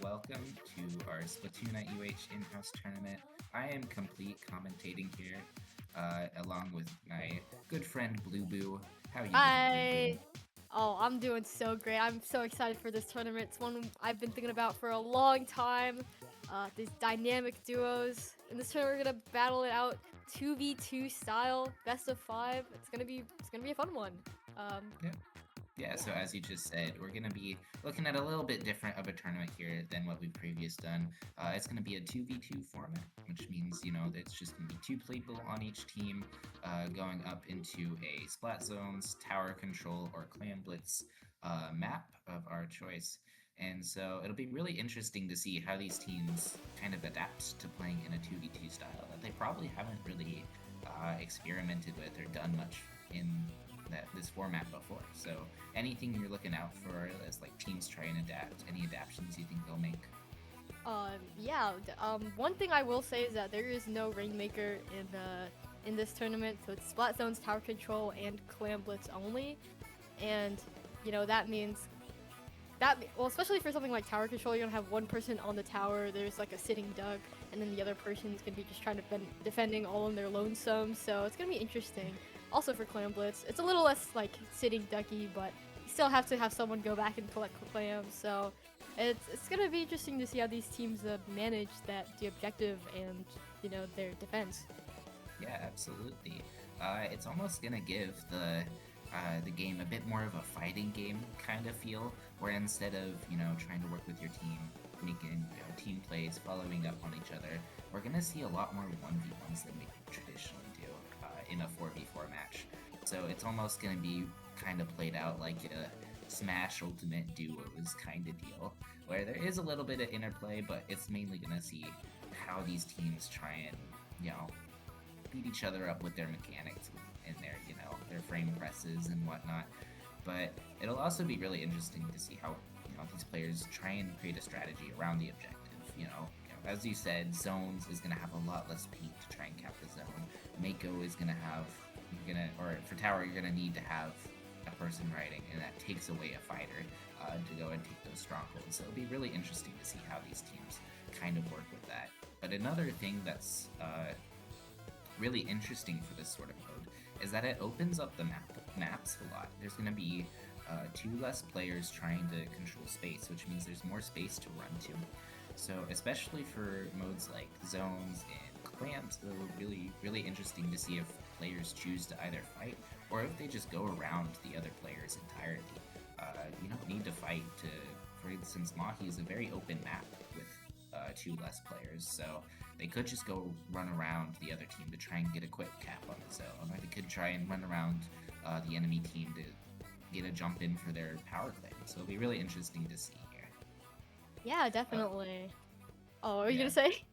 welcome to our Splatoon at UH in-house tournament. I am complete commentating here, along with my good friend Blue Boo. How are you doing, Hi. Oh, I'm doing so great. I'm so excited for this tournament. It's one I've been thinking about for a long time. These dynamic duos. In this tournament, we're gonna battle it out 2v2 style, best of 5. It's gonna be a fun one. Um, Blue Boo? Yeah, so as you just said, we're going to be looking at a little bit different of a tournament here than what we've previously done. It's going to be a 2v2 format, which means, it's just going to be 2 people on each team going up into a Splat Zones, Tower Control, or Clan Blitz map of our choice. And so it'll be really interesting to see how these teams kind of adapt to playing in a 2v2 style that they probably haven't really experimented with or done much in this format before. So anything you're looking out for as like teams try and adapt, any adaptations you think they'll make? One thing I will say is that there is no Rainmaker in this tournament, so it's Splat Zones, Tower Control, and Clan Blitz only. And that means especially for something like Tower Control, you're gonna have one person on the tower. There's like a sitting duck, and then the other person's gonna be just trying to defending all on their lonesome. So it's gonna be interesting. Also for Clam Blitz, it's a little less like sitting ducky, but you still have to have someone go back and collect clams. So it's gonna be interesting to see how these teams manage the objective and their defense. Yeah, absolutely. It's almost gonna give the game a bit more of a fighting game kind of feel, where instead of trying to work with your team, making team plays, following up on each other, we're gonna see a lot more 1v1s than we traditionally do in a 4v4 match. So it's almost gonna be kind of played out like a Smash Ultimate Duos kind of deal, where there is a little bit of interplay, but it's mainly gonna see how these teams try and beat each other up with their mechanics and their frame presses and whatnot. But it'll also be really interesting to see how these players try and create a strategy around the objective. As you said, zones is gonna have a lot less peak to try and cap the zone. Mako is gonna have or for tower you're gonna need to have a person riding, and that takes away a fighter to go and take those strongholds. So it'll be really interesting to see how these teams kind of work with that. But another thing that's really interesting for this sort of mode is that it opens up the maps a lot. There's going to be 2 less players trying to control space, which means there's more space to run to. So especially for modes like zones and clamps, it'll be really interesting to see if players choose to either fight or if they just go around the other players entirely. You don't need to fight to, for instance, Mahi is a very open map with 2 less players, so they could just go run around the other team to try and get a quick cap on the zone, or they could try and run around the enemy team to get a jump in for their power claim. So it'll be really interesting to see here. Yeah, definitely. Oh, what were you Yeah. gonna say?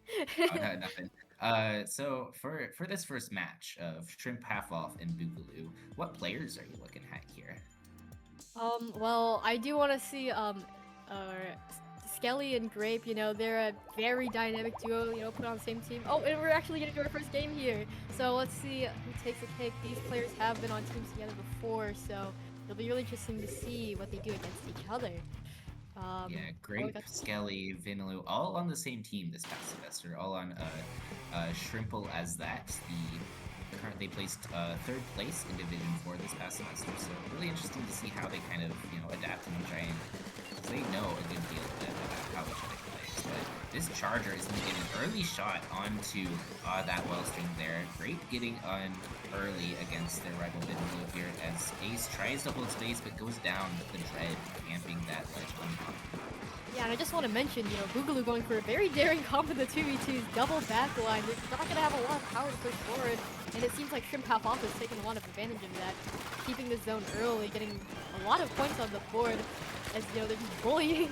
No, nothing. So for this first match of Shrimp Half Off and Boogaloo, what players are you looking at here? Well, I do want to see Skelly and Grape. They're a very dynamic duo. Put on the same team. Oh, and we're actually gonna do our first game here. So let's see who takes the cake. These players have been on teams together before, so it'll be really interesting to see what they do against each other. Yeah, Grape, Skelly, Vinaloo, all on the same team this past semester, all on Shrimple as that. They placed 3rd place in Division 4 this past semester, so really interesting to see how they kind of adapt and try and, because they know a good deal about how each other plays. But this Charger is going to get an early shot onto that Wellstring there. Grape getting on early against their rival Vinaloo here as Ace tries to hold space but goes down with the Dread camping that ledge on top. Yeah, and I just want to mention, Boogaloo going for a very daring comp in the 2v2's double backline. They're not going to have a lot of power to push forward, and it seems like Shrimp Half Off is taking a lot of advantage of that, keeping the zone early, getting a lot of points on the board, as they're just bullying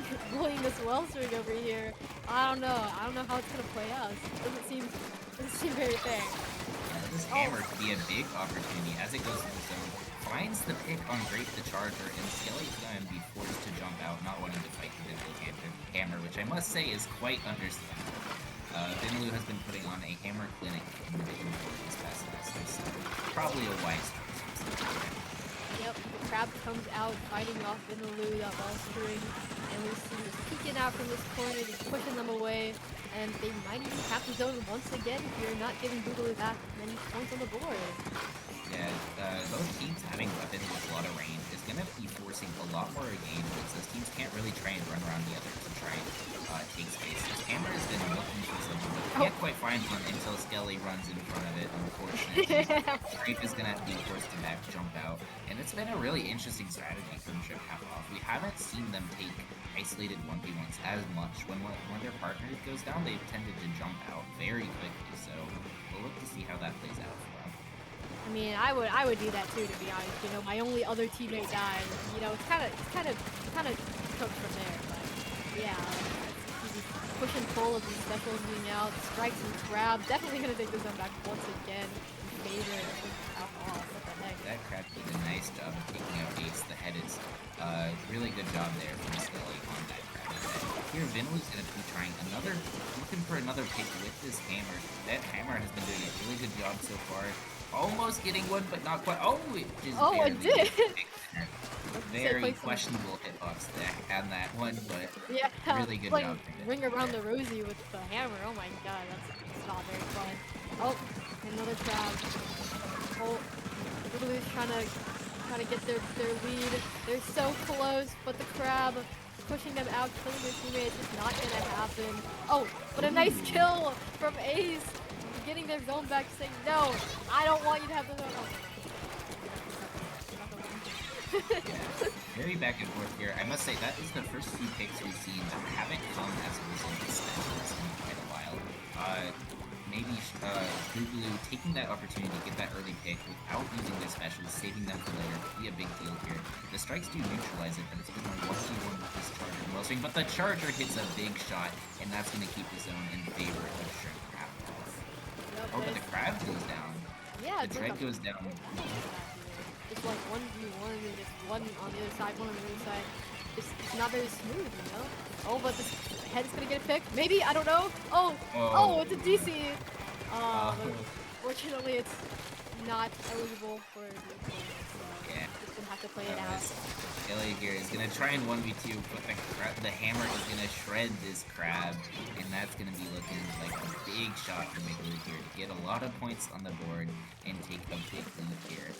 this Wellstring over here. I don't know how it's going to play out. It doesn't seem very fair. This hammer could be a big opportunity as it goes to the zone. Finds the pick on Grape the Charger, and Skelly's going to be forced to jump out, not wanting to fight the Vinaloo hammer, which I must say is quite understandable. Vinaloo has been putting on a hammer clinic in Division 4 this past semester, so probably a wise choice. Yep, Crab comes out fighting off Vinaloo, that wellspring, and we see just peeking out from this corner, just pushing them away, and they might even cap the zone once again if you're not giving Boogaloo that many points on the board. Yeah, both teams having weapons with a lot of range is going to be forcing a lot more engagements. Those teams can't really try and run around the other to try and take space. Hammer has been looking for something, but can't quite find one until Skelly runs in front of it, unfortunately. Strafe is going to be forced to back jump out, and it's been a really interesting strategy from Trip Half Off. We haven't seen them take isolated 1v1s as much. When their partner goes down, they've tended to jump out very quickly, so we'll look to see how that plays out for them. I mean, I would do that too, to be honest. You know, my only other teammate died. You know, it's kind of cooked from there. But yeah, easy push and pull of these specials being out. Strikes and Crab definitely gonna take this one back once again in favor of Half Off. What the heck? That Crab did a nice job of taking out Ace. The head is really good job there from Skelly on that Crab. Here, Vinley's gonna be trying looking for another pick with this hammer. That hammer has been doing a really good job so far. Almost getting one, but not quite. Oh, it just it did! Very questionable hitbox on that one, but yeah, really good job. Ring around the rosy with the hammer. Oh my god, that's not very fun. Oh, another Crab. Oh, Boogaloo's trying to get their lead. They're so close, but the Crab pushing them out, killing their teammates is not gonna happen. Oh, but a nice kill from Ace. Getting their zone back, saying, no, I don't want you to have the zone. Very back and forth here. I must say, that is the first few picks we've seen that haven't come as a result of specials in quite a while. Maybe Boogaloo taking that opportunity to get that early pick without using their specials, saving them for later, could be a big deal here. The strikes do neutralize it, but it's been a 1v1 with this Charger and Wellstring, but the Charger hits a big shot, and that's going to keep the zone in favor of Shrimp. Oh, but the Crab goes down. Yeah, the Dread goes down. It's like 1v1 and just one on the other side, one on the other side. It's not very smooth, you know? Oh, but this head's gonna get a pick. Maybe, I don't know. Oh, it's a DC. But fortunately, it's not eligible for the so yeah. Just gonna have to play it out. Skelly here is gonna try and 1v2, but the hammer is gonna shred this Crab, and that's gonna be looking like a big shot from Boogaloo here to get a lot of points on the board and take a big lead here.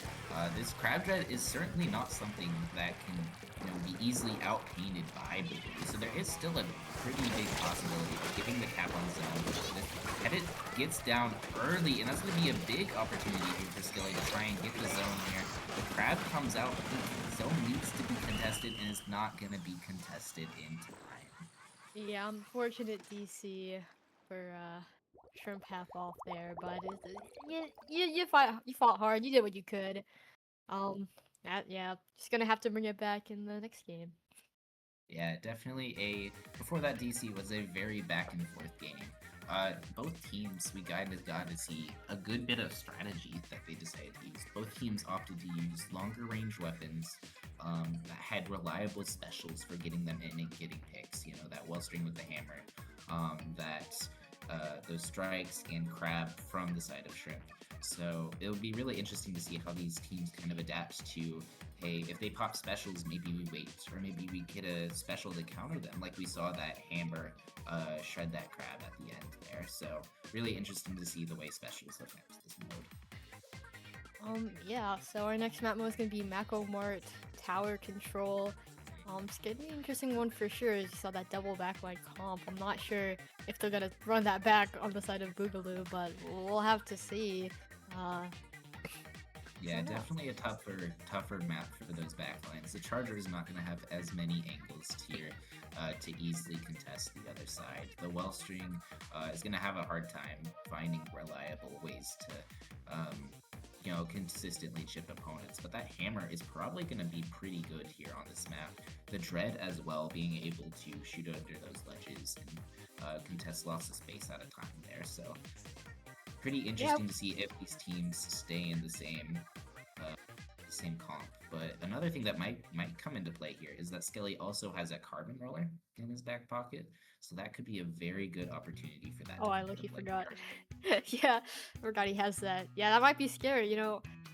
This Crab Dread is certainly not something that can be easily outpainted by Boogaloo, so there is still a pretty big possibility of getting the cap on zone. This gets down early, and that's going to be a big opportunity here for Skelly to try and get the zone here. The Crab comes out, the zone needs to be contested, and it's not going to be contested in time. Yeah, unfortunate DC for Shrimp Half Off there, but you fought hard, you did what you could. Yeah, just gonna have to bring it back in the next game. Yeah, definitely before that DC was a very back and forth game. Both teams, we got to see a good bit of strategy that they decided to use. Both teams opted to use longer range weapons that had reliable specials for getting them in and getting picks. You know, that Wellstring with the hammer, those strikes and Crab from the side of Shrimp. So it'll be really interesting to see how these teams kind of adapt to, hey, if they pop specials, maybe we wait, or maybe we get a special to counter them, like we saw that hammer shred that Crab at the end there. So really interesting to see the way specials affect this mode. Yeah, so our next map mode is going to be Mako Mart Tower Control. It's gonna be an interesting one for sure. You saw that double backline comp. I'm not sure if they're gonna run that back on the side of Boogaloo, but we'll have to see. Yeah, definitely a tougher map for those backlines. The Charger is not going to have as many angles here to easily contest the other side. The Wellstring is going to have a hard time finding reliable ways to consistently chip opponents, but that hammer is probably going to be pretty good here on this map. The Dread as well, being able to shoot under those ledges and contest lots of space at a time there, so pretty interesting to see if these teams stay in the same comp. But another thing that might come into play here is that Skelly also has a carbon roller in his back pocket, so that could be a very good opportunity for that Oh, to I come into lucky play. forgot. Yeah, forgot he has that. Yeah, that might be scary.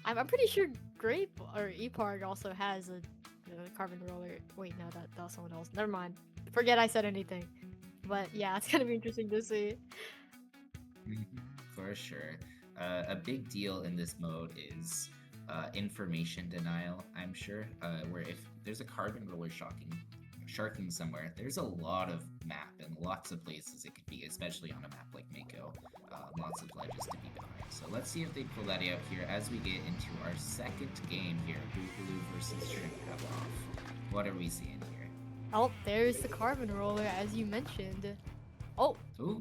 I'm pretty sure Grape or Eparg also has a carbon roller. Wait, no, that was someone else. Never mind. Forget I said anything. But yeah, it's gonna be interesting to see. Mhm, for sure. A big deal in this mode is information denial, I'm sure, where if there's a carbon roller sharking somewhere, there's a lot of map and lots of places it could be, especially on a map like Mako. Lots of ledges to be behind. So let's see if they pull that out here as we get into our second game here, Boogaloo versus Shrimp Off. What are we seeing here? Oh, there's the carbon roller, as you mentioned. Oh, Ooh.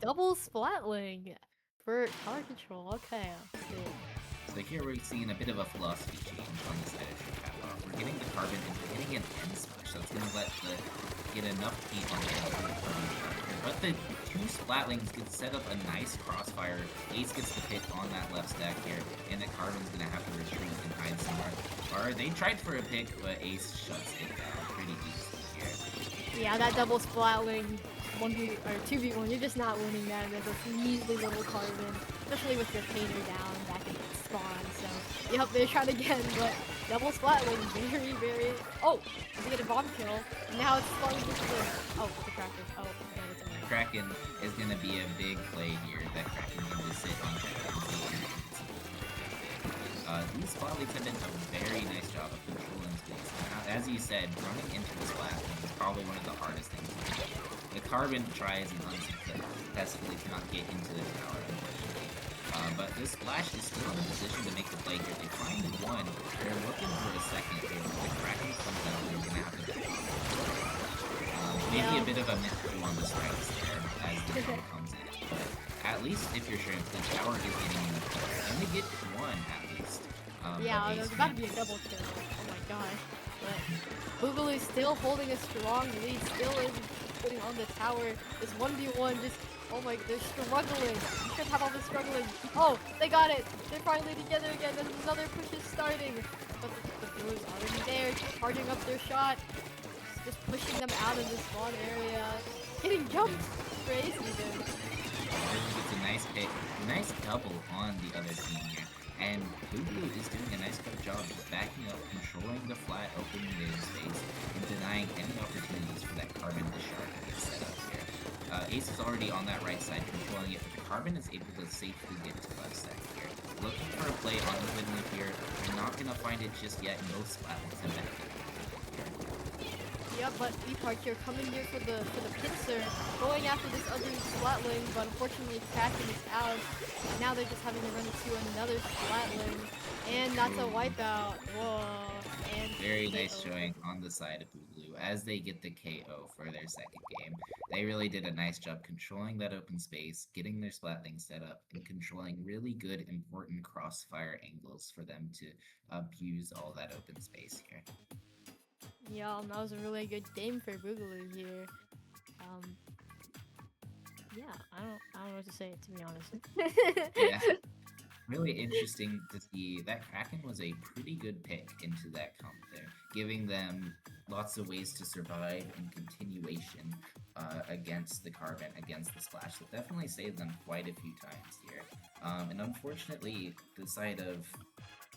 double splatling for tower control. Okay, let's see. So here we're seeing a bit of a philosophy change on the side of Shrimp. We're getting the carbon and we're getting an end smash, so it's gonna get enough paint on the end for the carbon shot here. But the two Splatlings can set up a nice crossfire. Ace gets the pick on that left stack here, and the carbon's gonna have to retreat and hide somewhere. Or they tried for a pick, but Ace shuts it down pretty easily here. Yeah, that double splatling 1v or 2v1, you're just not winning that with a measly little carbon, especially with your painter down back in spawn. So, yep, they tried again, but double splatling, very. Oh, they get a bomb kill. And now it's slowly just the. Oh, the Kraken. Oh, no, it's over. Kraken is gonna be a big play here. That Kraken can just sit on that. These Splatlings have done a very nice job of controlling space. As you said, running into the Splatling is probably one of the hardest things to do. The Carbon tries and unsuccessfully cannot get into the tower, unfortunately. But this Splash is still in a position to make the play here. They find one. They're looking for a second here. The Kraken comes out, they're gonna have to back off. Maybe a bit of a miscue on the strikes there as the bomb comes in. But at least if you're Shrimp, the tower is getting in the play. And they get one at least. Yeah, there's about to be a double kill. Oh my god. But Boogaloo's still holding a strong lead, still is putting on the tower. This 1v1 just, oh my, they're struggling. You should have all this struggling. Oh, they got it. They're finally together again. There's another push is starting. But the Blue's already there, charging up their shot. Just pushing them out of the spawn area. Getting jumped. Crazy, dude. It's a nice pick, nice double on the other team here. And Boogaloo is doing a nice good job of backing up, controlling the flat, opening the space, and denying any opportunities for that carbon to shark to get set up here. Ace is already on that right side, controlling it, but the carbon is able to safely get to left side here. Looking for a play on the mid here. They're not gonna find it just yet. No Splatlings in that game. Yeah, but Epark here coming here for the pincer, going after this other Splatling, but unfortunately Kraken is out. And now they're just having to run into another Splatling, and that's a wipeout. Whoa! And very KO. nice showing on the side of Boogaloo as they get the KO for their second game. They really did a nice job controlling that open space, getting their Splatling set up, and controlling really good, important crossfire angles for them to abuse all that open space here. Yeah, that was a really good game for Boogaloo here. Yeah, I don't know what to say, to be honest. Yeah, really interesting to see that Kraken was a pretty good pick into that comp there, giving them lots of ways to survive in continuation against the Carbon, against the Splash. That definitely saved them quite a few times here. And unfortunately,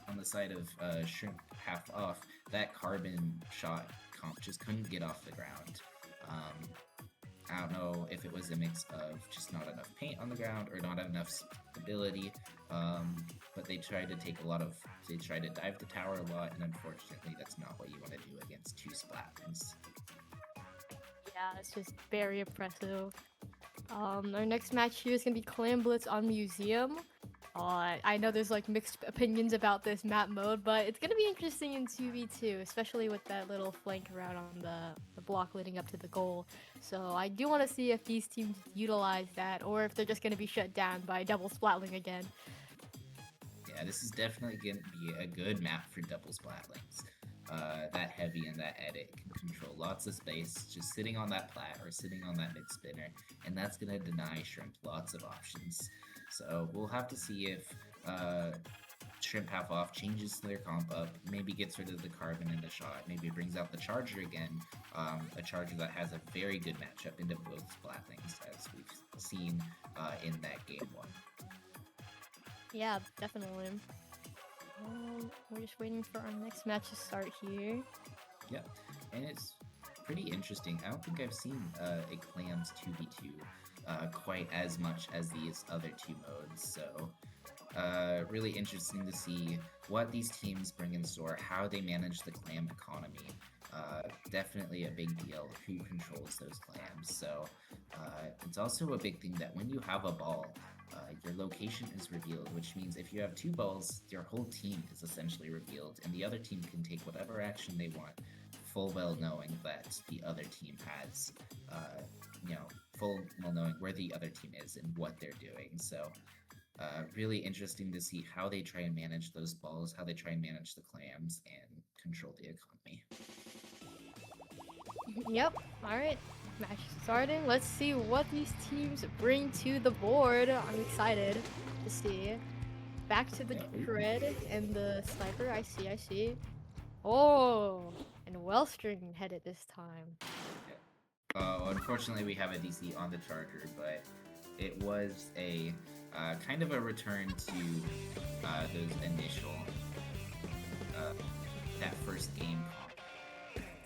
on the side of Shrimp half off, that Carbon shot comp just couldn't get off the ground. I don't know if it was a mix of just not enough paint on the ground or not enough stability, but they tried to dive the tower a lot, and unfortunately that's not what you want to do against two Splatlings. Yeah, it's just very oppressive. Our next match here is gonna be Clan Blitz on Museum. I know there's like mixed opinions about this map mode, but it's gonna be interesting in 2v2, especially with that little flank around on the block leading up to the goal. So I do want to see if these teams utilize that, or if they're just gonna be shut down by double Splatling again. Yeah, this is definitely going to be a good map for double Splatlings. That heavy and that edit can control lots of space, just sitting on that plat or sitting on that mid spinner, and that's going to deny Shrimp lots of options. So we'll have to see if Shrimp half off, changes their comp up, maybe gets rid of the Carbon in the shot, maybe brings out the Charger again, a Charger that has a very good matchup into both Splat things, as we've seen in that game 1. Yeah, definitely. We're just waiting for our next match to start here. Yeah, and it's pretty interesting. I don't think I've seen a Clams 2v2 quite as much as these other 2 modes, so really interesting to see what these teams bring in store, how they manage the clam economy. Definitely a big deal who controls those clams. So it's also a big thing that when you have a ball, your location is revealed, which means if you have 2 balls, your whole team is essentially revealed, and the other team can take whatever action they want, full well knowing that the other team has, full well knowing where the other team is and what they're doing. So really interesting to see how they try and manage those balls, how they try and manage the clams, and control the economy. Yep. All right. Match starting. Let's see what these teams bring to the board. I'm excited to see. Back to the Cred and the Sniper. I see. Oh, and Wellstring headed this time. Unfortunately, we have a DC on the Charger, but it was a kind of a return to those initial that first game.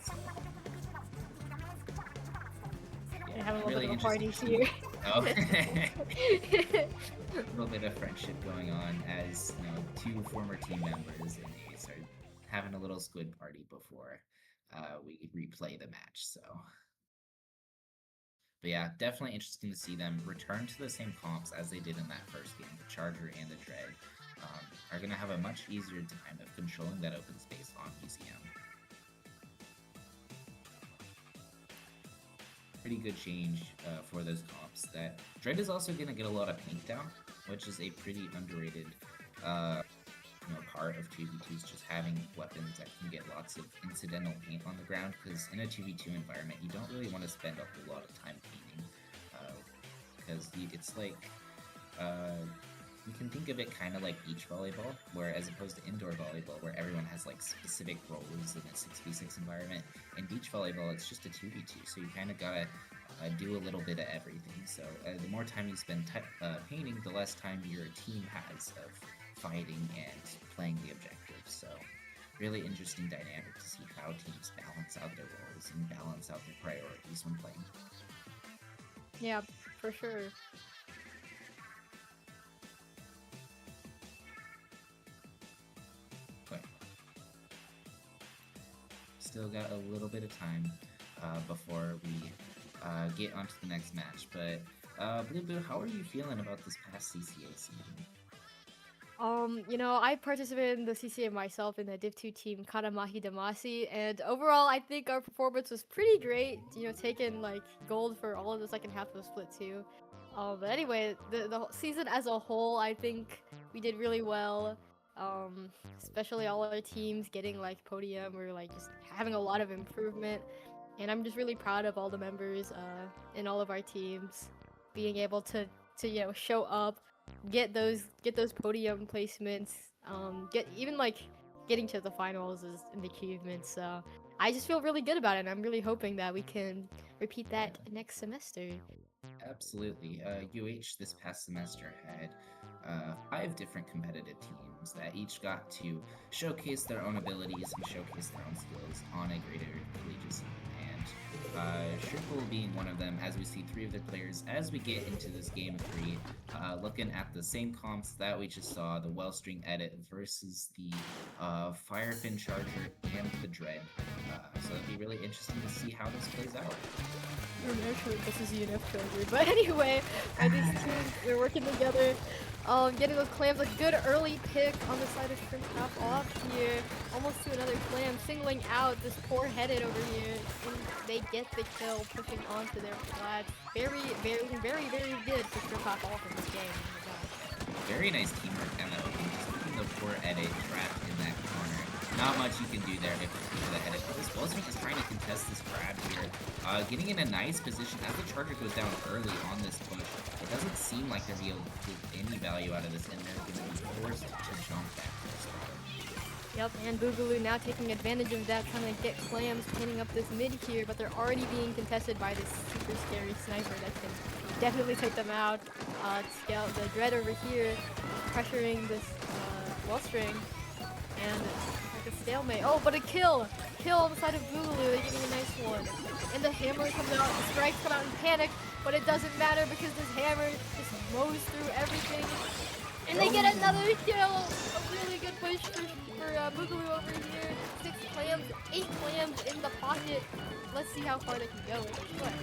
So, I have a little really bit of a party interesting. here. Oh, a little bit of friendship going on as 2 former team members, and they started having a little squid party before we replay the match. So. But yeah, definitely interesting to see them return to the same comps as they did in that first game. The Charger and the Dread are going to have a much easier time of controlling that open space on PCM. Pretty good change for those comps. That Dread is also going to get a lot of paint down, which is a pretty underrated part of 2v2s, just having weapons that can get lots of incidental paint on the ground, because in a 2v2 environment you don't really want to spend a whole lot of time painting, because it's like you can think of it kind of like beach volleyball, where as opposed to indoor volleyball where everyone has like specific roles in a 6v6 environment, in beach volleyball it's just a 2v2, so you kind of gotta do a little bit of everything. So the more time you spend painting, the less time your team has of fighting and playing the objective. So really interesting dynamic to see how teams balance out their roles and balance out their priorities when playing. Yeah, for sure. Okay. Still got a little bit of time before we get onto the next match, but Blue, how are you feeling about this past CCA season? I participated in the CCA myself in the Div 2 team Karamahi Damasi, and overall I think our performance was pretty great, taking like gold for all of the second half of Split 2. But anyway, the season as a whole, I think we did really well. Especially all our teams getting like podium or like just having a lot of improvement. And I'm just really proud of all the members in all of our teams being able to show up, get those podium placements, getting to the finals is an achievement. So I just feel really good about it, and I'm really hoping that we can repeat that next semester. Absolutely. UH this past semester had 5 different competitive teams that each got to showcase their own abilities and showcase their own skills on a greater collegiate scene. And Triple being one of them, as we see 3 of the players as we get into this game 3, looking at the same comps that we just saw, the Wellstring Edit versus the Firefin Charger and the Dread. So it'd be really interesting to see how this plays out. I'm not sure if this is UNF Charger, but anyway, these teams, they're working together. Getting those clams, a good early pick on the side of Shrimp half off here. Almost to another clam, singling out this poor headed over here. And they get the kill, pushing onto their flag. Very, very, very, very good for Shrimp half off in this game. Oh my gosh. Very nice teamwork down that opening. Just keeping the poor edit trapped in that corner. Not much you can do there if you go to the edit. But this Wellstring is trying to contest this grab here. getting in a nice position as the charger goes down early on this push. It doesn't seem like they're going to get any value out of this, and they're going to be forced to jump back to the spot. Yep, and Boogaloo now taking advantage of that, trying to get Clams pinning up this mid here, but they're already being contested by this super scary sniper that can definitely take them out. The Dread over here pressuring this Wellstring, and like a stalemate. Oh, but a kill! Kill on the side of Boogaloo, they're getting a nice one. And the hammer comes out, the strikes come out in panic, but it doesn't matter because this hammer just mows through everything. And they get another kill! A really good push for Boogaloo over here. 6 clams, 8 clams in the pocket. Let's see how far they can go with this push.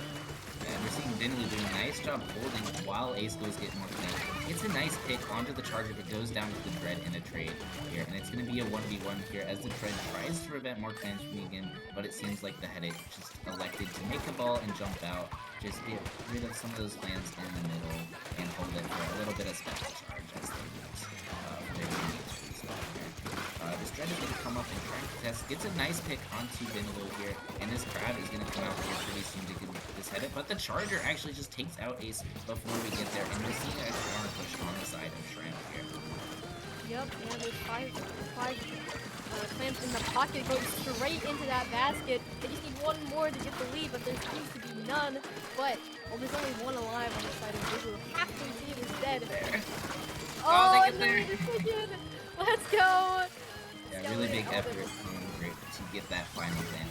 And we're seeing Vinley doing a nice job holding while Ace goes get more claims. Gets a nice pick onto the charger, but goes down with the Dread in a trade here. And it's going to be a 1v1 here as the Dread tries to prevent more claims from Negan, but it seems like the Headache just elected to make the ball and jump out. Just get rid of some of those clams in the middle and hold it for a little bit of special charge as they use their teammates for this one here. This Dread is going to come up and try and contest. Gets a nice pick onto Vinlo here, and this Crab is going to come out here pretty soon to get this headed. But the Charger actually just takes out Ace before we get there, and we're seeing a corner push on the side of Shrimp here. Yep, and there's five clams in the pocket going straight into that basket. They just need one more to get the lead, but there seems to be none. But, well, there's only one alive on the side of Boogaloo. Half the team is dead. There. Oh, they and get there. Let's go! Yeah, really big effort to get that final win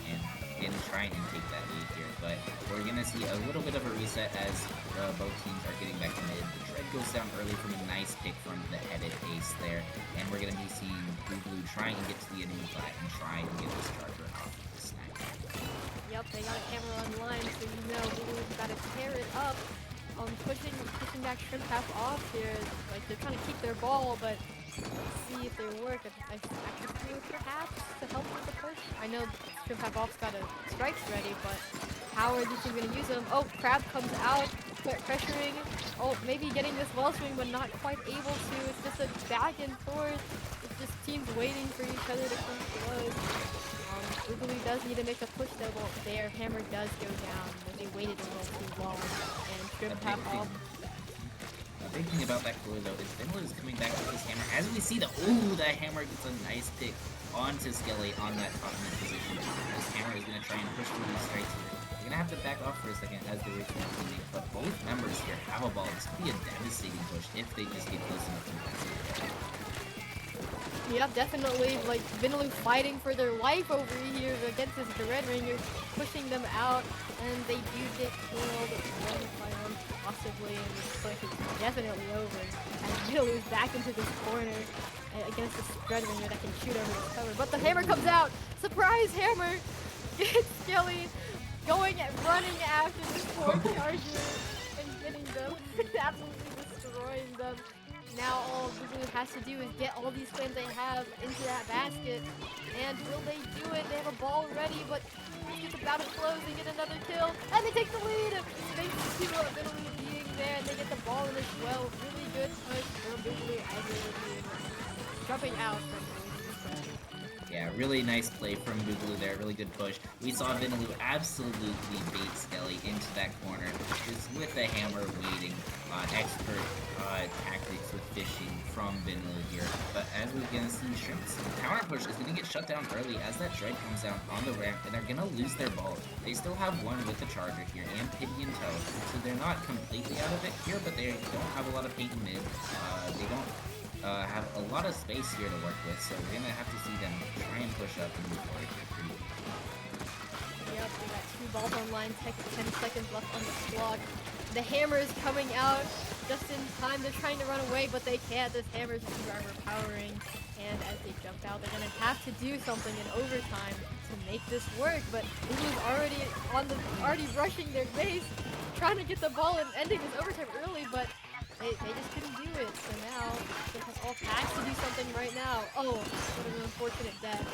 and try and take that lead here. But we're going to see a little bit of a reset as both teams are getting back to mid. The Dread goes down early from a nice pick from the headed Ace there. And we're going to be seeing Boogaloo try and get to the enemy flat and try and get this Charger off of the sniper. Yep, they got a camera online, so you know Boogaloo's got to tear it up. Pushing that Shrimp half off here. Like, they're trying to keep their ball, but let's see if they work. I could do it perhaps to help with the push. I know Shrimp half off's got a strikes ready, but how are these teams going to use them? Oh, Crab comes out, pressuring. Oh, maybe getting this wall swing, but not quite able to. It's just a back and forth. It's just teams waiting for each other to come close. Boogaloo does need to make a push though, but their hammer does go down. They waited a little too long, and Shrimp half off. The big thing about that core though is Vinlo is coming back with his hammer. As we see the hammer gets a nice pick onto Skelly on that top mid position. This hammer is gonna try and push through these strikes here. They're gonna have to back off for a second as they wait for their teammate, but both members here have a ball. This could be a devastating push if they just get close enough to pass it. Yeah, definitely. Like, Vinlo fighting for their life over here against this Dread Ringer, pushing them out, and they do get killed one by one, possibly, and this push is definitely over. And Vinlo's back into this corner against this Dread Ringer that can shoot over his cover. But the hammer comes out! Surprise hammer! Gets Skelly going and running after this poor Charger and getting them, absolutely destroying them. Now all Boogaloo has to do is get all these clams they have into that basket. And will they do it? They have a ball ready, but it's about to close. They get another kill, and they take the lead! Thanks to Boogaloo being there, and they get the ball in as well. Really good push for Boogaloo as they were jumping out from Boogaloo. Yeah, really nice play from Boogaloo there, really good push. We saw Vinaloo absolutely bait Skelly into that corner, just with the hammer waiting. Expert tactics with fishing from Vinaloo here. But as we're going to see, Shrimp's counter push is going to get shut down early as that Dread comes down on the ramp, and they're going to lose their ball. They still have one with the Charger here and Pity and Toe, so they're not completely out of it here, but they don't have a lot of paint in mid. They don't have a lot of space here to work with, so we're gonna have to see them try and push up and move forward here pretty easily. Yep, we got 2 balls online, 10 seconds left on the clock. The hammer is coming out just in time. They're trying to run away, but they can't. This hammer's too overpowering, and as they jump out, they're gonna have to do something in overtime to make this work. But Boogaloo's already rushing their base, trying to get the ball and ending this overtime early, but they just couldn't do it, so now they have all packs to do something right now. Oh, what an unfortunate death.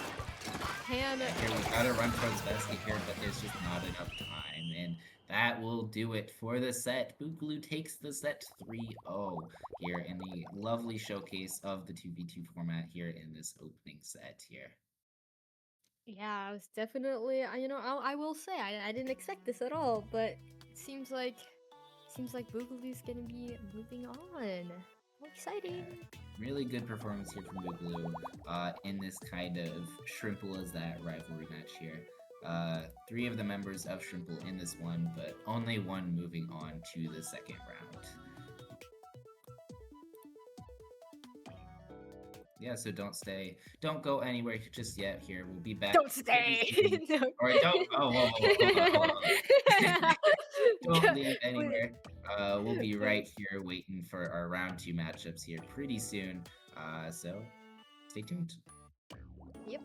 Here we gotta run towards basket here, but there's just not enough time, and that will do it for the set. Boogaloo takes the set 3-0 here in the lovely showcase of the 2v2 format here in this opening set here. Yeah, I was definitely. I will say I didn't expect this at all, but it seems like Boogaloo's gonna be moving on. How exciting! Yeah, really good performance here from Boogaloo in this kind of Shrimple as that rivalry match here. Three of the members of Shrimple in this one, but only one moving on to the second round. Yeah, so don't go anywhere just yet here. We'll be back Don't pretty stay. soon. No. Or don't, oh, whoa, whoa, whoa, hold on. Don't leave Wait. anywhere. We'll be right here waiting for our round two matchups here pretty soon. So stay tuned. Yep.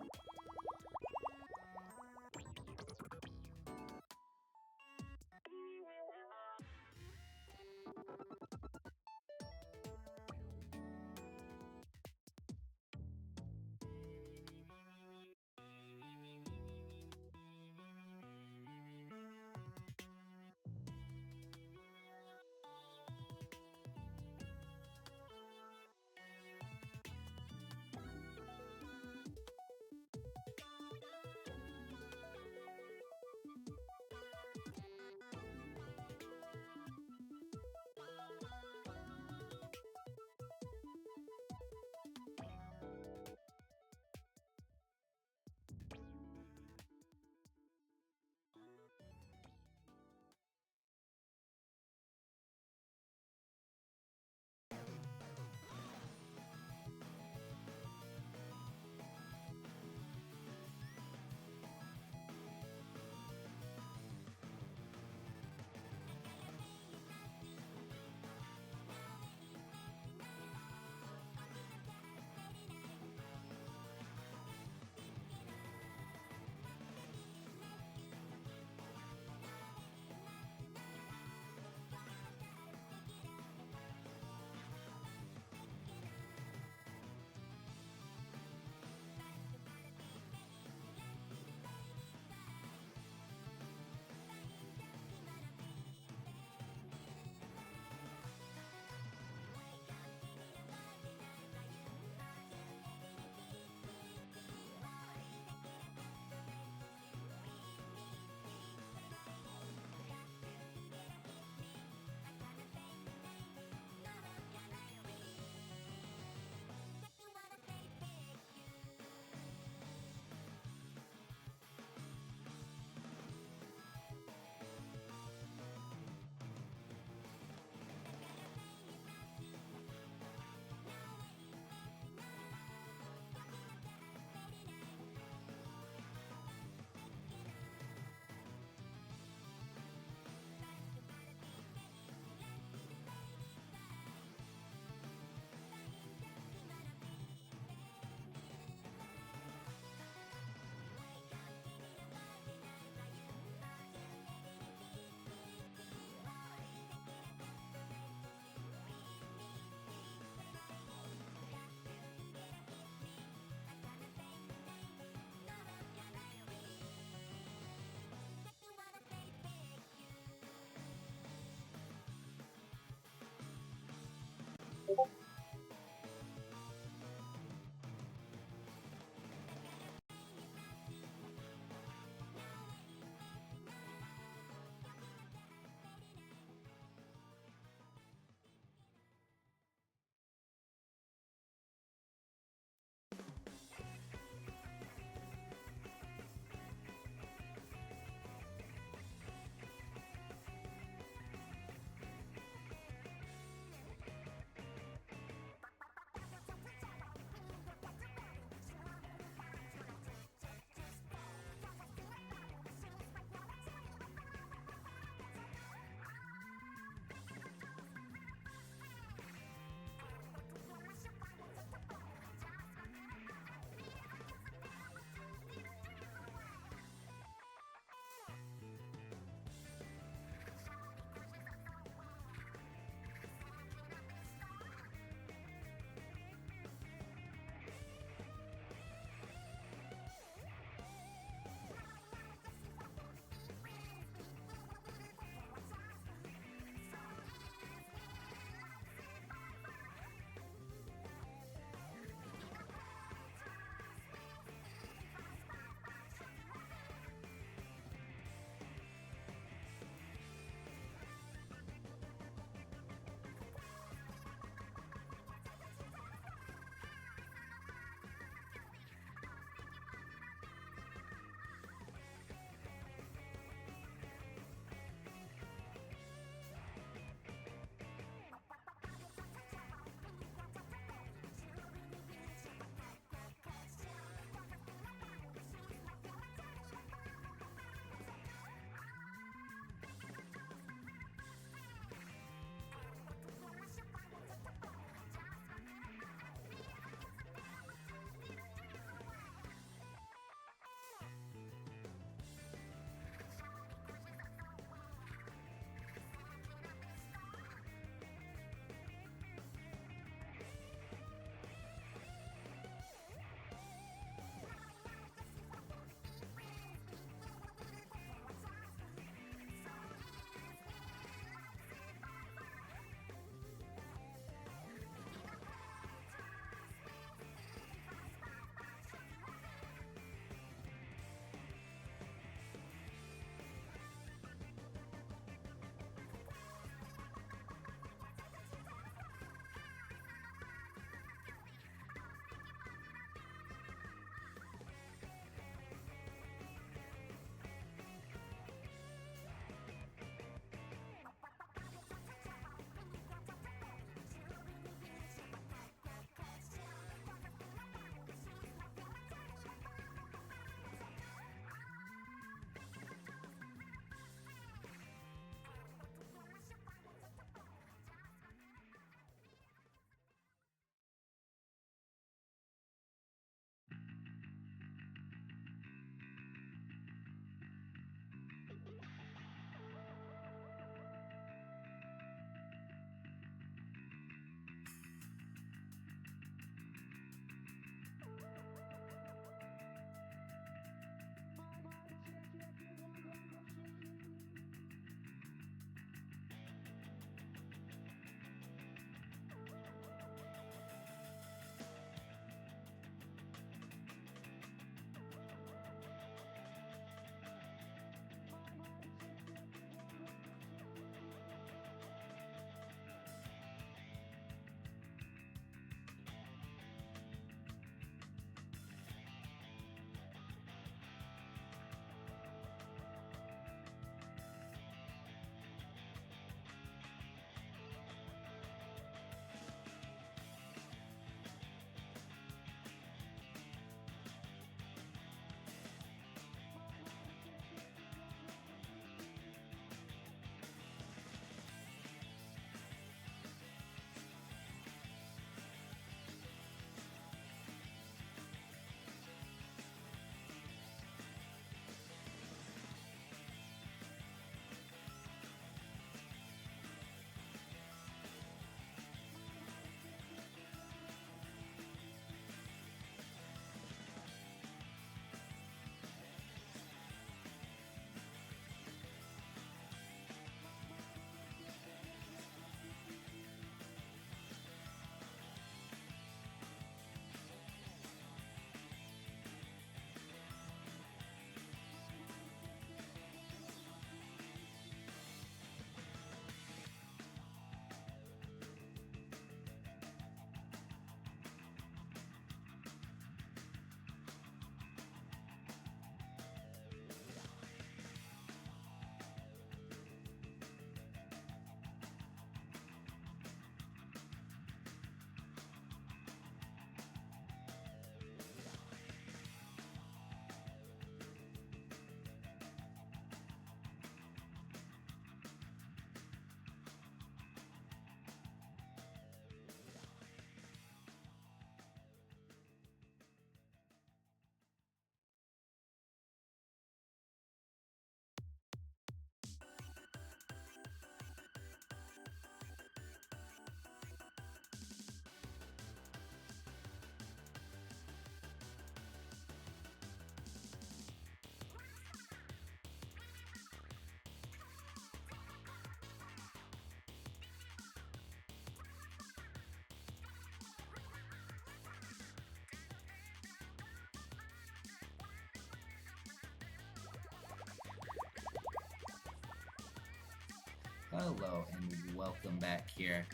Hello and welcome back here.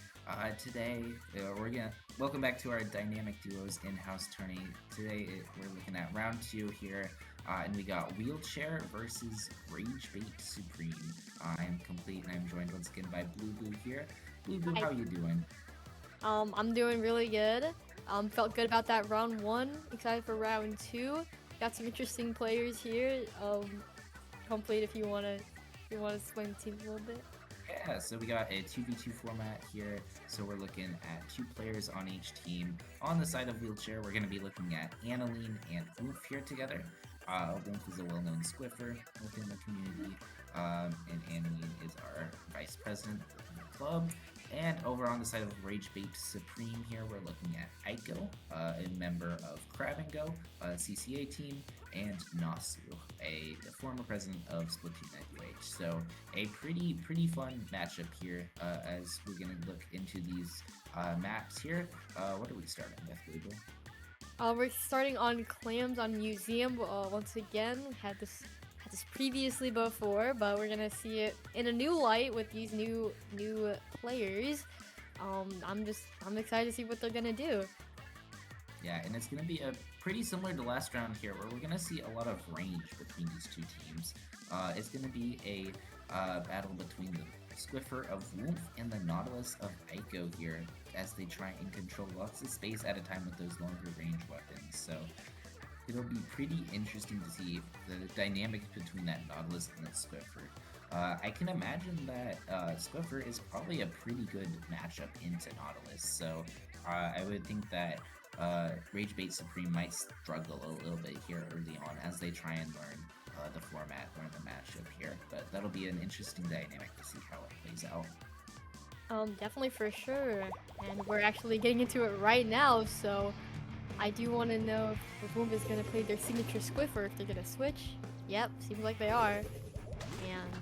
Today welcome back to our Dynamic Duos in-house tourney. Today we're looking at round 2 here, and we got Wheelchair versus Rage Bait Supreme. I'm complete and I'm joined once again by Blue Blue here. Blue Blue, how you doing? I'm doing really good. Felt good about that round 1. Excited for round 2. Got some interesting players here. Complete if you wanna explain the team a little bit. Yeah, so we got a 2v2 format here. So we're looking at 2 players on each team. On the side of Wheelchair, we're going to be looking at Annalene and Oomph here together. Oomph is a well-known squiffer within the community, and Annalene is our vice president of the club. And over on the side of Rage Bait Supreme here, we're looking at Aiko, a member of Crab and Go, CCA team, and Nasu, a former president of Splatoon NUH. So a pretty fun matchup here as we're gonna look into these maps here. What are we starting with, Blue? We're starting on Clams on Museum. Once again, had this previously before, but we're gonna see it in a new light with these new players. I'm excited to see what they're gonna do. Yeah, and it's gonna be a pretty similar to last round here, where we're gonna see a lot of range between these 2 teams. It's gonna be a battle between the Squiffer of Woomph and the Nautilus of Aiko here, as they try and control lots of space at a time with those longer range weapons. So it'll be pretty interesting to see the dynamics between that Nautilus and the Squiffer. I can imagine that Squiffer is probably a pretty good matchup into Nautilus, so I would think that Rage Bait Supreme might struggle a little bit here early on as they try and learn the format, learn the matchup here, but that'll be an interesting dynamic to see how it plays out. Definitely for sure, and we're actually getting into it right now, so I do want to know if Woomph is going to play their signature Squiffer, if they're going to switch. Yep, seems like they are. And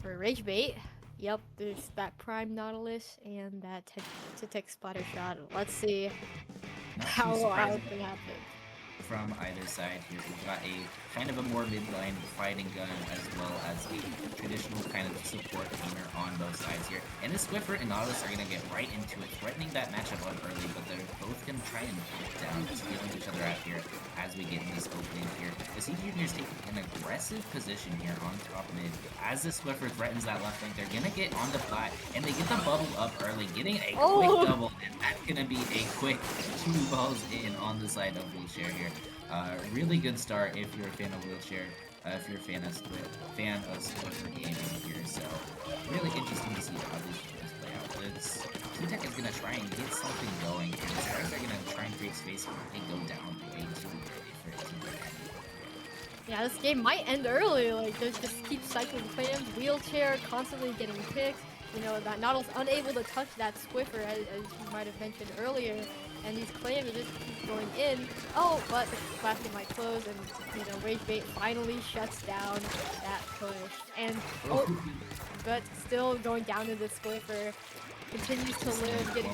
for Rage Bait, yep, there's that Prime Nautilus and that Tech Splatter Shot. Let's see how it can happen. From either side here, we've got a kind of a more midline fighting gun as well as a traditional kind of support gamer on both sides here. And this Squiffer and Nautilus are going to get right into it, threatening that matchup up early, but they're both going to try and put down, stealing each other out here as we get in this opening here. The Sea Junior is taking an aggressive position here on top mid. As the Squiffer threatens that left flank, they're going to get on the flat, and they get the bubble up early, getting a quick double, and that's going to be a quick 2 balls in on the side of Wheelchair here. Really good start if you're a fan of Wheelchair, if you're a fan of Squiffer gaming here, so really interesting to see how these games play out. T-Tech is going to try and get something going, and the Stars are going to try and create space and go down way too early for T-Tech. Yeah, this game might end early, like, they just keep cycling Clams, Wheelchair constantly getting picked. You know, that Nautilus unable to touch that Squiffer, as you might have mentioned earlier. And these Clams just keep going in. Oh, but the basket might close, and you know, Rage Bait finally shuts down that push. And but still going down to the Squiffer, continues to live, getting.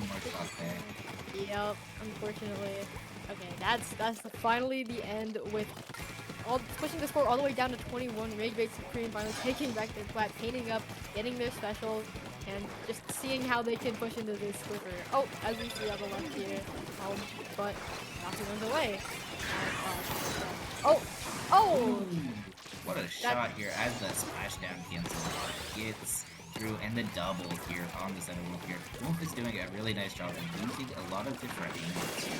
Yep, unfortunately. Okay, that's finally the end with pushing the score all the way down to 21. Rage Bait Supreme finally taking back their flat, painting up, getting their specials, and just seeing how they can push into this Squiffer. Oh, as we see on the left here. But Nasu runs away. Oh! What a shot here as the splashdown cancel gets through, and the double here on the center Woomph here. Woomph is doing a really nice job of using a lot of different angles here.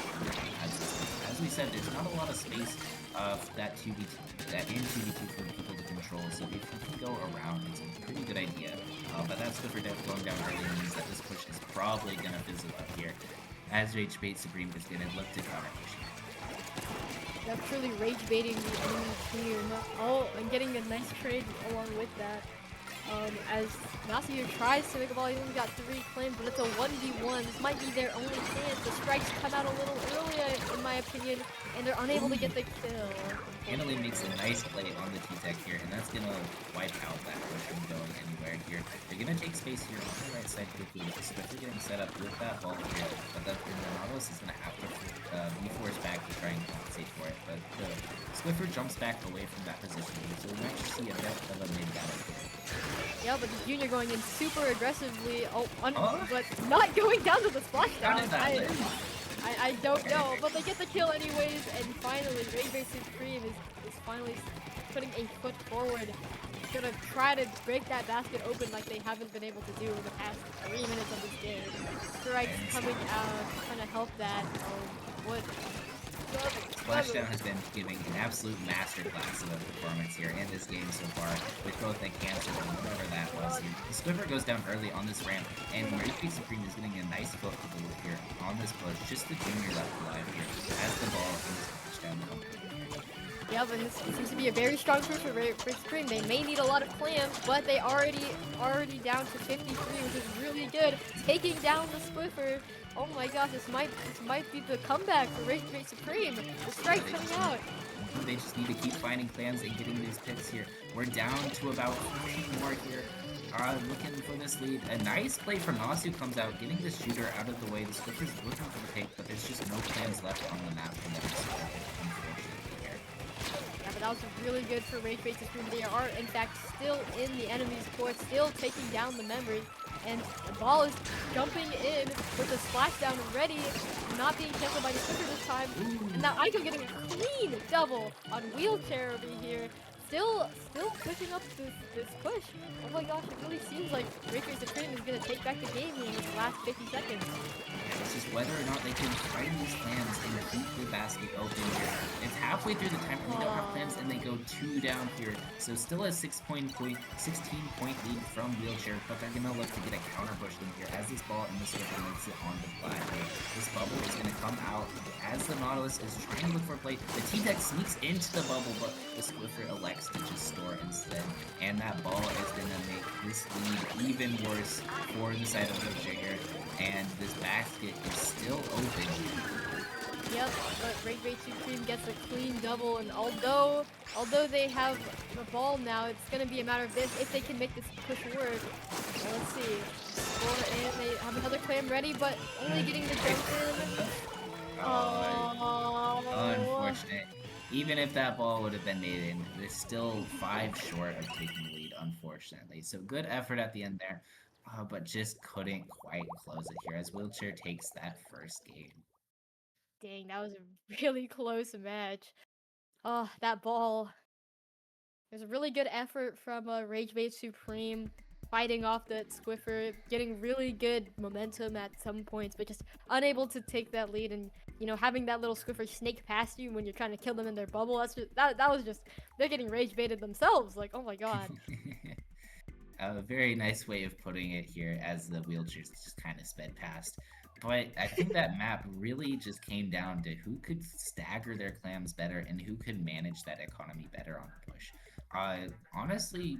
As we said, there's not a lot of space that in 2v2 for people to control, so if you can go around, it's a pretty good idea. But that Squiffer going down early means that this push is probably going to fizzle out here, as Rage Bait Supreme is going to look to counter push. They're truly rage baiting the enemy team. Oh, and getting a nice trade along with that. As Nasu tries to make a ball, he's only got 3 claims, but it's a 1v1. This might be their only chance. The strikes come out a little earlier, in my opinion, and they're unable to get the kill. Annalene makes a nice play on the T-Tech here, and that's going to wipe out that push from going anywhere here. They're going to take space here on the right side quickly, with the Squiffer getting set up with that ball here, but the Nautilus is going to have to be forced back to try and compensate for it, but the Squiffer jumps back away from that position, so we might see a bit of a mid battle here. Yeah, but the Junior going in super aggressively, Oh. but not going down to the How splashdown. did that live? I don't know, but they get the kill anyways, and finally, Rage Supreme is finally putting a foot forward. Gonna try to break that basket open like they haven't been able to do in the past 3 minutes of this game. Strikes coming out, trying to help that. Oh, what? Splashdown has been giving an absolute masterclass of a performance here in this game so far, with both the cancel and whatever that was here. The Squiffer goes down early on this ramp, and Rage Supreme is getting a nice foot here on this push, just the Junior left alive here, as the ball in this Splashdown comes in here. Yep, and this seems to be a very strong push for Supreme. They may need a lot of clams, but they already down to 53, which is really good. Taking down the Squiffer. Oh my gosh, this might be the comeback for Rage Supreme. The strike coming out. They just need to keep finding clams and getting these picks here. We're down to about 3 more here. Looking for this lead. A nice play from Nasu comes out, getting the shooter out of the way. The Squiffer's looking for the pick, but there's just no clams left on the map for them to score it, unfortunately here. Yeah, but that was really good for Rage Supreme. They are, in fact, still in the enemy's court, still taking down the members. And the ball is jumping in with the splashdown ready, not being canceled by the Squiffer this time. And now Aiko getting a clean double on Wheelchair over here. Still pushing up this push. Oh my gosh, it really seems like Rage Supreme is going to take back the game in this last 50 seconds. It's just whether or not they can find these clams and keep the basket open here. It's halfway through the time, and they don't have clams, and they go 2 down here. So still a 16-point lead from Wheelchair, but they're going to look to get a counter push in here as this ball in the Squiffer makes it on the flat here. This bubble is going to come out as the Nautilus is trying to look for a play. The T-Deck sneaks into the bubble, but the Squiffer elects to just store instead. And that ball is going to make this lead even worse for the side of Wheelchair here. And this basket is still open. Yep, but Rage Supreme gets a clean double, and although they have the ball now, it's gonna be a matter of this if they can make this push work. So let's see. And they have another clam ready, but only getting the jump in. Oh, unfortunate. Even if that ball would have been made in, they're still 5 short of taking the lead, unfortunately. So good effort at the end there. But just couldn't quite close it here as Wheelchair takes that first game. Dang, that was a really close match. Oh, that ball. There's a really good effort from Rage Supreme fighting off that Squiffer, getting really good momentum at some points, but just unable to take that lead. And you know, having that little Squiffer snake past you when you're trying to kill them in their bubble, that was just, they're getting rage baited themselves. Like, oh my god. A very nice way of putting it here as the Wheelchairs just kind of sped past. But I think that map really just came down to who could stagger their clams better and who could manage that economy better on the push. Honestly,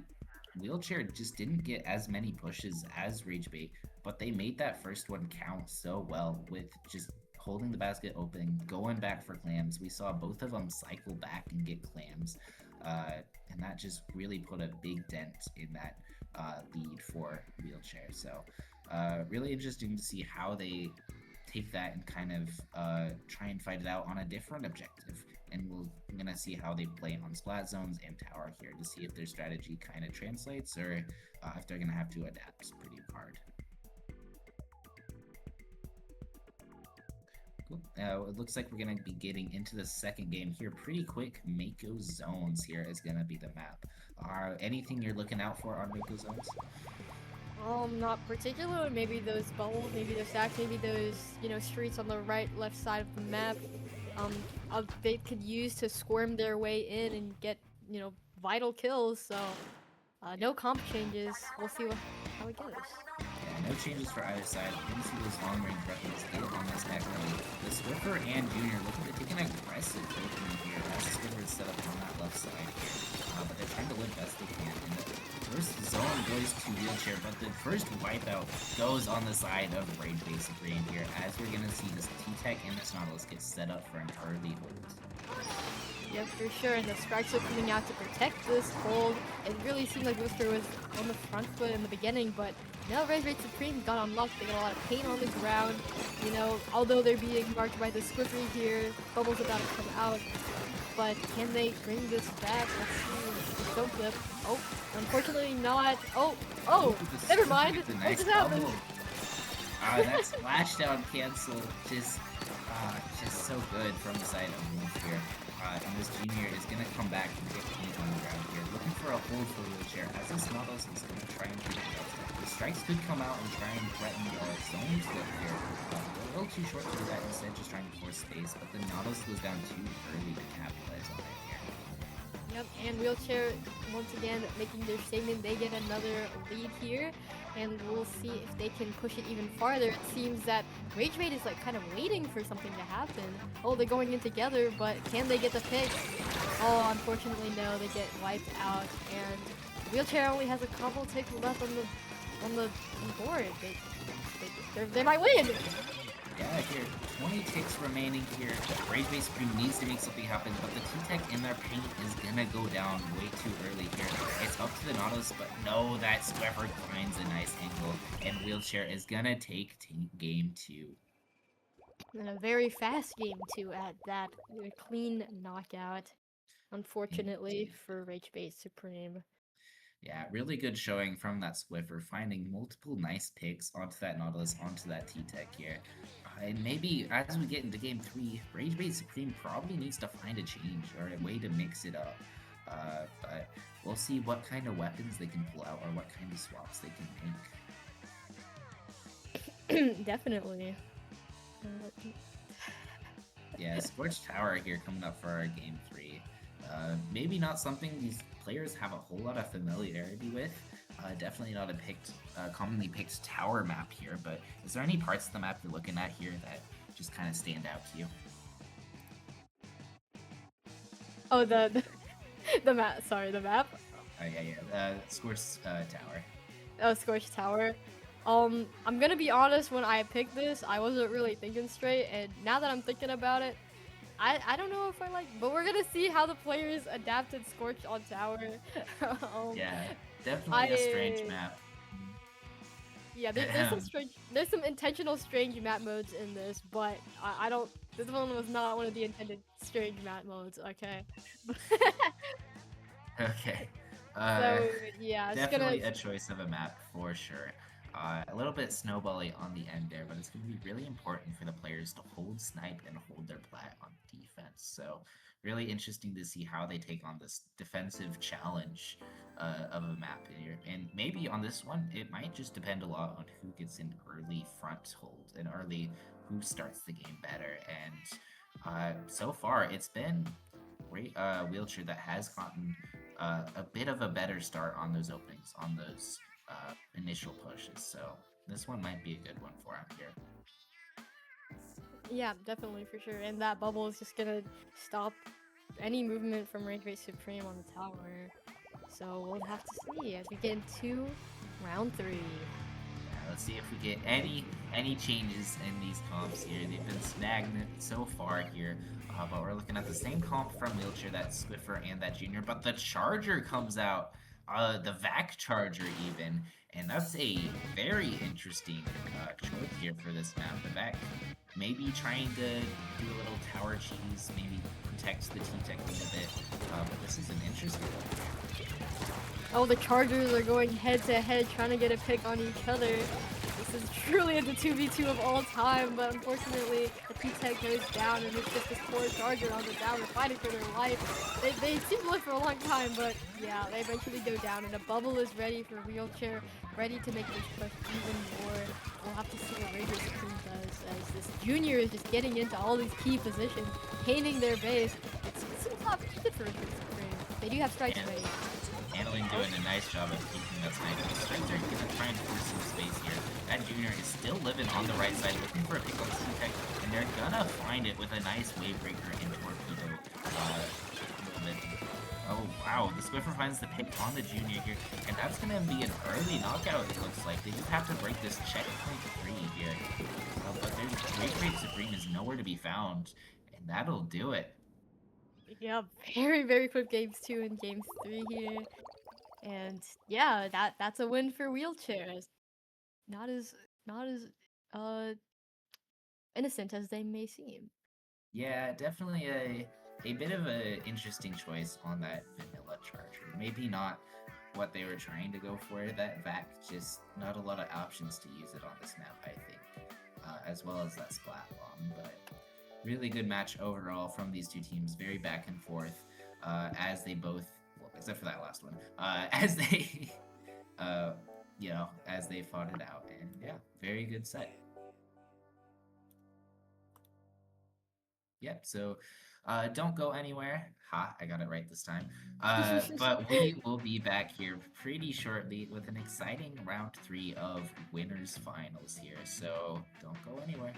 Wheelchair just didn't get as many pushes as Ragebait, but they made that first one count so well with just holding the basket open, going back for clams. We saw both of them cycle back and get clams, and that just really put a big dent in that lead for Wheelchair. So really interesting to see how they take that and kind of try and fight it out on a different objective. And we're gonna see how they play on Splat Zones and Tower here to see if their strategy kind of translates or if they're gonna have to adapt pretty hard. Cool. It looks like we're gonna be getting into the second game here pretty quick. Mako Zones here is gonna be the map. Anything you're looking out for on Mako Zones? Not particular. Maybe those bubbles, maybe those stacks, maybe those, you know, streets on the right, left side of the map. They could use to squirm their way in and get, you know, vital kills. So, no comp changes. We'll see how it goes. Yeah, no changes for either side. We're gonna see those long-range weapons get on this echo. The Swiffer and Junior looking to take an aggressive opening here as the Swiffer is set up on that left side here. But they're trying to live best they can. And the first zone goes to Wheelchair, but the first wipeout goes on the side of Rage Supreme here as we're gonna see this T-Tech and this Nautilus get set up for an early hold. Yep, for sure, and the strikes are coming out to protect this hold. It really seemed like Whisper was on the front foot in the beginning, but now Rage Supreme got unlocked. They got a lot of paint on the ground. You know, although they're being marked by the Squiffer here, Bubble's about to come out. but can they bring this back? Let's see. The stone flip. Oh, unfortunately not. Oh, Ooh, the never Squiffer mind. gets a What nice just happened? bubble. That splashdown cancel just so good from the side of Wolf here. And this junior is gonna come back and get paint on the ground here, looking for a hold for Wheelchair. As this Nautilus is gonna try and beat it. The strikes could come out and try and threaten zone flip here. A little too short to do that, instead just trying to force space, but the Nautilus goes down too early to capitalize on it here. Yep, and Wheelchair once again making their statement. They get another lead here, and we'll see if they can push it even farther. It seems that Rage Bait is like kind of waiting for something to happen. Oh, they're going in together, but can they get the pick? Oh, unfortunately no, they get wiped out, and Wheelchair only has a couple ticks left on the board. They might win. Yeah, here, 20 ticks remaining here. Rage Base Supreme needs to make something happen, but the T-Tech in their paint is gonna go down way too early here. It's up to the Nautilus, but no, that Squiffer finds a nice angle, and Wheelchair is gonna take game 2. And a very fast game too at that. A clean knockout, unfortunately Indeed. for Rage Bait Supreme. Yeah, really good showing from that Swiffer, finding multiple nice picks onto that Nautilus, onto that T-Tech here. And maybe as we get into Game 3, Rage Bait Supreme probably needs to find a change or a way to mix it up. But we'll see what kind of weapons they can pull out or what kind of swaps they can make. Definitely. Yeah, Scorched Tower here coming up for our Game 3. Maybe not something these players have a whole lot of familiarity with. Definitely not a commonly picked tower map here, but is there any parts of the map you're looking at here that just kind of stand out to you? Oh, the map. Sorry, the map. Yeah. Scorched Tower. Oh, Scorched Tower. I'm gonna be honest. When I picked this, I wasn't really thinking straight, and now that I'm thinking about it, I don't know if I like, but we're gonna see how the players adapted Scorch on Tower. Yeah, definitely a strange map. Yeah, there's some intentional strange map modes in this, but I don't. This one was not one of the intended strange map modes. Okay. Okay. So yeah, it's Definitely gonna. a choice of a map for sure. A little bit snowbally on the end there, but it's going to be really important for the players to hold snipe and hold their plat on defense. So really interesting to see how they take on this defensive challenge of a map here. And maybe on this one, it might just depend a lot on who gets an early front hold and early who starts the game better. And so far, it's been Wheelchair that has gotten a bit of a better start on those openings, on those initial pushes. So this one might be a good one for him here. Yeah, definitely for sure. And that bubble is just gonna stop any movement from Rage Bait Supreme on the tower. So we'll have to see as we get into round 3. Let's see if we get any changes in these comps here. They've been stagnant so far here, but we're looking at the same comp from Wheelchair, that Swiffer and that Junior, but the Charger comes out, the VAC Charger even, and that's a very interesting choice here for this map. The VAC maybe trying to do a little tower cheese, maybe protect the T-Tech a little bit, but this is an interesting one. Oh, the Chargers are going head to head, trying to get a pick on each other. This is truly the 2v2 of all time, but unfortunately, the T-Tech goes down, and it's just this poor Charger on the down. They're fighting for their life. They seem to live for a long time, but yeah, they eventually go down, and a bubble is ready for Wheelchair, ready to make this push even more. We'll have to see what Rage Bait Supreme does, as this Junior is just getting into all these key positions, painting their base. It's some top shit for Rage Bait Supreme. They do have strikes ready. Handling doing a nice job of keeping that sniper. The strikes are gonna try and force some space here. That Junior is still living on the right side, looking for a pick on T-Tech, and they're gonna find it with a nice wave breaker and torpedo movement. Oh wow, the Swiffer finds the pick on the Junior here, and that's gonna be an early knockout, it looks like. They just have to break this checkpoint 3 here. But there's Rage Bait Supreme is nowhere to be found, and that'll do it. Yeah, very, very quick games 2 and games 3 here. And yeah, that's a win for Wheelchairs. Not as uh innocent as they may seem. Yeah, definitely a bit of an interesting choice on that vanilla charger. Maybe not what they were trying to go for. That vac, just not a lot of options to use it on this map, I think, as well as that splat bomb. But really good match overall from these two teams. Very back and forth as they both, well, except for that last one, as they, as they fought it out. And yeah, very good set. Yep, so don't go anywhere. Ha, I got it right this time. But we will be back here pretty shortly with an exciting round 3 of winners finals here. So don't go anywhere.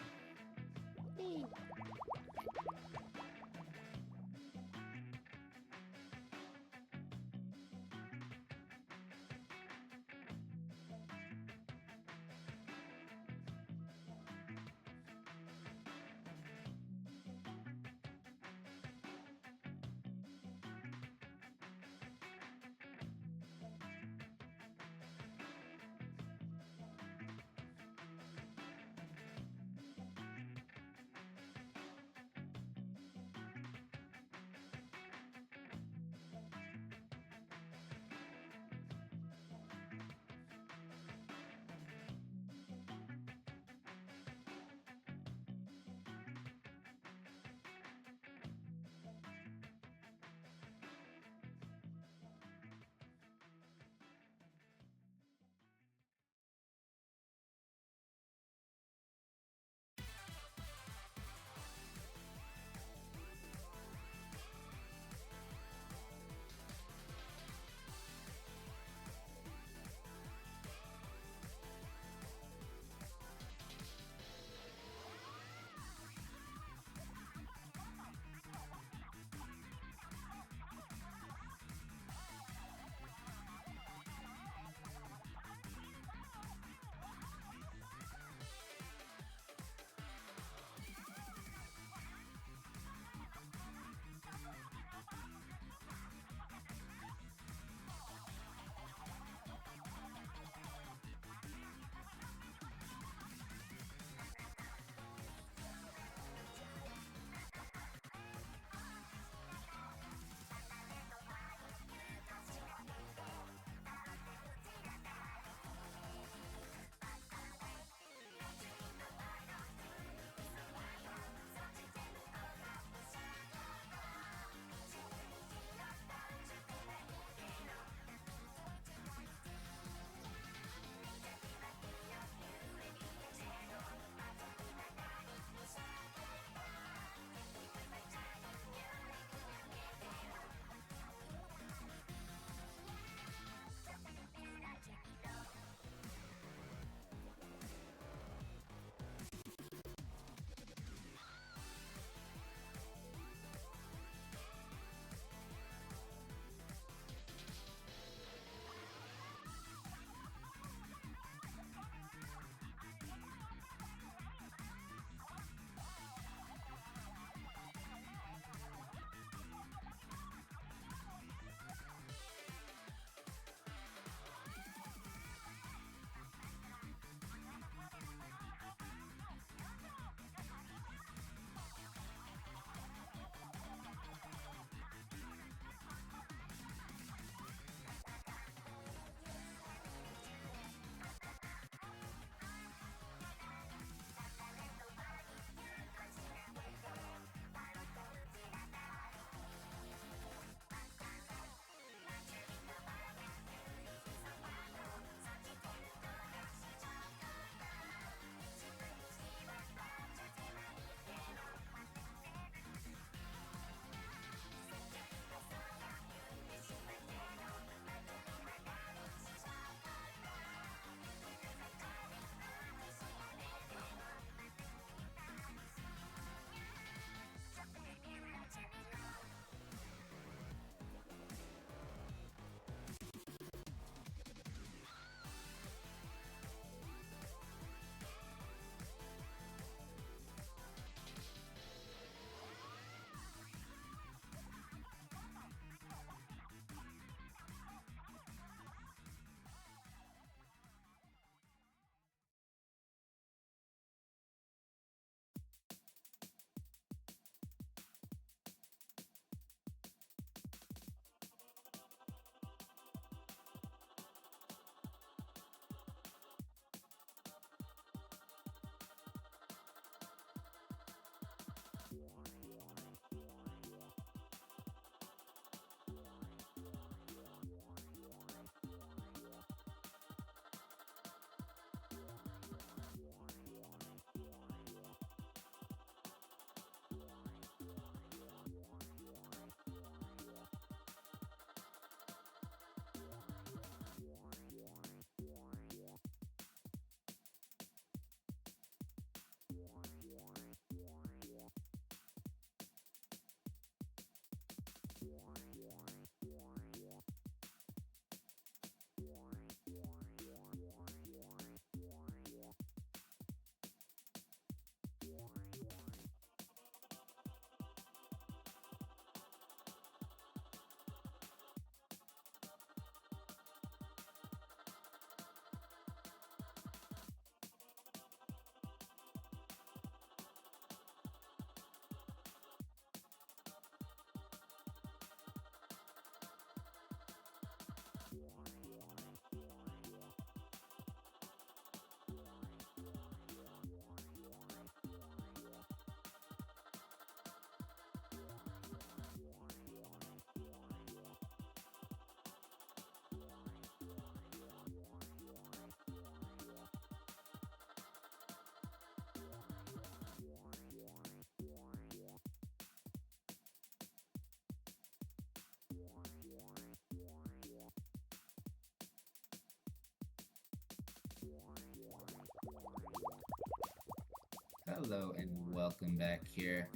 Hello and welcome back here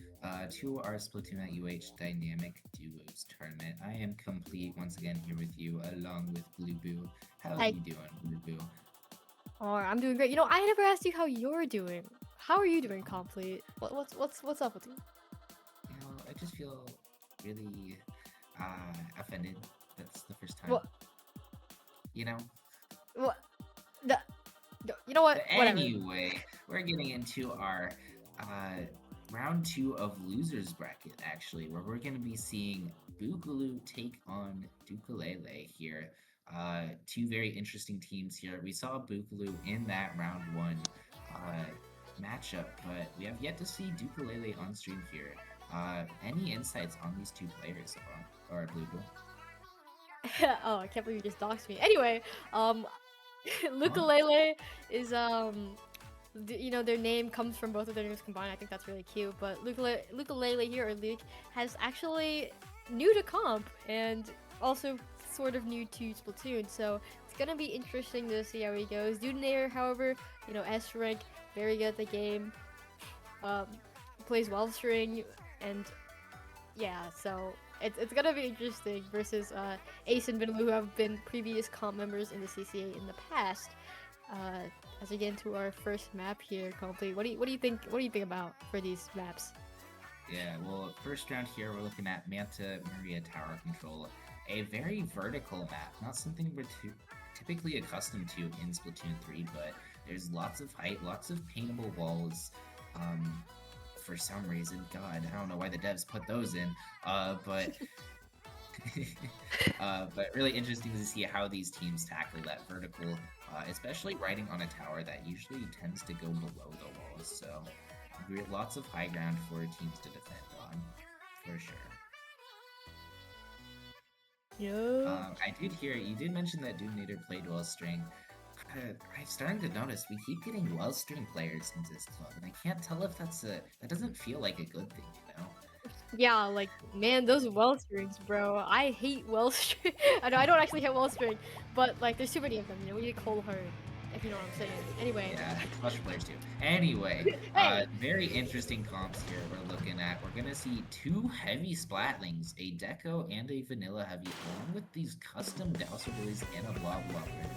to our Splatoon at UH Dynamic Duos tournament. I am complete once again here with you along with Blue Boo. How are Hi. you doing, Blue Boo? I'm doing great. You know, I never asked you how you're doing. How are you doing, Complete? What's up with you? You know, I just feel really offended. That's the first time. What? You know? What? The, you know what? But Whatever. anyway, we're getting into our round 2 of losers bracket actually, where we're going to be seeing Boogaloo take on Dukulele here. Two very interesting teams here. We saw Boogaloo in that round 1 matchup, but we have yet to see Dukulele on stream here. Any insights on these two players, or Blue Boo? Oh, I can't believe you just doxed me. Anyway, Lukulele is you know, their name comes from both of their names combined. I think that's really cute. But Lukulele here, or Luke, has actually new to comp and also sort of new to Splatoon. So it's gonna be interesting to see how he goes. Dudenator, however, you know, S rank, very good at the game. Plays well string, and yeah, so it's gonna be interesting versus Ace and Vinaloo, who have been previous comp members in the CCA in the past. As we get into our first map here, Complete, what do you think? What do you think about for these maps? Yeah, well, first round here, we're looking at Manta Maria Tower Control. A very vertical map, not something we're typically accustomed to in Splatoon 3, but there's lots of height, lots of paintable walls. For some reason, God, I don't know why the devs put those in, but but really interesting to see how these teams tackle that vertical, especially riding on a tower that usually tends to go below the walls. So lots of high ground for teams to defend on, for sure. Yeah. I did hear you did mention that Doominator played well string. I'm starting to notice we keep getting well string players into this club, and I can't tell if that doesn't feel like a good thing, you know? Yeah, like, man, those well strings, bro. I hate well string. I know I don't actually hate well string, but like, there's too many of them. You know, we need a cold hard, if you know what I'm saying. Anyway. Yeah, Flush players too. Anyway, Hey! very interesting comps here we're looking at. We're gonna see two heavy Splatlings, a Deco and a Vanilla Heavy, along with these custom Dowser Boys and a Blob Blobber.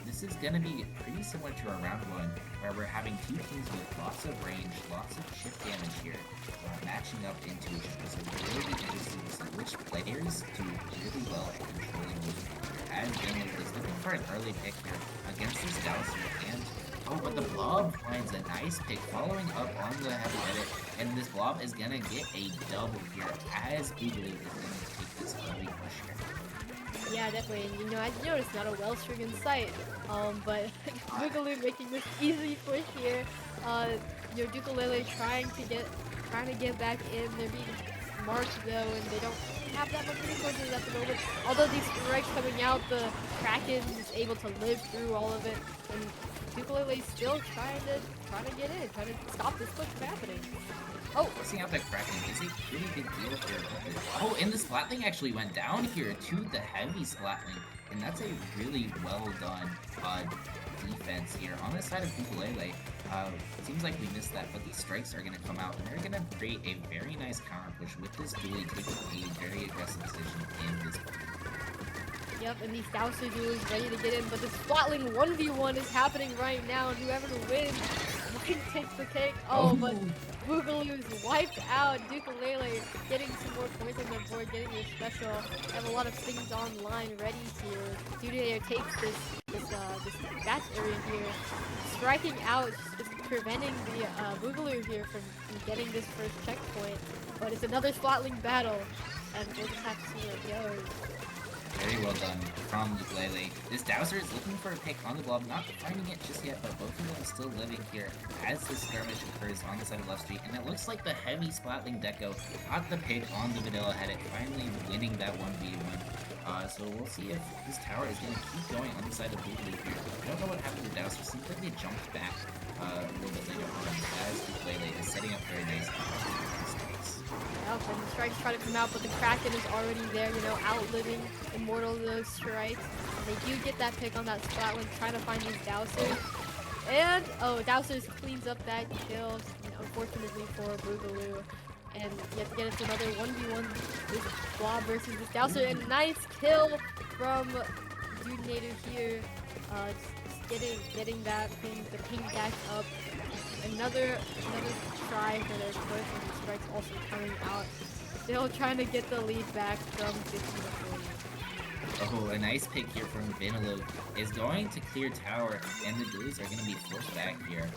This is gonna be pretty similar to our round 1, where we're having two teams with lots of range, lots of chip damage here, matching up into each other. So we're really interested to see which players do really well at controlling those games. As Vinland is looking for an early pick here against this Dowser, and but the Blob finds a nice pick following up on the heavy edit, and this Blob is gonna get a double here as Boogaloo is gonna take this early push here. Yeah, definitely. And, you know, I noticed not a well string in sight. But Boogaloo making this easy push here. You know, Dukulele trying to get back in. They're being marked though, and they don't have that much resources at the moment. Although these strikes coming out, the Kraken is able to live through all of it, and Dukulele's still trying to get in, trying to stop this push from happening. Oh, Forcing out that Kraken is a pretty big deal here. Oh, and the Splatling actually went down here to the heavy Splatling, and that's a really well done defense here on the side of Ukulele. Seems like we missed that, but these strikes are going to come out, and they're going to create a very nice counter push with this dually taking a very aggressive position in this point. yep, and these Dowser duels ready to get in, but the Splatling 1v1 is happening right now, and whoever wins might take the cake. Oh, but Boogaloo's wiped out. Dukulele getting some more points on their board, getting their special. They have a lot of things online ready here. Dudenator takes this batch area here, striking out, just preventing the Boogaloo here from getting this first checkpoint. But it's another Splatling battle, and we'll just have to see where it goes. Very well done from Ukulele. This Dowser is looking for a pick on the Blob, not finding it just yet, but both of them still living here as this skirmish occurs on the side of left street. And it looks like the heavy Splatling Deco got the pick on the Vanilla Headed, finally winning that 1v1. So we'll see if this tower is going to keep going on the side of Boogaloo here. I don't know what happened to Dowser. Seems like they jumped back a little bit later on as Ukulele is setting up very nice strikes. Yep, and the strikes try to come out, but the Kraken is already there, you know, outliving Immortal those strikes. And they do get that pick on that Splatling, trying to find these Dowsers. And oh, Dowsers cleans up that kill, unfortunately for Boogaloo. And yet again, it's another 1v1 this Blob versus this Dowser. And nice kill from Dudenator here. Just getting that ping, the ping back up. Another try for their push, and the strike's also coming out. Still trying to get the lead back from 15 to 40. Oh, a nice pick here from Vinaloo is going to clear tower, and the Blues are going to be forced back here.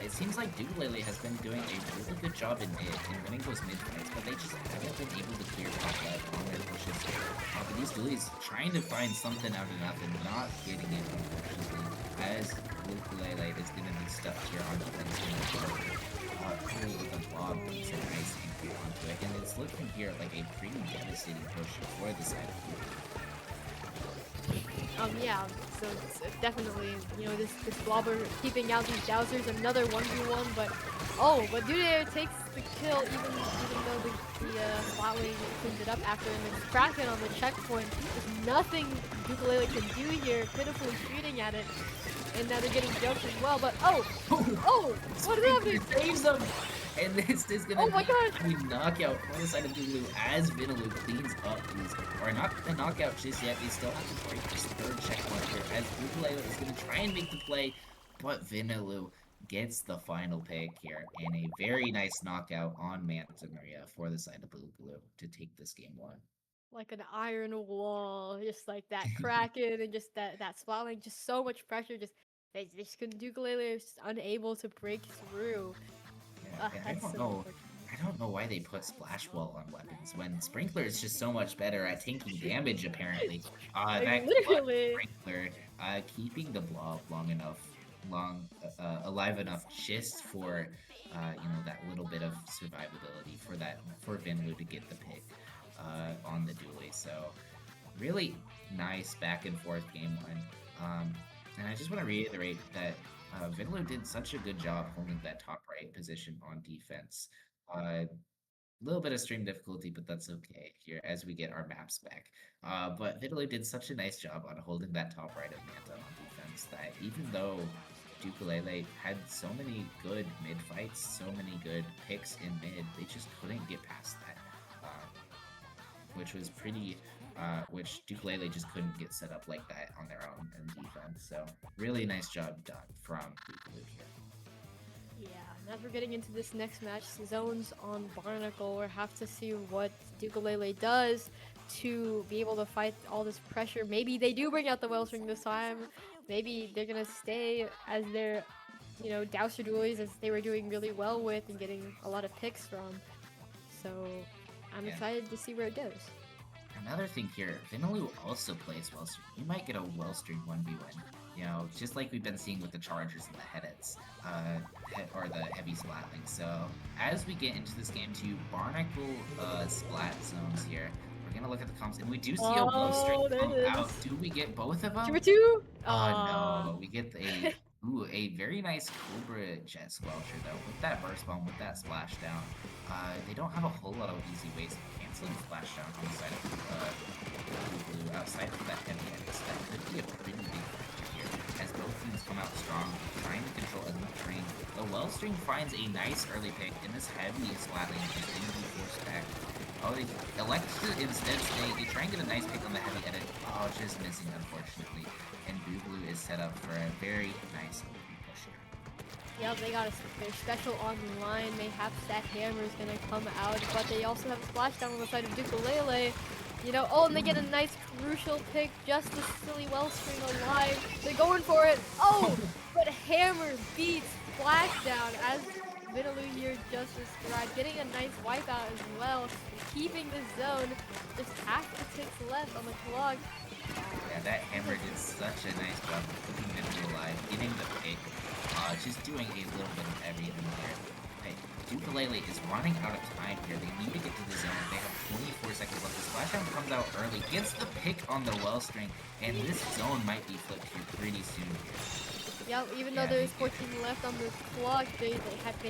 It seems like Dugalele has been doing a really good job in mid, in winning those mid fights, but they just haven't been able to clear top left on their pushes here. But these Blues trying to find something out of nothing, not getting it, unfortunately, as Dugalele is going to be stuck here on defense. With the Blob, it's a nice angle onto it, and it's looking here like a pretty devastating push for the side of Blue. Yeah, so it's definitely, this Blobber keeping out these Dowsers, another 1v1, but Dudenator takes the kill even though the Splatling cleans it up after him, and Kraken on the checkpoint. There's nothing Dugalele can do here, pitifully shooting at it, and now they're getting jumps as well, but what is happening? Saves them! And this is gonna be a knockout for the side of Boogaloo as Vinaloo cleans up these, or not a knockout just yet. They still have to break this third checkpoint here as Boogaloo is gonna try and make the play, but Vinaloo gets the final pick here and a very nice knockout on Manta Maria for the side of Boogaloo to take this game 1. Like an iron wall, just like that Kraken and just that Splatling, just so much pressure. They just couldn't do. Ukulele was just unable to break through. Yeah, I don't know why they put Splash Wall on weapons when Sprinkler is just so much better at taking damage. Apparently, literally Sprinkler keeping the Blob alive enough just for that little bit of survivability for Vinaloo to get the pick on the dually. So really nice back and forth game 1. And I just want to reiterate that Vinaloo did such a good job holding that top right position on defense. A little bit of stream difficulty, but that's okay here as we get our maps back. But Vinaloo did such a nice job on holding that top right of Manta on defense that even though Dugalele had so many good mid fights, so many good picks in mid, they just couldn't get past that. Which was pretty, which Dugalele just couldn't get set up like that on their own in defense. So really nice job done from Boogaloo here. Yeah, as we're getting into this next match, Zones on Barnacle, we'll have to see what Dugalele does to be able to fight all this pressure. Maybe they do bring out the Wellspring this time. Maybe they're gonna stay as their, Dowser dualies as they were doing really well with and getting a lot of picks from. So I'm excited to see where it goes. Another thing here, Vinaloo also plays Wellstring. You might get a Wellstring 1v1. Just like we've been seeing with the Chargers and the Headets, or the Heavy Splatling. So as we get into this game 2, Barnacle Splat zones here, we're gonna look at the comps, and we do see a Wellstring come out. Do we get both of them? 2-2? No, we get a very nice Cobra Jet Squelcher though, with that burst bomb, with that splashdown. They don't have a whole lot of easy ways of canceling splashdown on the side of Blue outside of that heavy edge. That could be a pretty big factor here, as both teams come out strong, trying to control as much range. The Wellstring finds a nice early pick, and this heavy Splatling is going to be forced back. They elect to instead stay. They try and get a nice pick on the heavy edit. Just missing, unfortunately. And Boogaloo is set up for a very nice push here. Yep, they got their special online. Mayhaps that hammer is gonna come out, but they also have a splashdown on the side of Dugalele. And they get a nice crucial pick, just the silly Wellstring alive. They're going for it. But hammer beats splashdown as Vinaloo here just described, getting a nice wipeout as well, keeping the zone. Just half the ticks left on the clock. Yeah, that hammer did such a nice job of keeping Vinaloo alive, getting the pick, just doing a little bit of everything here. Dugalele is running out of time here. They need to get to the zone. They have 24 seconds left. The splashdown comes out early, gets the pick on the Wellstring, and this zone might be flipped here pretty soon here. Yep, even though there's 14 left on the clock, they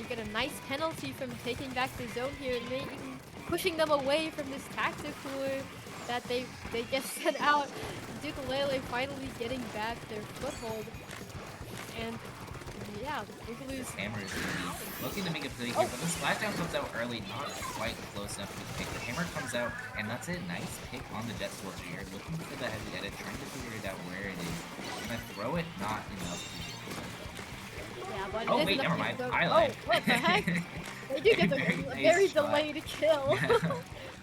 get a nice penalty from taking back the zone here, and even pushing them away from this tactic cooler that they just sent out. Dugalele finally getting back their foothold, and yeah, This Boogaloo's. hammer is going to be looking to make a play here, but the splashdown comes out early, not quite close enough to pick. The hammer comes out, and that's it. Nice pick on the jet squelcher here, looking for the heavy edit, trying to figure it out where it is. Gonna throw it, not enough to get it. Yeah, but Oh it is wait, never enough to mind. go. I Oh, lied. what the heck? They do get the Very a nice very shot. delayed kill.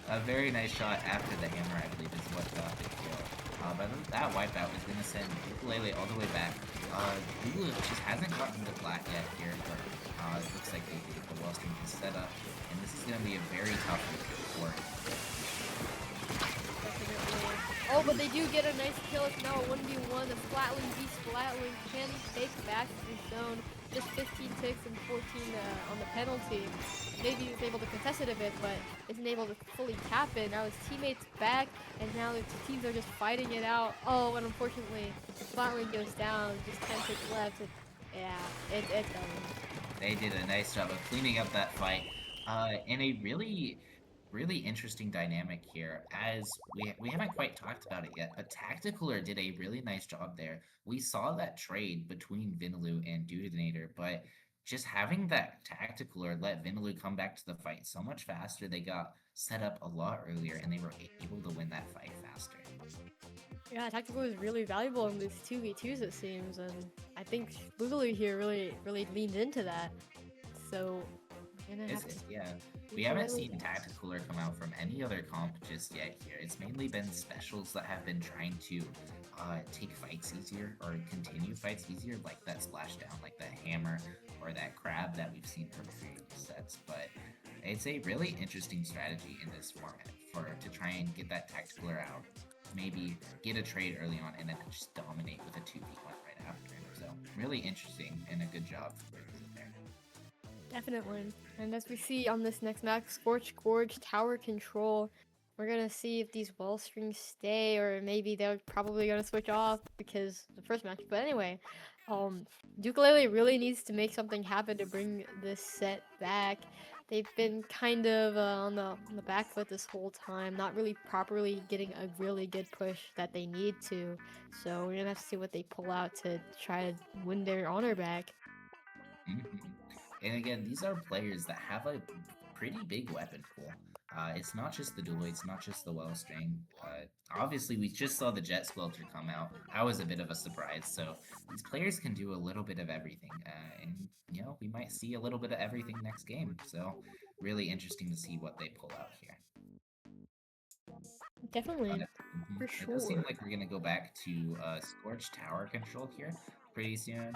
A very nice shot after the hammer, I believe, is what got the kill. But that wipeout is going to send Ukulele all the way back. Google just hasn't gotten the flat yet here, but it looks like they did. The wall stream is set up, and this is going to be a very tough for Oh, but they do get a nice kill. It's now a 1v1. The Splatling v Splatling can take back the zone. Just 15 ticks and 14 on the penalty. Maybe he was able to contest it a bit, but isn't able to fully tap it. Now his teammates back, and now the teams are just fighting it out. Oh, and unfortunately, Splatling goes down. Just 10 ticks left. Yeah, it's done. They did a nice job of cleaning up that fight. In a really interesting dynamic here, as we haven't quite talked about it yet, but Tacticaler did a really nice job there. We saw that trade between Vinaloo and Dudinator, but just having that Tacticaler let Vinaloo come back to the fight so much faster, they got set up a lot earlier, and they were able to win that fight faster. Yeah, Tactical is really valuable in these 2v2s, it seems, and I think Boogaloo here really leaned into that. So, we're gonna have to... Yeah. We haven't seen Tacticaler come out from any other comp just yet here. It's mainly been specials that have been trying to take fights easier or continue fights easier, like that splashdown, like that hammer, or that crab that we've seen from previous sets. But it's a really interesting strategy in this format to try and get that Tacticaler out. Maybe get a trade early on and then just dominate with a 2v1 right after. So really interesting and a good job for there. Definitely. And as we see on this next map, Scorch Gorge Tower Control, we're gonna see if these wall strings stay, or maybe they're probably gonna switch off because the first match. But anyway, Ukulele really needs to make something happen to bring this set back. They've been kind of on the back foot this whole time, not really properly getting a really good push that they need to. So we're gonna have to see what they pull out to try to win their honor back. And again, these are players that have a pretty big weapon pool. It's not just the duel, it's not just the well string. Obviously, we just saw the jet squelcher come out. That was a bit of a surprise. So these players can do a little bit of everything, and you know we might see a little bit of everything next game. So really interesting to see what they pull out here. Definitely, for It sure. does seem like we're gonna go back to Scorch Tower Control here pretty soon.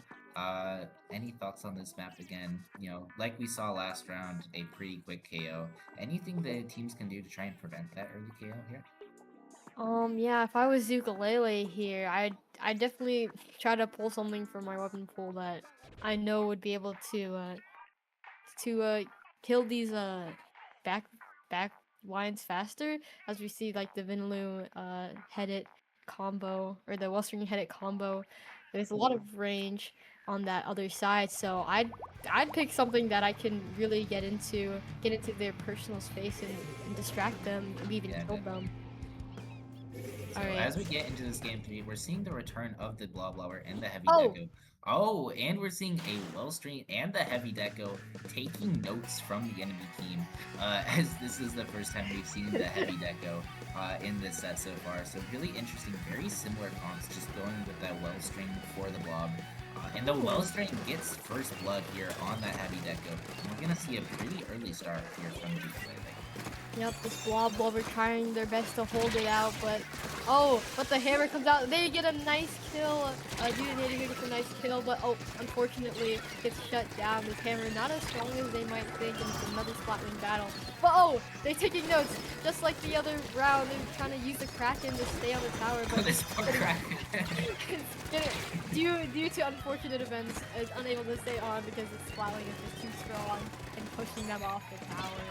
Any thoughts on this map again? You know, like we saw last round, a pretty quick KO. Anything the teams can do to try and prevent that early KO here? Yeah, if I was Ukulele here, I'd definitely try to pull something from my weapon pool that I know would be able to kill these back lines faster, as we see like the Vinaloo headed combo, or the Western headed combo. There's a lot of range on that other side, so I'd pick something that I can really get into their personal space and distract them, and even kill them. So as we get into this game 3, we're seeing the return of the Bloblower and the Heavy Oh! Deco. Oh, and we're seeing a Wellstream and the Heavy Deco taking notes from the enemy team, as this is the first time we've seen the Heavy Deco in this set so far. So really interesting, very similar comps, just going with that Wellstream for the Blob. And the Wellstream gets first blood here on that Heavy Deco. And we're going to see a pretty early start here from Ukulele. Yep, this Blob Lover trying their best to hold it out, but the hammer comes out. They get a nice kill. Dudinator gets a nice kill, but unfortunately gets shut down. This hammer not as strong as they might think in another Splatling battle. But they're taking notes, just like the other round. They're trying to use the Kraken to stay on the tower, but this poor Kraken. due to unfortunate events, is unable to stay on because the Splatling is just too strong and pushing them off the tower.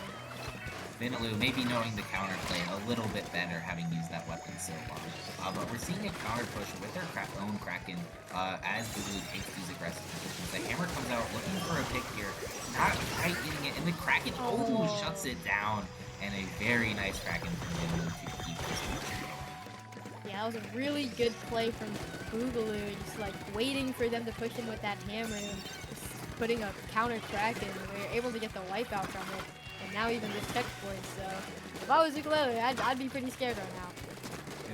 Vinaloo maybe knowing the counterplay a little bit better, having used that weapon so long. But we're seeing a counter push with their own Kraken as Vinaloo takes these aggressive positions. The hammer comes out looking for a pick here, not quite getting it, and the Kraken shuts it down, and a very nice Kraken from Vinaloo to keep this one. Yeah, that was a really good play from Boogaloo, just like waiting for them to push him with that hammer. And putting a counter Kraken. We were able to get the wipeout from it, and now even this checkpoint. So if I was Ukulele, I'd be pretty scared right now.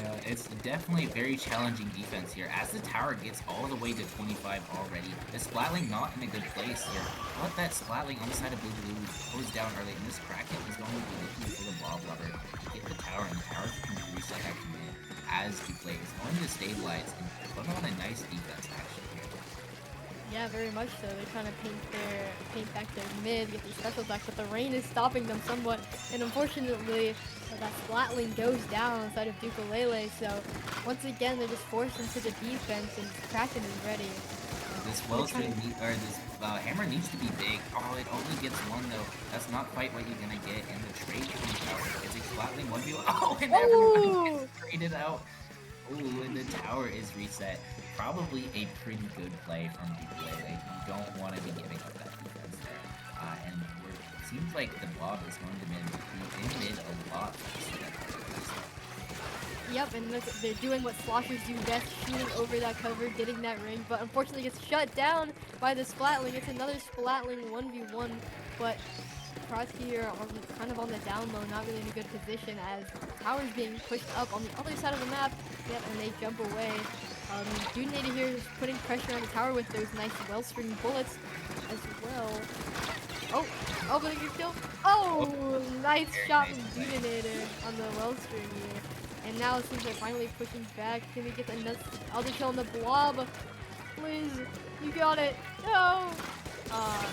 Yeah, it's definitely very challenging defense here. As the tower gets all the way to 25 already, the Splatling not in a good place here. But that Splatling on the side of Boogaloo goes down early, and this Kraken is going to be looking for the Blob Lover to get the tower, and the tower can reset that command as Duplay is going to stabilize and put on a nice defense action here. Yeah, very much so. They're trying to paint back their mid, get these specials back, but the rain is stopping them somewhat. And unfortunately, that Splatling goes down inside of Dukulele. So once again, they're just forced into the defense, and Kraken is ready. This Wellstream or this hammer needs to be big. Oh, it only gets one though. That's not quite what you're gonna get in the trade comes out. It's a Splatling 1v1. Oh, and everyone gets traded out. Ooh, and the tower is reset. Probably a pretty good play from Ukulele. You don't want to be giving up that defense there. And it seems like the Blob is going to be in mid a lot faster than Yep, and look, they're doing what sloshers do best, shooting over that cover, getting that ring, but unfortunately gets shut down by the Splatling. It's another Splatling 1v1, but Cross here kind of on the down low, not really in a good position as Tower's being pushed up on the other side of the map. Yep, and they jump away. Dunator here is putting pressure on the tower with those nice Wellstream bullets as well. Oh, but they get killed. Oh, nice shot from Dunator on the Wellstream here. And now it seems they're finally pushing back. Can we get another kill on the Blob? Please, you got it. No.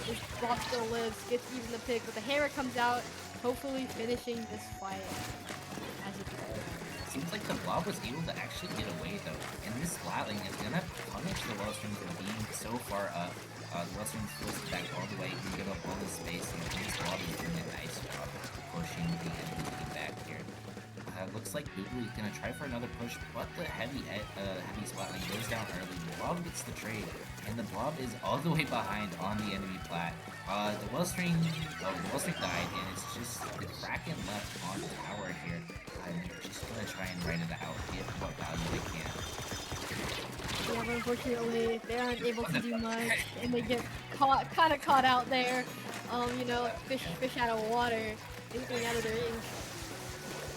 This Blob still lives, gets even the pick, but the hammer comes out, hopefully finishing this fight as it goes. Seems like the Blob was able to actually get away though, and this Splatling is gonna punish the Wellstream for being so far up. The Wellstream's supposed to back all the way and give up all the space, and this Blob is doing a nice job pushing the enemy team back here. Looks like Boogaloo is gonna try for another push, but the heavy Splatling goes down early. The Blob gets the trade, and the Blob is all the way behind on the enemy plat. The Wellstream died, and it's just the Kraken left on the tower here. And they're just gonna try and write it out, get what value they can. Yeah, but unfortunately, they aren't able to do much, and they get kind of caught out there. You know, like fish out of water, anything out of the ring.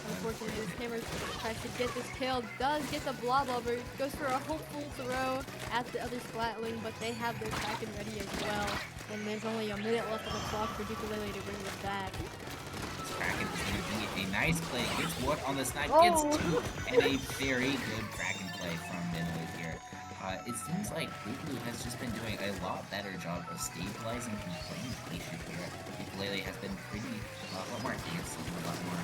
Unfortunately, this hammer tries to get this kill, does get the Blob over, goes for a hopeful throw at the other Splatling, but they have their Kraken ready as well. And there's only a minute left on the clock for Dukulele to bring them back. This Kraken is going to be a nice play, gets one on the snipe, gets two, and a very good Kraken play from Minwood here. It seems like Boogaloo has just been doing a lot better job of stabilizing and playing patient here. Ukulele has been a lot more antsy, a lot more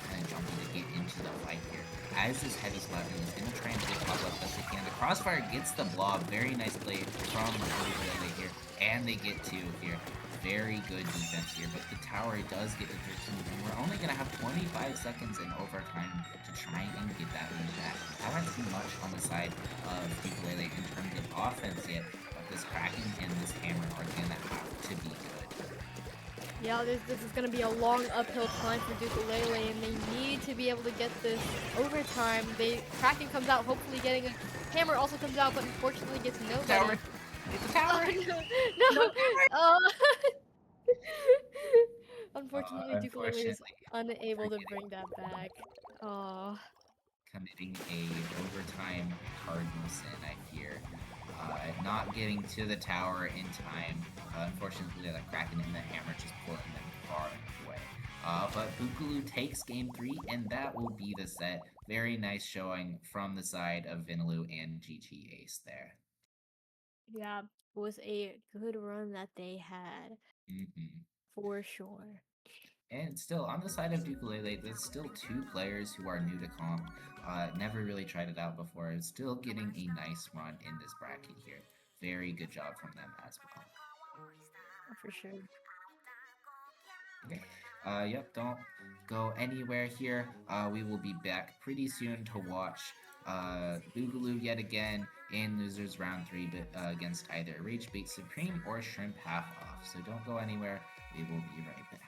kind of jumpy to get into the fight here. As this heavy Splatling is going to try and pick Blob up best they can. The Crossfire gets the Blob, very nice play from Ukulele here, and they get two here. Very good defense here, but the tower does get to 13, and we're only going to have 25 seconds in overtime to try and get that lead back. I haven't seen much on the side of Ukulele in terms of offense yet, but this Kraken and this hammer are going to have to be good. Yeah, this is going to be a long uphill climb for Dukulele, and they need to be able to get this overtime. Kraken comes out, hopefully getting a hammer also comes out, but unfortunately gets nobody. It's a tower! No! Unfortunately, Dukulele is unable to bring that back. Oh. Committing a overtime cardinal sin, I fear. Not getting to the tower in time. Unfortunately, the Kraken and the hammer just pulling them far away. But Boogaloo takes game 3, and that will be the set. Very nice showing from the side of Vinaloo and GG Ace there. Yeah, it was a good run that they had. For sure. And still, on the side of Ukulele, there's still 2 players who are new to comp. Never really tried it out before. Still getting a nice run in this bracket here. Very good job from them as well. For sure. Okay. Yep, don't go anywhere here. We will be back pretty soon to watch Boogaloo yet again in Losers Round 3 against either Rage Bait Supreme or Shrimp Half Off. So don't go anywhere. We will be right back.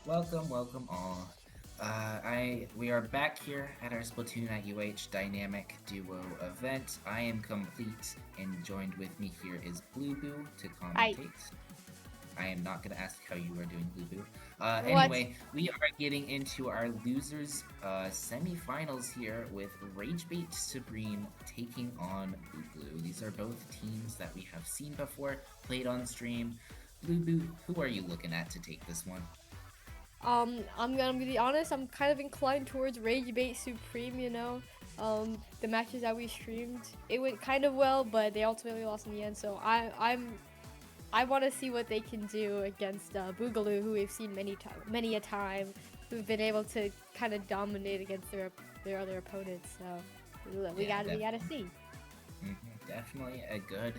Welcome, welcome all. We are back here at our Splatoon at UH Dynamic Duo event. I am complete, and joined with me here is Blue Boo to I commentate. I am not gonna ask how you are doing, Blue Boo. what? Anyway, we are getting into our losers semifinals here with Ragebait Supreme taking on Blue. These are both teams that we have seen before, played on stream. Blue Boo, who are you looking at to take this one? I'm gonna be honest. I'm kind of inclined towards Rage Bait Supreme. The matches that we streamed, it went kind of well, but they ultimately lost in the end. So I want to see what they can do against Boogaloo, who we've seen many a time, who've been able to kind of dominate against their other opponents. So we gotta see. Definitely a good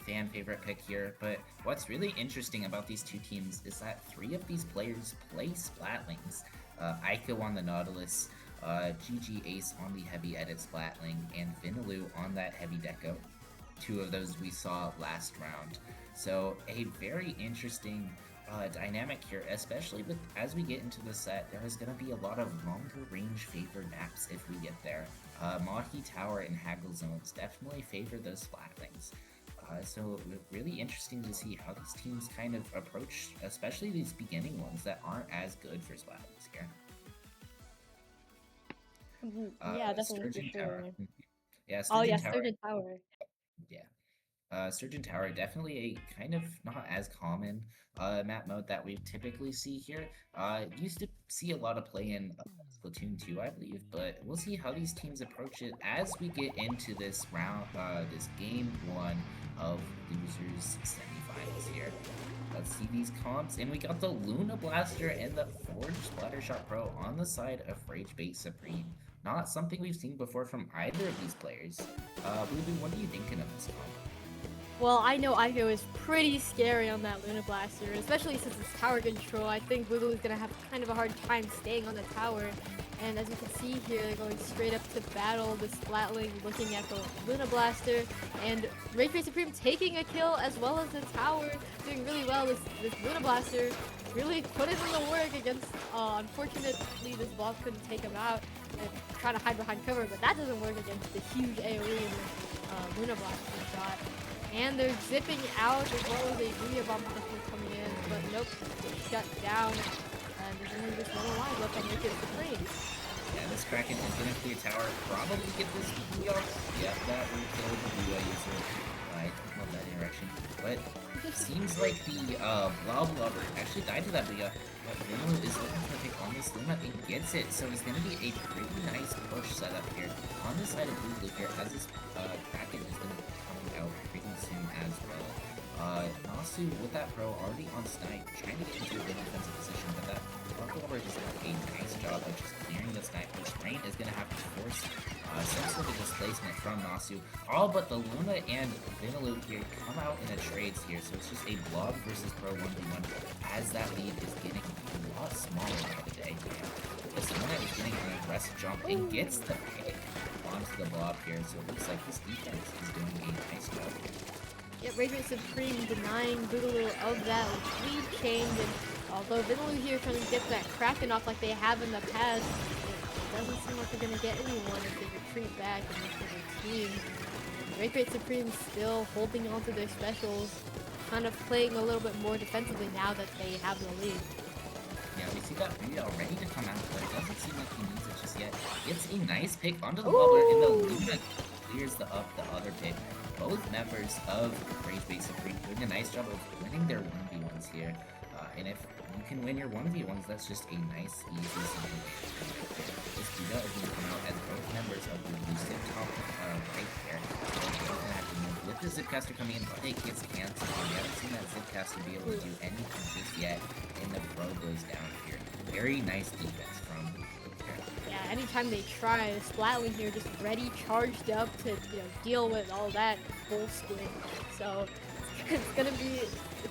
fan favorite pick here, but what's really interesting about these two teams is that 3 of these players play Splatlings. Aiko on the Nautilus, GG Ace on the heavy edit Splatling, and Vinaloo on that heavy deco. 2 of those we saw last round. So a very interesting dynamic here, especially with as we get into the set, there is going to be a lot of longer range favored maps if we get there. Mahi Tower and Haggle Zones definitely favor those Splatlings. So really interesting to see how these teams kind of approach, especially these beginning ones that aren't as good for Splatlings here. Yeah, definitely Sturgeon for Tower. sure. Yeah, Oh Sturgeon yeah, Tower. Sturgeon Tower. Yeah. Surgeon Tower, definitely a kind of not as common map mode that we typically see here. Used to see a lot of play in Splatoon 2, I believe, but we'll see how these teams approach it as we get into this round, this game 1 of losers semifinals here. Let's see these comps, and we got the Luna Blaster and the Forge Splattershot Pro on the side of Ragebait Supreme. Not something we've seen before from either of these players. Blue, what are you thinking of this comp? Well, I know Aiko is pretty scary on that Luna Blaster, especially since it's tower control. I think Wiggle is gonna have kind of a hard time staying on the tower. And as you can see here, they're going straight up to battle the Splatling, looking at the Luna Blaster, and Rage Supreme taking a kill as well as the tower, doing really well. This Luna Blaster really put in the work against, unfortunately this blob couldn't take him out, and trying to hide behind cover, but that doesn't work against the huge AoE in the Luna Blaster shot. And they're zipping out as well as a Booyah Bomb potentially coming in, but nope, shut down. And there's only just one alive left on Wicked Supreme. Yeah, this Kraken is gonna clear tower, probably get this Booyah. Yeah, that will kill the Booyah user. I love that interaction. But it seems like the Blob Lover actually died to that Booyah. But Vinaloo is looking to take on this Luna and gets it, so it's gonna be a pretty nice push setup here on the side of Blue here as this Kraken is gonna be coming out pretty soon as well. Nasu with that pro already on snipe, trying to get into a good defensive position, but that Lover just did a nice job of just clearing the snipe, which Rain is gonna have to force some sort of displacement from Nasu. All but the Luna and Vinaloo here come out in a trades here, so it's just a Blob versus Pro 1v1 as that lead is getting a lot smaller by the day. This Luna is getting an aggressive jump and gets the pick onto the Blob here, so it looks like this defense is doing a nice job here. Yep, Rage Supreme denying Boogaloo of that lead change, and although Vinaloo here trying to get that Kraken off like they have in the past, it doesn't seem like they're going to get anyone if they retreat back and look for their team. Rage Supreme still holding on to their specials, kind of playing a little bit more defensively now that they have the lead. Yeah, we see that Booyah ready to come out, but it doesn't seem like he needs it just yet. Gets a nice pick onto the Wobbler, and the Luna clears the other pick. Both members of Ragebait Supreme doing a nice job of winning their 1v1s here. And if you can win your 1v1s, that's just a nice, easy situation. This Booyah is going to come out as both members of the Lucid top right there. So they're both going to have to move with the Zipcaster coming in, but it gets canceled. We haven't seen that Zipcaster be able to do anything just yet, and the Pro goes down here. Very nice defense from Yeah, anytime they try, the Splatling here just ready, charged up to deal with all that bull squid. So it's gonna be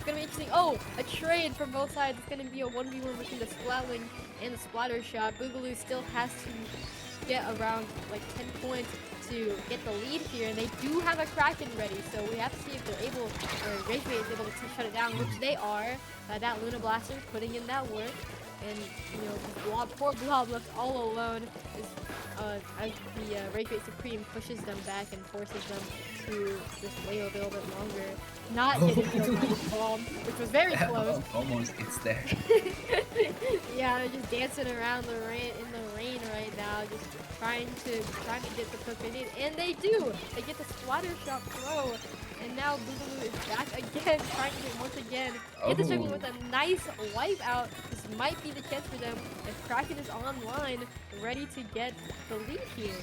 interesting. Oh, a trade from both sides. It's gonna be a 1v1 between the Splatling and the Splatter Shot. Boogaloo still has to get around like 10 points to get the lead here, and they do have a Kraken ready, so we have to see if they're able, or Ragebait is able to shut it down, which they are. That Luna Blaster putting in that work. and Blob, poor Blob left all alone as the Rage Bait Supreme pushes them back and forces them to just wait a little bit longer, not getting killed by the bomb, which was very That close. bomb almost gets there. Yeah, they're just dancing around the rain right now, just trying to get the clip they need, and they do. They get the splatter shot throw, and now Boogaloo is back again, trying to get once again. Get the circle with a nice wipe out. This might be the chance for them if Kraken is online, ready to get the lead here.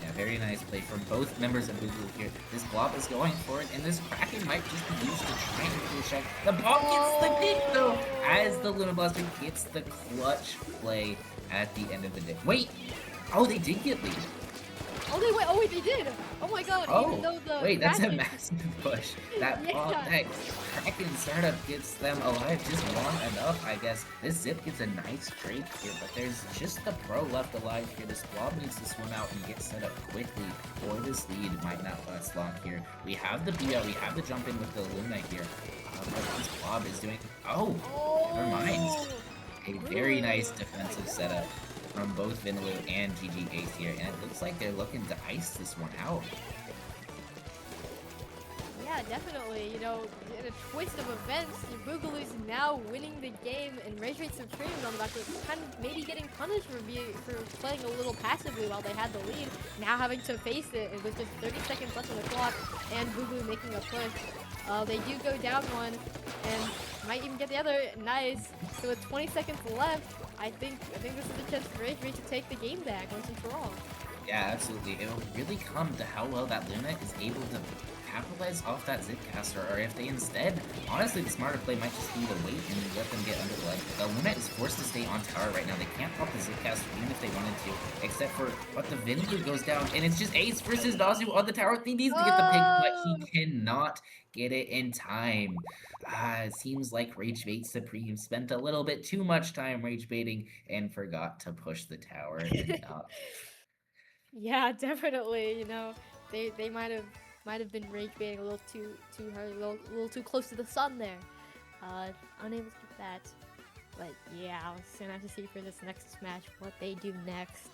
Yeah, very nice play from both members of Boogaloo here. This Blob is going for it, and this Kraken might just be used to trying to finish out. The bomb gets the pick though, as the Luna Blaster gets the clutch play at the end of the day. Wait! Oh, they did get lead. Oh wait, they did! Oh my god, even though the wait, that's a Kraken... massive push. That Yeah. that Kraken startup gets them alive just long enough, I guess. This Zip gets a nice trade here, but there's just the pro left alive here. This Blob needs to swim out and get set up quickly, or this lead might not last long here. We have the BO, we have the jump in with the Luna here, but this Blob is doing... Oh, never mind. A very nice defensive setup from both Vinaloo and GG Ace here, and it looks like they're looking to ice this one out. Yeah, definitely. In a twist of events, Boogaloo's now winning the game, and Rage Bait Supreme on the back of kind of maybe getting punished for playing a little passively while they had the lead, now having to face it with just 30 seconds left on the clock, and Boogaloo making a push. They do go down one, and might even get the other. Nice. So with 20 seconds left, I think this is a chance for Rage Bait to take the game back once and for all. Yeah, absolutely. It'll really come to how well that Luna is able to capitalize off that Zipcaster, or if they instead, honestly, the smarter play might just be to wait and let them get under the ledge. The Luna is forced to stay on tower right now. They can't pop the Zipcaster even if they wanted to, except for, but the Vinaloo goes down, and it's just Ace versus Nazu on the tower. He needs to get the pick, but he cannot get it in time. It seems like Rage Bait Supreme spent a little bit too much time rage baiting and forgot to push the tower enough. Yeah, definitely. They might have been rage baiting a little too hard, a little too close to the sun there. Unable to get that. But yeah, I was gonna have to see for this next match what they do next.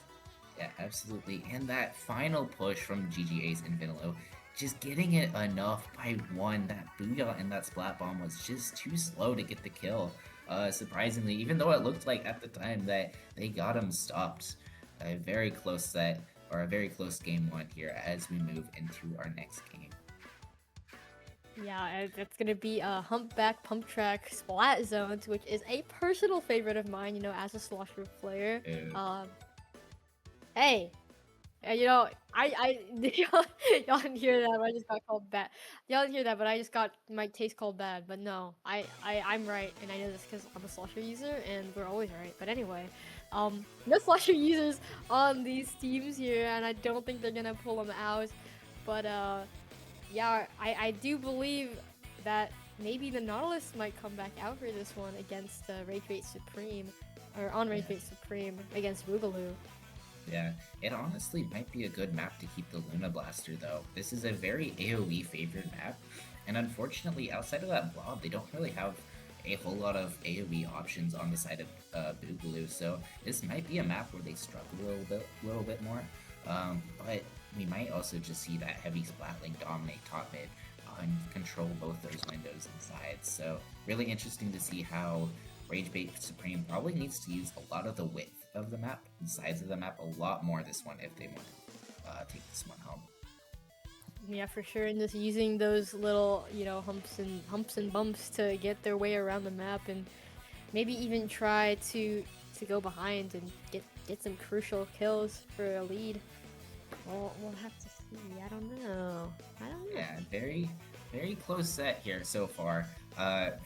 Yeah, absolutely. And that final push from GG Ace and Vinaloo, just getting it enough by one. That Booyah and that Splat Bomb was just too slow to get the kill. Surprisingly, even though it looked like at the time that they got him stopped. A very close set, or a very close game one here as we move into our next game. Yeah, that's gonna be Humpback Pump Track Splat Zones, which is a personal favorite of mine, as a Slosh Roof player. Hey, y'all didn't hear that, but I just got called bad. Y'all didn't hear that, but I just got my taste called bad. But no, I'm right, and I know this because I'm a Slosher user, and we're always right. But anyway, no Slosher users on these teams here, and I don't think they're gonna pull them out. But yeah, I do believe that maybe the Nautilus might come back out for this one against Rage Bait Supreme, or on Rage Bait Supreme against Boogaloo. Yeah, it honestly might be a good map to keep the Luna Blaster though. This is a very AoE favored map, and unfortunately outside of that Blob, they don't really have a whole lot of AoE options on the side of Boogaloo, so this might be a map where they struggle a little bit more, but we might also just see that heavy Splatling dominate top mid and control both those windows and sides, so really interesting to see how Rage Bait Supreme probably needs to use a lot of the width of the map, the sides of the map a lot more this one if they want to take this one home. Yeah, for sure, and just using those little, humps and bumps to get their way around the map, and maybe even try to go behind and get some crucial kills for a lead. We'll have to see. I don't know. Yeah, very, very close set here so far.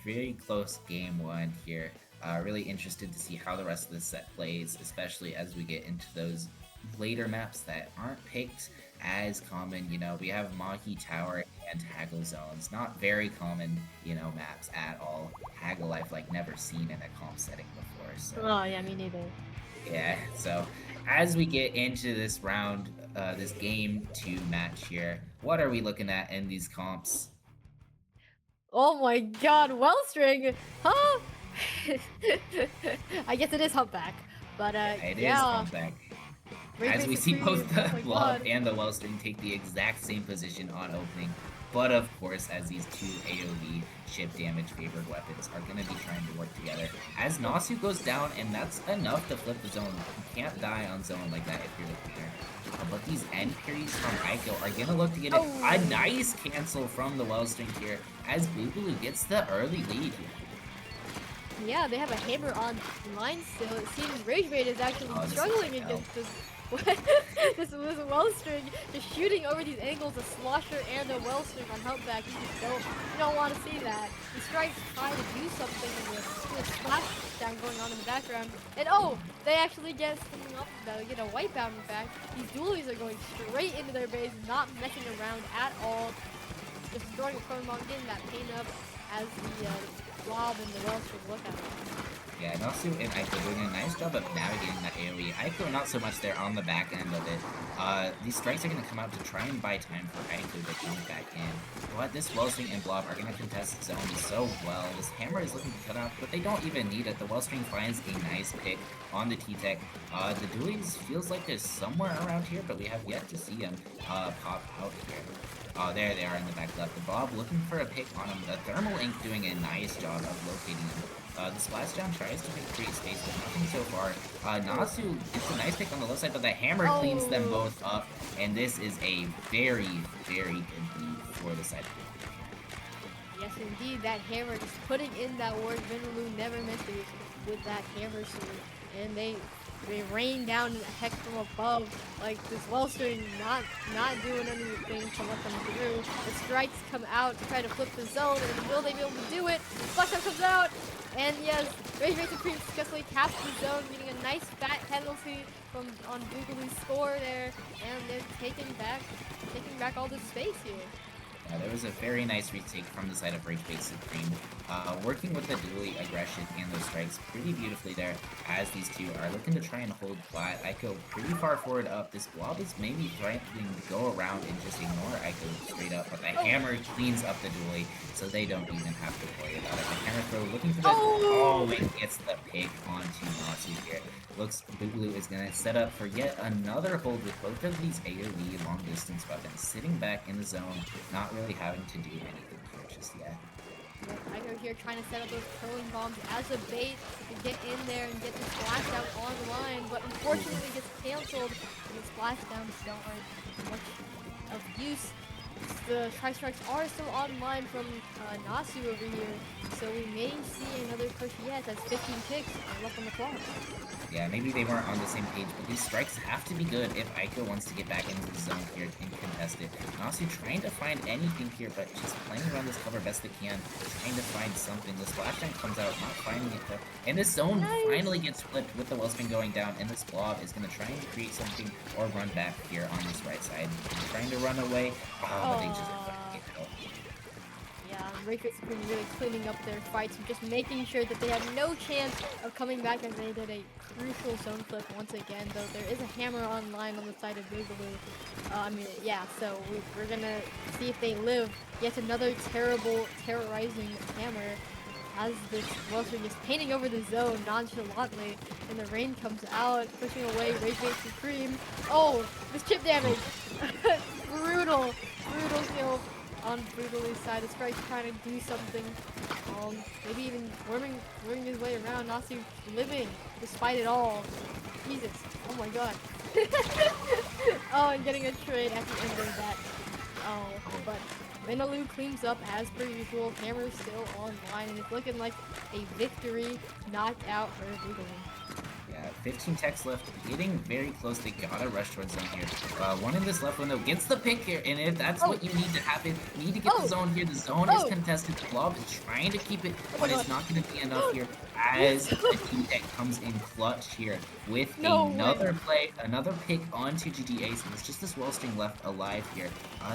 Very close game one here. Really interested to see how the rest of the set plays, especially as we get into those later maps that aren't picked as common. We have Mahi Tower and Haggle Zones. Not very common, maps at all. Haggle I've never seen in a comp setting before. So. Oh yeah, me neither. Yeah, so as we get into this round, this game 2 match here, what are we looking at in these comps? Oh my god, Wellstring! Huh? I guess it is humpback, but It is yeah. humpback. Rage As Bait we see both Supreme. Oh the my Blob god. and the Wellstring take the exact same position on opening. But of course, as these two AoE chip damage favored weapons are going to be trying to work together. As Nasu goes down, and that's enough to flip the zone. You can't die on zone like that if you're the cleaner. But these end parries from Aiko are going to look to get it. A Oh. nice cancel from the Wellstring here as Boogaloo gets the early lead here. Yeah, they have a hammer on line still. It seems Rage Bait is actually Oh, this looks struggling like hell. against this. This was a Wellstring just shooting over these angles, a slosher and a Wellstring on humpback. You don't want to see that. The strikes try to do something and there's a splash down going on in the background. And oh, they actually get something off of that. They get a wipeout in fact. These dualies are going straight into their base, not messing around at all. Just throwing a prolong, getting that pain up as the Blob and the Wellstring look at it. Yeah, Nasu and Aiko doing a nice job of navigating that AoE. Aiko not so much there on the back end of it. These strikes are going to come out to try and buy time for Aiko to come back in. But this Wellstring and Blob are going to contest zone so well. This hammer is looking to cut out, but they don't even need it. The Wellstring finds a nice pick on the T-Tech. The Dualies feels like they're somewhere around here, but we have yet to see him pop out here. Oh, there they are in the back left. The Blob looking for a pick on him. The Thermal Ink doing a nice job of locating him. The Splashdown tries to create space, but nothing so far. Nasu gets a nice pick on the left side, but the hammer cleans them both up. And this is a very, very good lead for the side. Yes, indeed, that hammer just putting in that word Vinaloo never misses with that hammer sword. And they rain down heck from above, like this Wellstring not doing anything to let them through. The strikes come out to try to flip the zone, and will they be able to do it? Splashdown comes out, and yes, Rage Bait Supreme successfully caps the zone, getting a nice fat penalty from on Boogaloo's score there, and they're taking back all this space here. There was a very nice retake from the side of Rage Bait Supreme, working with the dually aggression and those strikes pretty beautifully there, as these two are looking to try and hold flat. Aiko pretty far forward up. This Blob is maybe threatening to go around and just ignore Aiko straight up, but the hammer cleans up the dually, so they don't even have to worry about it. The hammer throw looking for the and gets the pick onto Nasu here. Looks Boogaloo is going to set up for yet another hold with both of these AoE long distance weapons sitting back in the zone, not really having to do anything here just yet. Aiko here trying to set up those curling bombs as a bait to get in there and get the splashdown on the line, but unfortunately it gets canceled and the splashdowns aren't much of use. The tri-strikes are still online from Nasu over here, so we may see another push yet. That's 15 ticks left on the clock. Yeah, maybe they weren't on the same page, but these strikes have to be good if Aiko wants to get back into the zone here and contest it. Nasu trying to find anything here, but just playing around this cover best they can, trying to find something. The splashdown comes out, not finding it though. And this zone finally gets flipped with the Wellspring going down, and this Blob is going to try and create something or run back here on this right side. Trying to run away, but they just get out. Yeah, Rage Bait Supreme really cleaning up their fights and just making sure that they have no chance of coming back, as they did a crucial zone flip once again, though there is a hammer online on the side of Boogaloo. So we're gonna see if they live. Yet another terrorizing hammer as this Wellstring is painting over the zone nonchalantly, and the rain comes out, pushing away Rage Bait Supreme. Oh, this chip damage! brutal kill on Brutal's side. The strike's trying to do something. Maybe even worming his way around. Nasu living despite it all. Jesus. Oh my god. Oh, and getting a trade at the end of that. Oh, but Vinaloo cleans up as per usual. Hammer's still online, and it's looking like a victory knockout for Brutal. Yeah, 15 techs left, getting very close. They gotta rush towards zone here. One in this left window gets the pick here, and if that's what you need to happen, you need to get the zone here. The zone is contested. The Blob is trying to keep it, but it's not going to be enough here as the team tech comes in clutch here with another pick onto GG Ace, and it's just this Wellstring left alive here.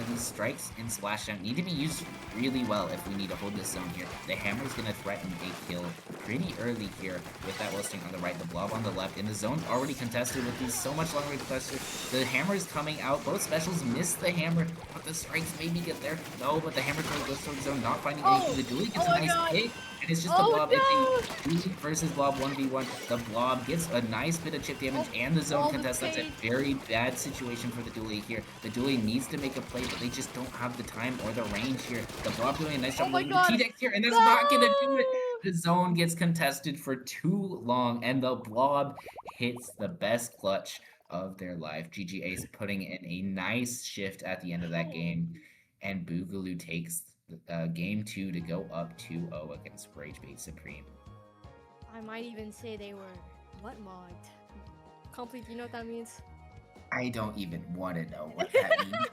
These strikes and splashdown need to be used really well if we need to hold this zone here. The hammer is going to threaten a kill pretty early here with that Wellstring on the right, the Blob on the left, and the zone already contested with these so much longer range cluster. The hammer is coming out. Both specials miss the hammer, but the strikes maybe get there. No, but the hammer goes towards the zone, not finding anything. The dually gets a nice pick, and it's just the Oh Blob. It's a Dooley versus Blob 1v1. The Blob gets a nice bit of chip damage and the zone all the contest. That's a stage. very bad situation for the Dooley here. The Dooley needs to make a play, but they just don't have the time or the range here. The Blob doing a nice job Oh my moving the god. T-Dex here, and that's No! not gonna do it. The zone gets contested for too long, and the Blob hits the best clutch of their life. GG Ace putting in a nice shift at the end of that game, and Boogaloo takes game 2 to go up 2-0 against Rage Bait Supreme. I might even say they were what mogged? Complete, you know what that means? I don't even want to know what that means.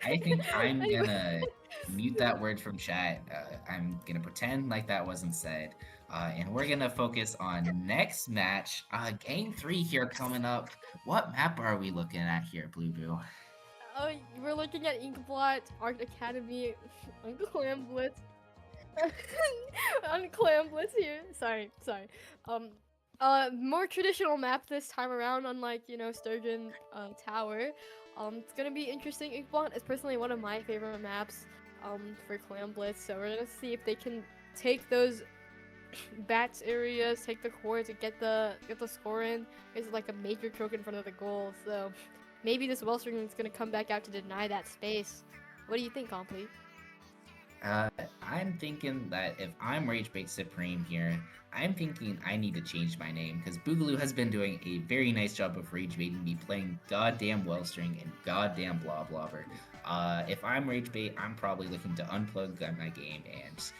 I think I'm gonna mute that word from chat. I'm gonna pretend like that wasn't said. And we're gonna focus on next match. Game 3 here coming up. What map are we looking at here, Blue Boo? Oh, we're looking at Inkblot, Art Academy, on Clam Blitz. On Clam Blitz here. Sorry. More traditional map this time around, unlike, you know, Sturgeon Tower. It's gonna be interesting. Inkblot is personally one of my favorite maps for Clam Blitz, so we're gonna see if they can take those bats areas, take the core to get the score in. It's like a major choke in front of the goal, so maybe this Wellstring is gonna come back out to deny that space. What do you think, Complete? I'm thinking that if I'm Rage Bait Supreme here, I'm thinking I need to change my name because Boogaloo has been doing a very nice job of rage baiting me, playing goddamn Wellstring and goddamn Bloblobber. If I'm Rage Bait, I'm probably looking to unplug my game and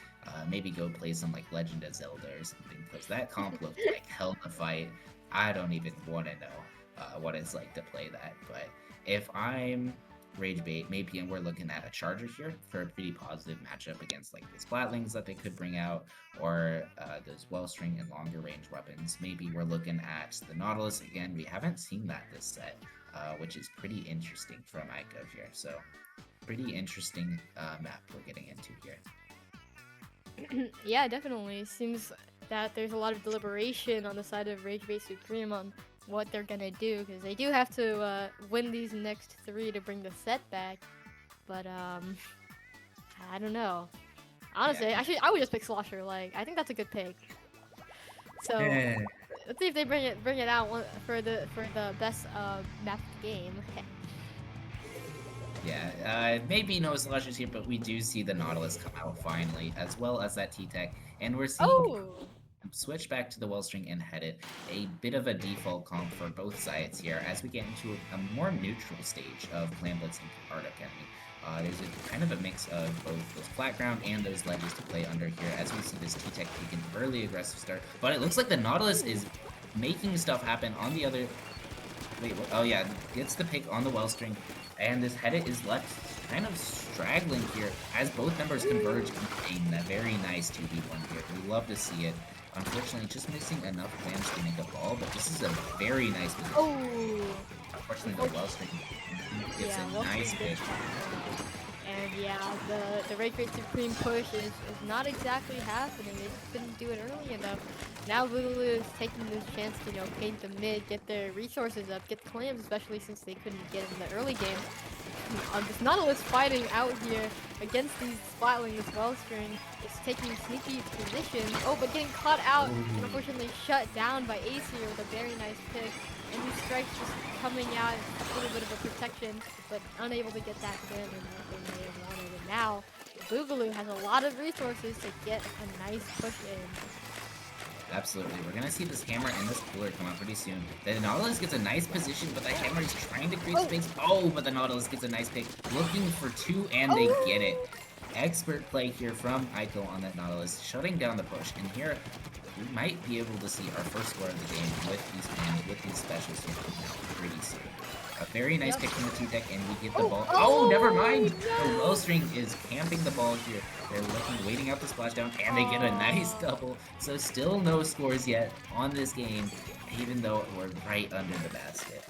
maybe go play some like Legend of Zelda or something because that comp looked like hell in the fight. I don't even want to know what it's like to play that, but if I'm Rage Bait, maybe we're looking at a Charger here for a pretty positive matchup against like the Splatlings that they could bring out, or those Wellstring and longer range weapons. Maybe we're looking at the Nautilus again. We haven't seen that this set, which is pretty interesting from Ico here. So pretty interesting map we're getting into here. Yeah, definitely. Seems that there's a lot of deliberation on the side of Rage Bait Supreme on what they're gonna do, because they do have to win these next 3 to bring the set back. But I don't know. Honestly, Yeah. actually, I would just pick Slosher. Like, I think that's a good pick. So let's see if they bring it out for the best map of the game. Yeah, maybe no Slushers here, but we do see the Nautilus come out finally, as well as that T-Tech, and we're seeing Oh. switch back to the Wellstring and head it. A bit of a default comp for both sides here as we get into a more neutral stage of Clam Blitz and Art Academy. There's a kind of a mix of both those flat ground and those ledges to play under here as we see this T-Tech take an early aggressive start. But it looks like the Nautilus is making stuff happen on the other... Wait, what? Oh yeah, gets the pick on the Wellstring, and this Headit is left kind of straggling here as both members converge in a very nice 2v1 here. We love to see it. Unfortunately, just missing enough plans to make a ball, but this is a very nice position. Oh. Unfortunately, the Wellstring gets a nice pick. And yeah, the Rage Bait Supreme push is not exactly happening. They just couldn't do it early enough. Now Boogaloo is taking this chance to, you know, paint the mid, get their resources up, get clams, especially since they couldn't get in the early game. This Nautilus fighting out here against these Splatling, this Wellstring is taking sneaky position. Oh, but getting caught out and unfortunately shut down by Ace here with a very nice pick. And these strikes just coming out, a little bit of a protection, but unable to get that in and what they may have wanted. And now, Boogaloo has a lot of resources to get a nice push in. Absolutely. We're going to see this hammer and this cooler come out pretty soon. The Nautilus gets a nice position, but the hammer is trying to create space. Oh, but the Nautilus gets a nice pick. Looking for 2, and they get it. Expert play here from Ico on that Nautilus, shutting down the push. And here, we might be able to see our first score of the game with these plans, with these specials here pretty soon. A very nice pick from the T-Tech, and we get the ball. Oh, never mind! No. The Wellstring is camping the ball here. They're waiting out the splashdown, and they get a nice double. So still no scores yet on this game, even though we're right under the basket.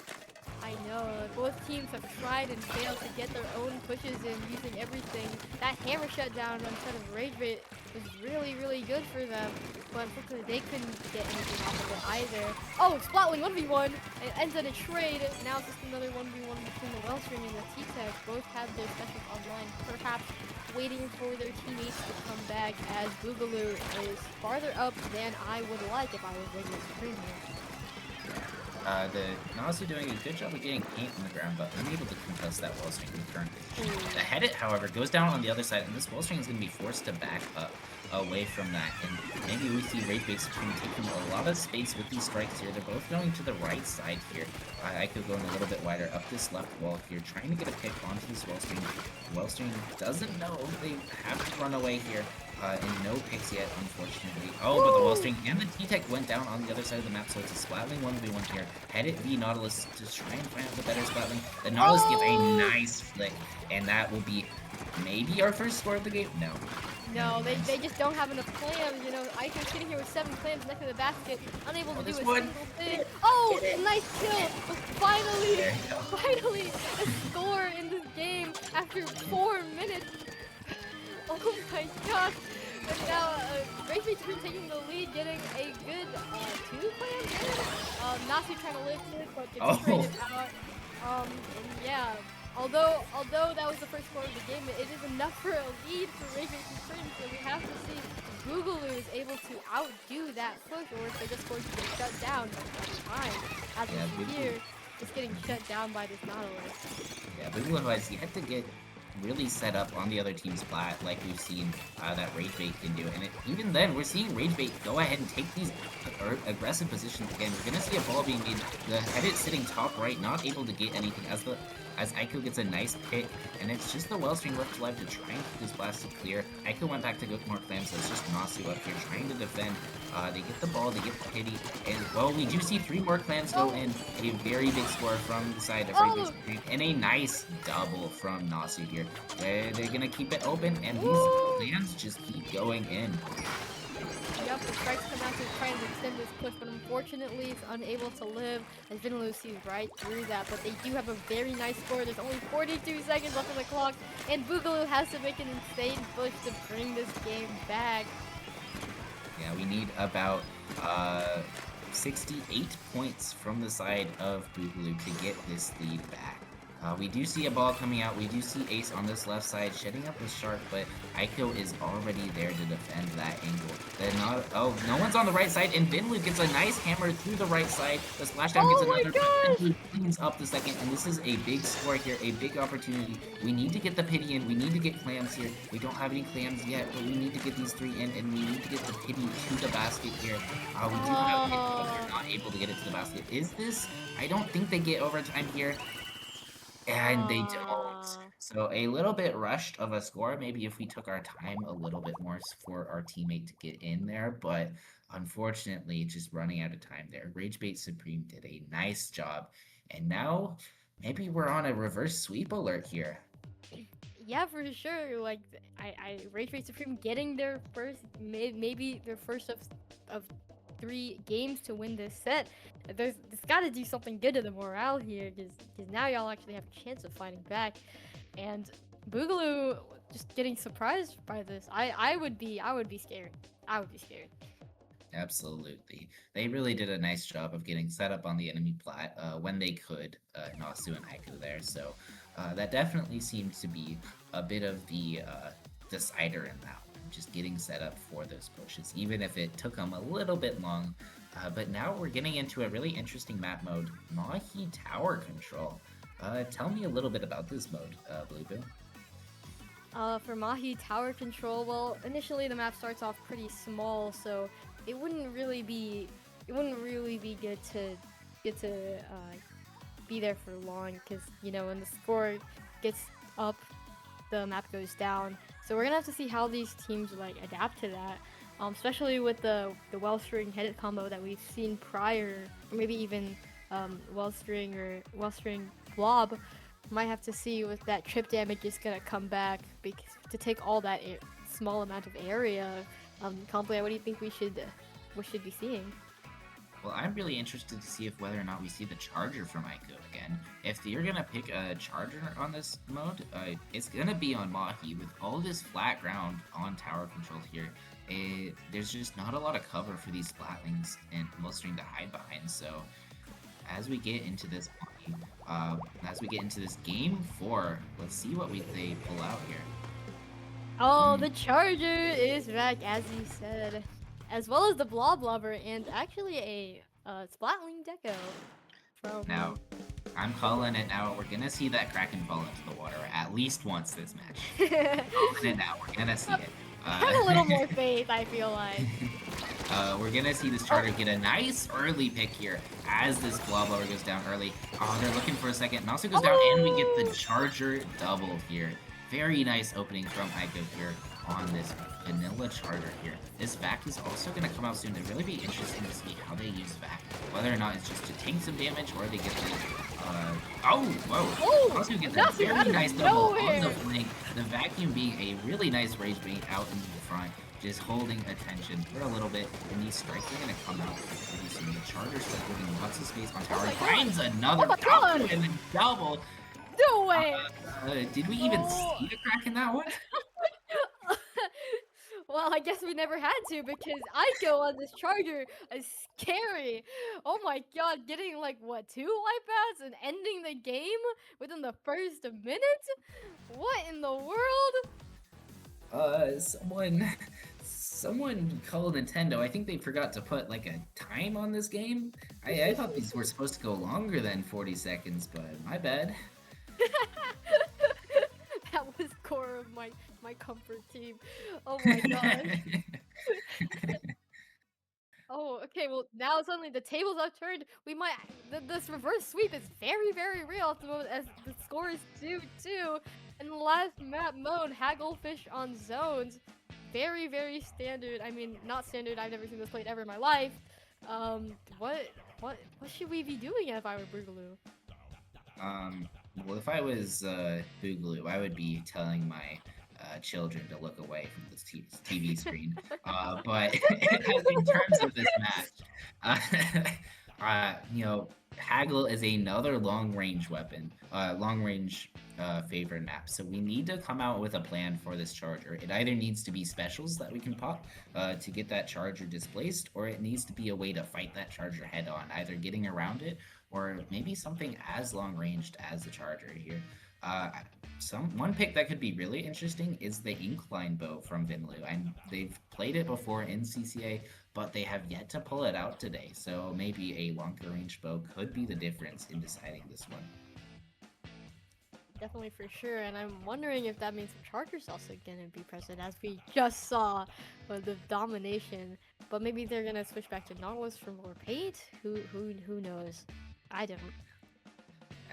I know. Both teams have tried and failed to get their own pushes in using everything. That hammer shutdown instead of rage bait was really, really good for them. But unfortunately, they couldn't get anything off of it either. Oh, Splatling 1v1. It ends in a trade. Now it's just another 1v1 between the Wellstring and the T-Tech. Both have their specials online, perhaps waiting for their teammates to come back, as Boogaloo is farther up than I would like if I was Regular Supreme here. The Nazi doing a good job of getting paint on the ground, but unable to contest that wellstring in the current position. The Headit, however, goes down on the other side, and this wellstring is going to be forced to back up away from that. And maybe we see Rage Bait Supreme taking a lot of space with these strikes here. They're both going to the right side here. I could go in a little bit wider up this left wall here, trying to get a pick onto this wellstring. Wellstring doesn't know they have to run away here. And no picks yet, unfortunately. Oh, but the Wellstring and the T-Tech went down on the other side of the map, so it's a Splatling 1v1 here. Headit v Nautilus to try and find out the better Splatling. The Nautilus gets a nice flick, and that will be maybe our first score of the game? No. No, they just don't have enough clams, you know. Ico's sitting here with 7 clams next to the basket, unable to do a single thing. Oh, nice kill! But finally, a score in this game after 4 minutes. Oh my gosh! And now, Rage Bait Supreme taking the lead, getting a good 2 clams. Nasu trying to lift it, but gets traded out. And yeah. Although that was the first score of the game, it is enough for a lead for Rage Bait Supreme, so we have to see if Boogaloo is able to outdo that push, or if they're just going to get shut down by time. As we see here, it's getting shut down by this Nautilus. Yeah, Boogaloo has yet to get really set up on the other team's Splat, like we've seen that Rage Bait can do. And even then, we're seeing Rage Bait go ahead and take these aggressive positions again. We're gonna see a ball being made. The Headit sitting top right, not able to get anything as Aiko gets a nice pick, and it's just the Wellstring left alive to try and keep this blast to clear. Aiko went back to go more clams, so it's just Nasu up here trying to defend. They get the ball, they get the pity, and well, we do see 3 more clams go in. A very big score from the side of Rage Bait Supreme, and a nice double from Nasu here. They're gonna keep it open, and these clams just keep going in. Yep, the strikes come out to try and extend this push, but unfortunately it's unable to live, as Vinaloo sees right through that. But they do have a very nice score. There's only 42 seconds left on the clock, and Boogaloo has to make an insane push to bring this game back. Yeah, we need about 68 points from the side of Boogaloo to get this lead back. We do see a ball coming out. We do see Ace on this left side shedding up his shark, but Aiko is already there to defend that angle. No one's on the right side, and Vinlu gets a nice hammer through the right side. The splashdown gets another. Vinlu cleans up the second, and this is a big score here, a big opportunity. We need to get the pity in. We need to get clams here. We don't have any clams yet, but we need to get these 3 in, and we need to get the pity to the basket here. We do have it, but we're not able to get it to the basket. Is this? I don't think they get overtime here. And they don't. So a little bit rushed of a score. Maybe if we took our time a little bit more for our teammate to get in there, but unfortunately, just running out of time there. Rage Bait Supreme did a nice job, and now maybe we're on a reverse sweep alert here. Yeah, for sure. Like, Rage Bait Supreme getting their first, maybe their first of 3 games to win this set. There's got to do something good to the morale here, because now y'all actually have a chance of fighting back. And Boogaloo just getting surprised by this. I would be scared. I would be scared. Absolutely. They really did a nice job of getting set up on the enemy plat when they could, Nasu and Aiko there. So that definitely seems to be a bit of the decider in that one, just getting set up for those pushes, even if it took them a little bit long. But now we're getting into a really interesting map mode, Mahi Tower Control. Tell me a little bit about this mode, Bluebill. For Mahi Tower Control, well, initially the map starts off pretty small, so it wouldn't really be good to be there for long, because when the score gets up, the map goes down. So we're gonna have to see how these teams adapt to that. Especially with the Wellstring Headit combo that we've seen prior, or maybe even Wellstring Blob. Might have to see if that trip damage is gonna come back, because to take all that small amount of area. Complia, what do you think we should be seeing? Well, I'm really interested to see if whether or not we see the charger from Aiko again. If you're gonna pick a charger on this mode, it's gonna be on Mahi. With all this flat ground on tower control here, there's just not a lot of cover for these Splatlings and Molstering to hide behind. So, as we get into this game 4, let's see what they pull out here. Oh, the charger is back, as you said, as well as the Blob Lover and actually a Splatling Deco. From Now, I'm calling it now. We're gonna see that Kraken fall into the water at least once this match. Calling it now. We're gonna see it. Have a little more faith, I feel like. We're gonna see this charger get a nice early pick here as this Blob Lover goes down early. Oh, they're looking for a second. And also goes down, and we get the charger double here. Very nice opening from Aiko here on this vanilla charger here. This vac is also going to come out soon. It'll really be interesting to see how they use vac. Whether or not it's just to tank some damage or they get the... oh, whoa! Also get that very nice double on the flank. The vacuum being a really nice rage bait out in the front. Just holding attention for a little bit. And these strikes are going to come out pretty soon. The charger's still holding lots of space on tower. Finds another double and then double. No way! Did we even see the crack in that one? Well, I guess we never had to because Aiko on this charger is scary. Oh my god, getting like what, 2 wipeouts and ending the game within the first minute? What in the world? Someone called Nintendo. I think they forgot to put like a time on this game. I thought these were supposed to go longer than 40 seconds, but my bad. That was core of my comfort team. Oh my god. Oh, okay, well now suddenly the tables are turned. We might this reverse sweep is very, very real at the moment as the score is 2-2. And the last map mode, Hagglefish on zones. Very, very standard. I mean, not standard, I've never seen this played ever in my life. What should we be doing if I were Boogaloo? Well, if I was Boogaloo, I would be telling my children to look away from this TV screen. But in terms of this match, you know, Haggle is another long-range weapon, long-range favorite map. So we need to come out with a plan for this charger. It either needs to be specials that we can pop to get that charger displaced, or it needs to be a way to fight that charger head-on, either getting around it, or maybe something as long-ranged as the charger here. One pick that could be really interesting is the Incline bow from Vinlu, and they've played it before in CCA, but they have yet to pull it out today. So maybe a longer range bow could be the difference in deciding this one. Definitely for sure, and I'm wondering if that means the charger's also gonna be present, as we just saw the domination. But maybe they're gonna switch back to Nautilus for more paint. Who knows? I don't.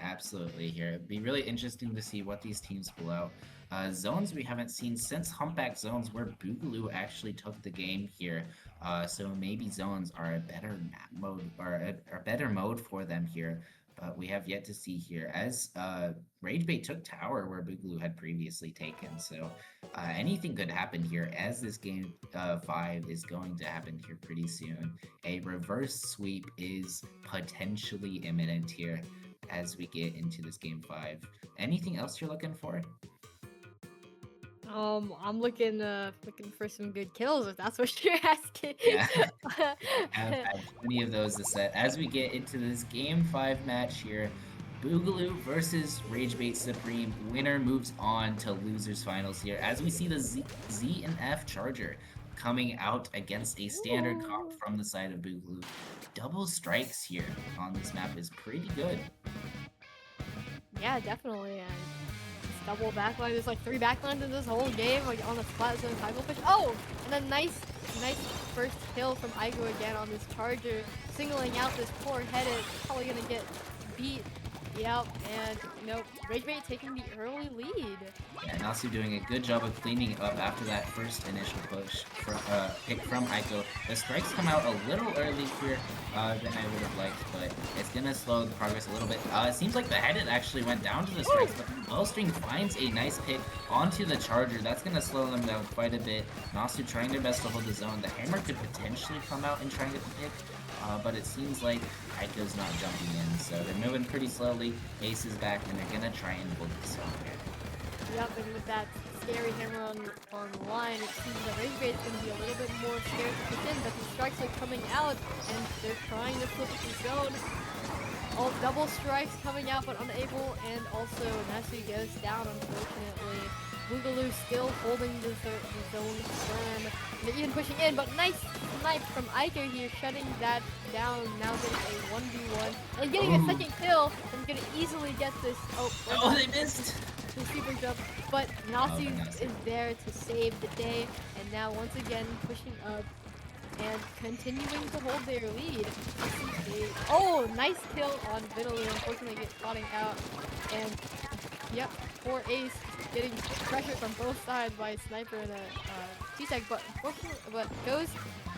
Absolutely here. It'd be really interesting to see what these teams pull out. Zones we haven't seen since Humpback Zones, where Boogaloo actually took the game here. So maybe zones are a better map mode, or a better mode for them here. But we have yet to see here, as Ragebait took tower where Boogaloo had previously taken. So anything could happen here, as this game 5 is going to happen here pretty soon. A reverse sweep is potentially imminent here as we get into this game 5. Anything else you're looking for? I'm looking for some good kills, if that's what you're asking. Yeah, I've had plenty of those to set. As we get into this game 5 match here, Boogaloo versus Ragebait Supreme. Winner moves on to losers finals here, as we see the Z and F charger coming out against a standard comp from the side of Boogaloo. Double strikes here on this map is pretty good. Yeah, definitely. Double backline. There's like 3 backlines in this whole game, like on the Splat zone Hagglefish. Oh, and a nice first kill from Aiko again on this charger, singling out this poor headed. Probably gonna get beat. Yep, and nope. Ragebait taking the early lead. Yeah, and also doing a good job of cleaning up after that first initial push pick from Aiko. The strikes come out a little early here than I would have liked, but it's gonna slow the progress a little bit. It seems like the headed actually went down to the strikes, but Wellstring finds a nice pick onto the charger. That's gonna slow them down quite a bit. Nasu trying their best to hold the zone. The hammer could potentially come out and try and get the pick. but it seems like Aiko's not jumping in, so they're moving pretty slowly. Ace is back, and they're gonna try and hold this on here. Yep, and with that scary hammer on the line, it seems that Rage Bait is going to be a little bit more scared to push in, but the strikes are coming out, and they're trying to flip the zone. All double strikes coming out, but unable, and also Nasu goes down, unfortunately. Boogaloo still holding the zone firm. They're even pushing in, but nice snipe from Aiko here, shutting that down. Now getting a 1v1 and getting a second kill. And gonna easily get this. Oh, they missed! The super jump, but Nasu is there to save the day. And now once again pushing up and continuing to hold their lead. Oh, nice kill on Vitalu. Unfortunately, gets spotting out. And yep, poor Ace getting pressure from both sides by a sniper and a T-Tech, but goes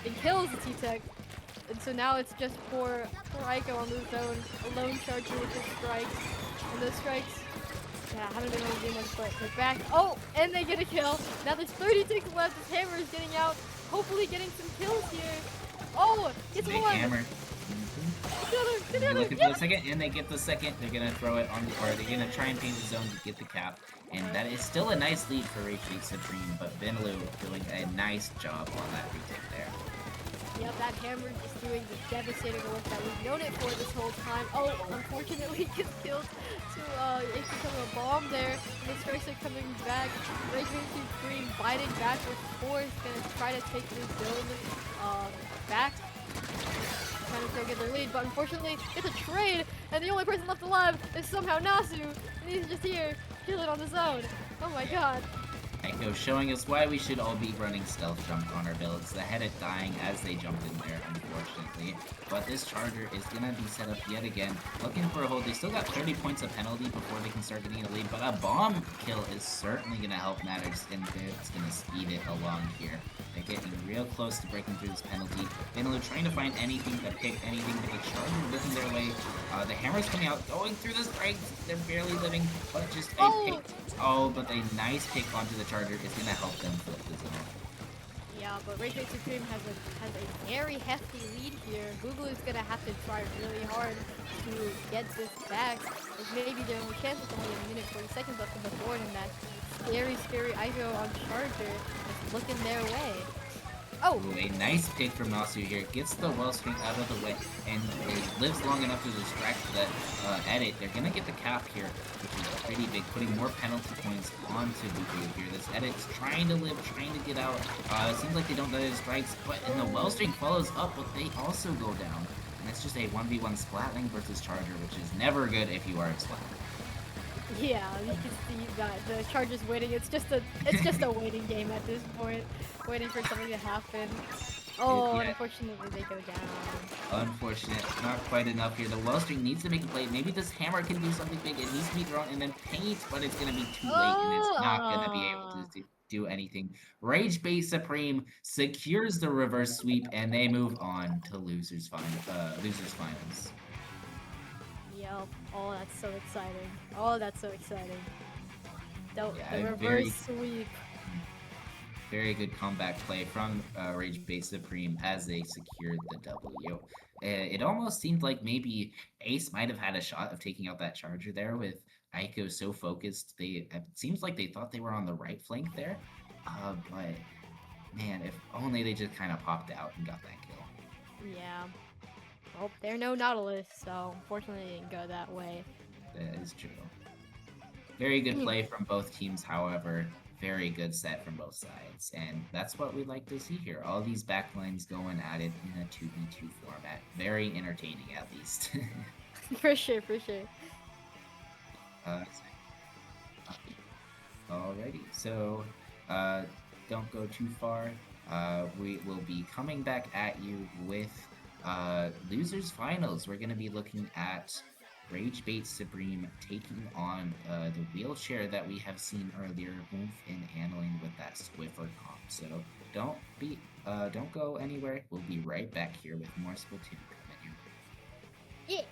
and kills the T-Tech. And so now it's just poor Aiko on the zone, a lone charger with his strikes. And those strikes, yeah, haven't been able to do much, but they're back. Oh, and they get a kill. Now there's 30 ticks left. This hammer is getting out, hopefully getting some kills here. Oh, gets big one. Hammer. They're looking for the second, and they get the second. They're gonna throw it on, or they're gonna try and paint the zone to get the cap, and that is still a nice lead for Rage Bait Supreme. But Vinalu doing a nice job on that retake there. Yep, that hammer is doing the devastating work that we've known it for this whole time. Oh, unfortunately gets killed to it's become a bomb there. And the strikes are coming back. Rage Bait Supreme biting back with force, gonna try to take this zone back. Trying to still get their lead, but unfortunately it's a trade, and the only person left alive is somehow Nasu, and he's just here, chilling on the zone. Oh my god. Aiko showing us why we should all be running stealth jump on our builds. The Hedit dying as they jumped in there, unfortunately. But this charger is gonna be set up yet again, looking for a hold. They still got 30 points of penalty before they can start getting a lead, but a bomb kill is certainly gonna help matters, and it's gonna speed it along here. They're getting real close to breaking through this penalty. Vinalu trying to find anything to pick, anything to pick. Charger living their way. The hammer's coming out, going through the strikes. They're barely living, but just a pick. Oh, but a nice pick onto the charger is gonna help them flip the zone. Yeah, but Rage Bait Supreme has a very hefty lead here. Google is gonna have to try really hard to get this back. As maybe their only chance is only a minute 40 seconds left on the board, and that scary Igo on charger is looking their way. Oh! Ooh, a nice pick from Nasu here. Gets the wellspring out of the way, and it lives long enough to distract the edit. They're gonna get the cap here, which is pretty big, putting more penalty points onto Buku here. This edit's trying to live, trying to get out. It seems like they don't get his strikes, but and the wellstring follows up, but they also go down. And it's just a 1v1 Splatling versus Charger, which is never good if you are a Splat. Yeah, you can see that the Charger's waiting. It's just a waiting game at this point, waiting for something to happen. Oh, yeah. Unfortunately they go down. Unfortunate, not quite enough here. The wellstring needs to make a play. Maybe this hammer can do something big. It needs to be thrown and then paint, but it's gonna be too late, and it's not gonna be able to do anything. Rage Bait Supreme secures the reverse sweep, and they move on to losers finals. Yep. Oh, that's so exciting. Oh, that's so exciting. The reverse sweep. Very good comeback play from Rage Bait Supreme as they secured the W. It almost seemed like maybe Ace might have had a shot of taking out that charger there with Aiko so focused. It seems like they thought they were on the right flank there. But man, if only they just kind of popped out and got that kill. Yeah. Well, they're no Nautilus, so unfortunately it didn't go that way. That is true. Very good play from both teams, however. Very good set from both sides. And that's what we like to see here. All these backlines going at it in a 2v2 format. Very entertaining, at least. For sure, for sure. Alrighty, so don't go too far. We will be coming back at you with losers finals. We're going to be looking at Rage Bait Supreme taking on the wheelchair that we have seen earlier, Oomph in handling with that Swiffer comp. So don't go anywhere. We'll be right back here with more Splatoon coming in. Yeah.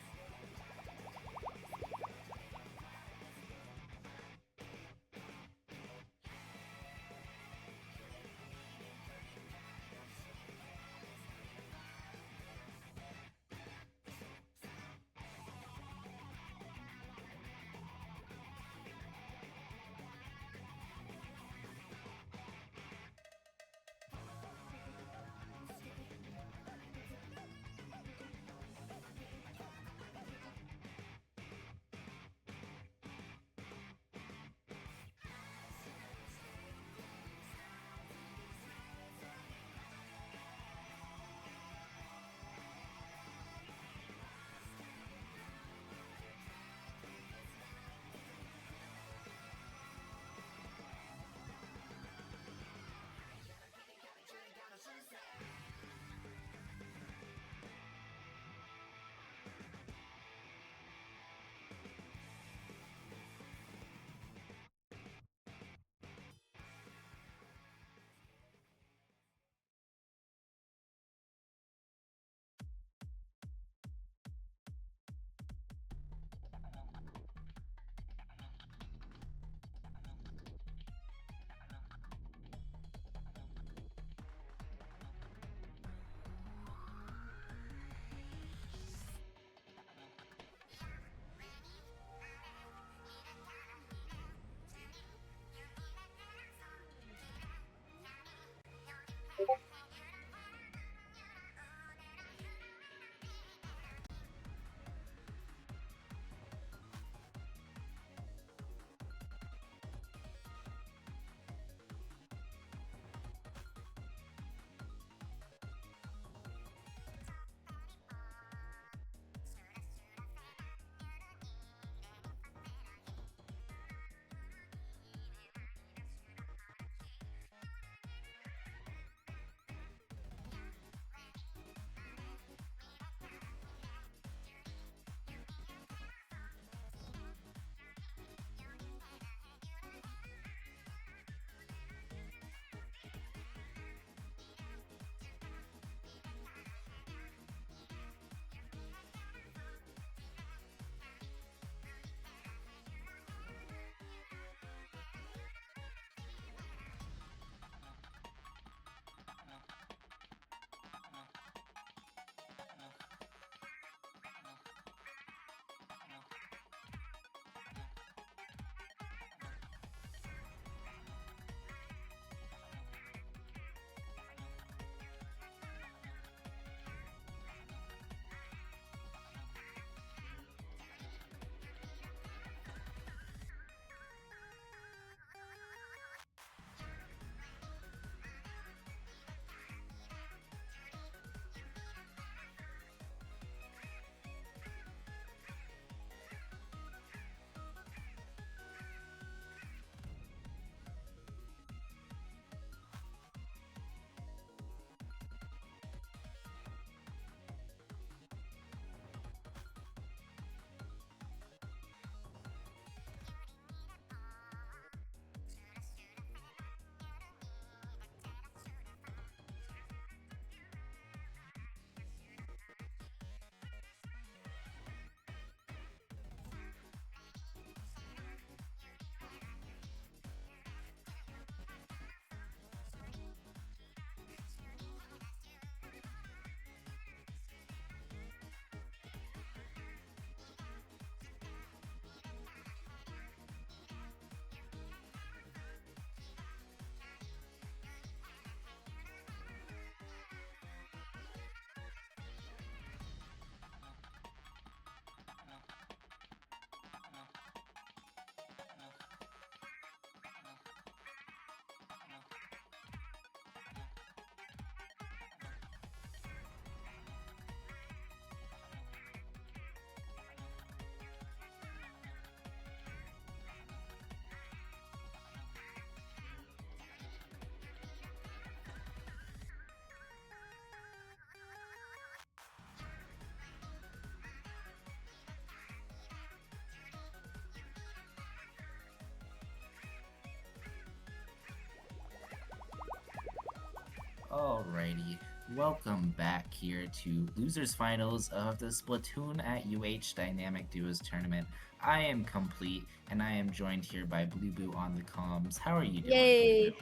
Alrighty, welcome back here to Losers Finals of the Splatoon at UH Dynamic Duos Tournament. I am complete, and I am joined here by Blue Boo on the comms. How are you doing, Blue Yay! Boo?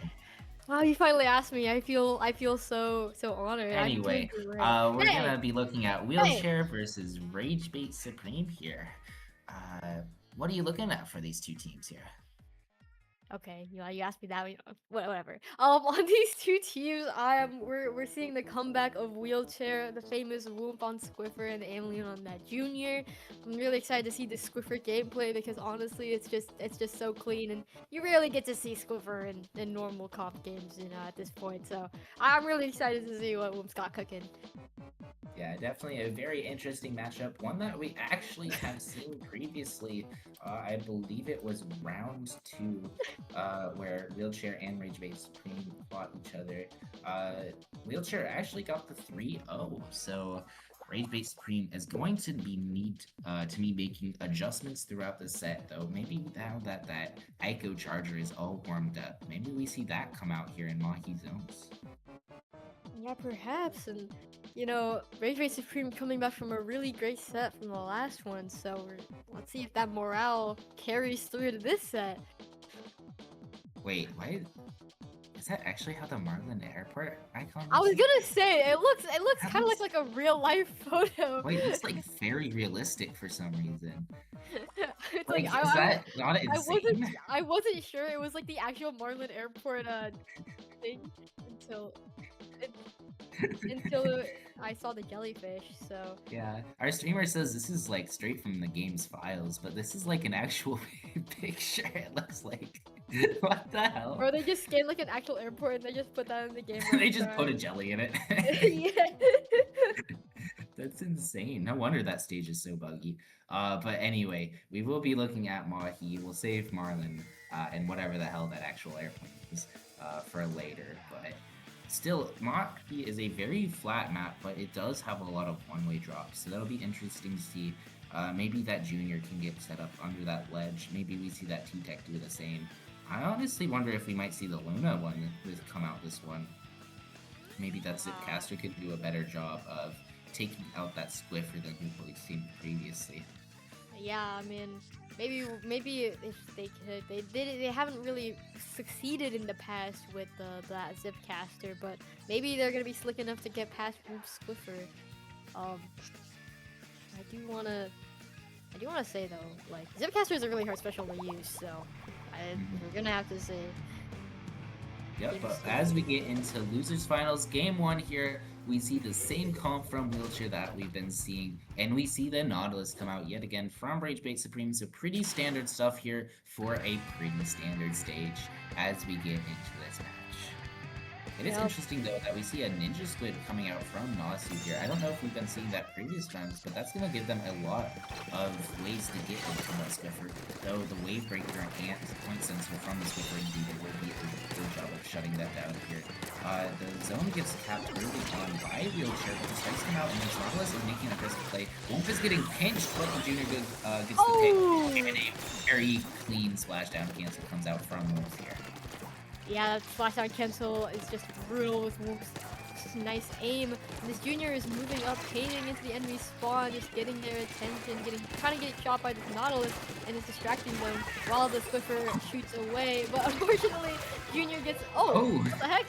Wow, you finally asked me. I feel so honored. I'm doing Anyway, great. we're Hey, gonna be looking at hey. Wheelchair versus Rage Bait Supreme here. Uh, what are you looking at for these two teams here? Okay, you asked me that. Whatever. On these two teams, we're seeing the comeback of Wheelchair, the famous Whoomp on Squiffer, and Alien on that Junior. I'm really excited to see the Squiffer gameplay because honestly, it's just so clean, and you rarely get to see Squiffer in normal comp games, at this point. So I'm really excited to see what Whoomp's got cooking. Yeah, definitely a very interesting matchup. One that we actually have seen previously. I believe it was round two, where Wheelchair and Rage Bait Supreme fought each other. Wheelchair actually got the 3-0, so Rage Bait Supreme is going to need to be making adjustments throughout the set, though. Maybe now that Ico Charger is all warmed up, maybe we see that come out here in Mahi Zones. Yeah, perhaps, and Rage Race Supreme coming back from a really great set from the last one, so let's see if that morale carries through to this set. Wait, why? Is that actually how the Marlin Airport icon I was looks? gonna say it looks That kind of looks- like a real life photo. Wait, it's like very realistic for some reason. It's Like, like is that not I wasn't insane? I wasn't sure it was like the actual Marlin Airport thing until it, until I saw the jellyfish. So Yeah, our streamer says this is like straight from the game's files, but this is like an actual picture. It looks like. What the hell? or they just scanned like an actual airport and they just put that in the game. They just put a jelly in it. Yeah. That's insane. No wonder that stage is so buggy. But anyway, we will be looking at Mahi. We'll save Marlin and whatever the hell that actual airplane is for later. But still, Mahi is a very flat map, but it does have a lot of one-way drops. So that'll be interesting to see. Maybe that Junior can get set up under that ledge. Maybe we see that T-Tech do the same. I honestly wonder if we might see the Luna one come out this one. Maybe that Zipcaster could do a better job of taking out that Squiffer than we've seen previously. Yeah, I mean, maybe if they could, they haven't really succeeded in the past with that Zipcaster, but maybe they're gonna be slick enough to get past Whoop Squiffer. I do wanna say though, like Zipcaster is a really hard special to use, so we're gonna have to say. Yep, but as we get into Losers Finals, Game 1 here, we see the same comp from Wheelchair that we've been seeing, and we see the Nautilus come out yet again from Rage Bait Supreme, so pretty standard stuff here for a pretty standard stage as we get into this match. It is interesting, though, that we see a Ninja Squid coming out from Nasu here. I don't know if we've been seeing that previous times, but that's going to give them a lot of ways to get into that Squiffer. Though the Wave Breaker and Point Sensor from the Squiffer indeed will be a good job of shutting that down here. The zone gets capped early on by Wheelchair, but the strikes come out, and then Nautilus is making a aggressive play. Womp is getting pinched, but the Junior gets the pick, and a very clean splashdown cancel comes out from Womp here. Yeah, that splashdown cancel is just brutal with Whoop's just nice aim. And this Junior is moving up, painting into the enemy spawn, just getting their attention, trying to get shot by this Nautilus, and it's distracting them while the Squiffer shoots away. But unfortunately, Junior gets what the heck?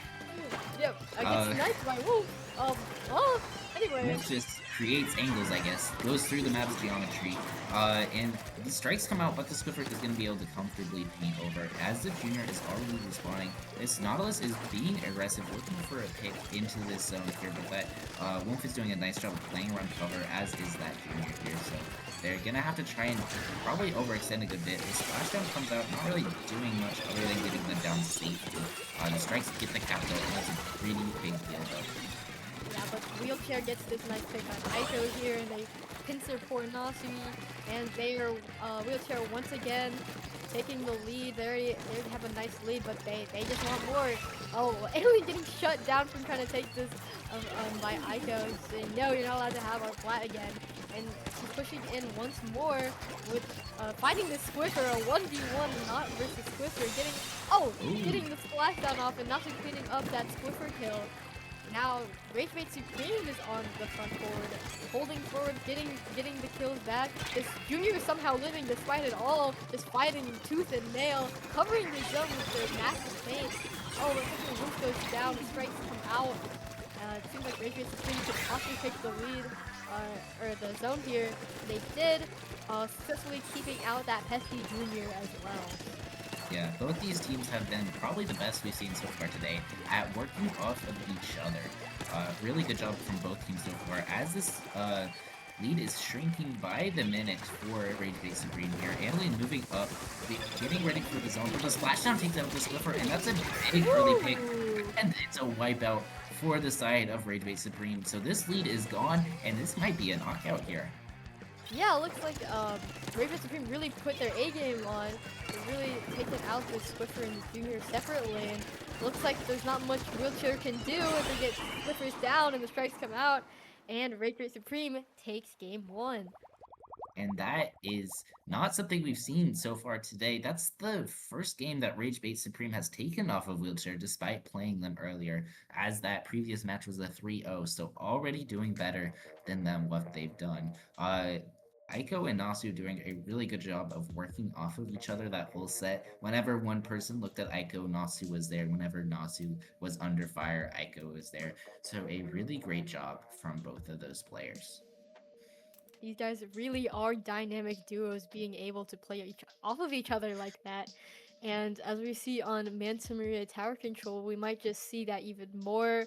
Yep, gets sniped by Whoop. Well, anyway. Whoop just creates angles, I guess. Goes through the map's geometry. And the strikes come out, but the Squiffer is going to be able to comfortably paint over. As the Junior is already respawning, this Nautilus is being aggressive, looking for a pick into this zone here, but that Wolf is doing a nice job of playing around cover, as is that Junior here, so they're going to have to try and probably overextend a good bit. The splashdown comes out, not really doing much other than getting them down safely. The strikes get the capital, and that's a pretty big deal, though. Yeah, but Wheelchair gets this nice pick on Ico here, and they pincer for Nasu, and they are Wheelchair once again taking the lead. They already have a nice lead, but they just want more. Oh, Alien getting shut down from trying to take this by Ico, saying, no, you're not allowed to have our flat again. And she's pushing in once more with finding the Squiffer, a 1v1 not versus Squiffer, getting the splashdown off and Nasu cleaning up that Squiffer kill. now Ragebait Supreme is on the front forward, holding forward, getting the kills back. This Junior is somehow living despite it all, just fighting tooth and nail, covering the zone with their massive feint. Oh, but the roof goes down, the strikes come out. It seems like Ragebait Supreme could possibly take the lead, or the zone here. They did, successfully keeping out that pesky Junior as well. Yeah, both these teams have been probably the best we've seen so far today at working off of each other. Really good job from both teams so far. As this lead is shrinking by the minute for Ragebait Supreme here. Annalyn moving up, getting ready for the zone, but the splashdown takes out the Squiffer, and that's a big early pick, and it's a wipeout for the side of Ragebait Supreme. So this lead is gone, and this might be a knockout here. Yeah, it looks like Ragebait Supreme really put their A game on. They're really taking out the Squiffer and the Junior separately. And looks like there's not much Wheelchair can do if they get Squiffers down and the strikes come out. And Ragebait Supreme takes game 1. And that is not something we've seen so far today. That's the first game that Ragebait Supreme has taken off of Wheelchair despite playing them earlier, as that previous match was a 3-0, so already doing better than them what they've done. Aiko and Nasu doing a really good job of working off of each other that whole set. Whenever one person looked at Aiko, Nasu was there. Whenever Nasu was under fire, Aiko was there. So a really great job from both of those players. These guys really are dynamic duos, being able to play off of each other like that. And as we see on Manta Maria Tower Control, we might just see that even more.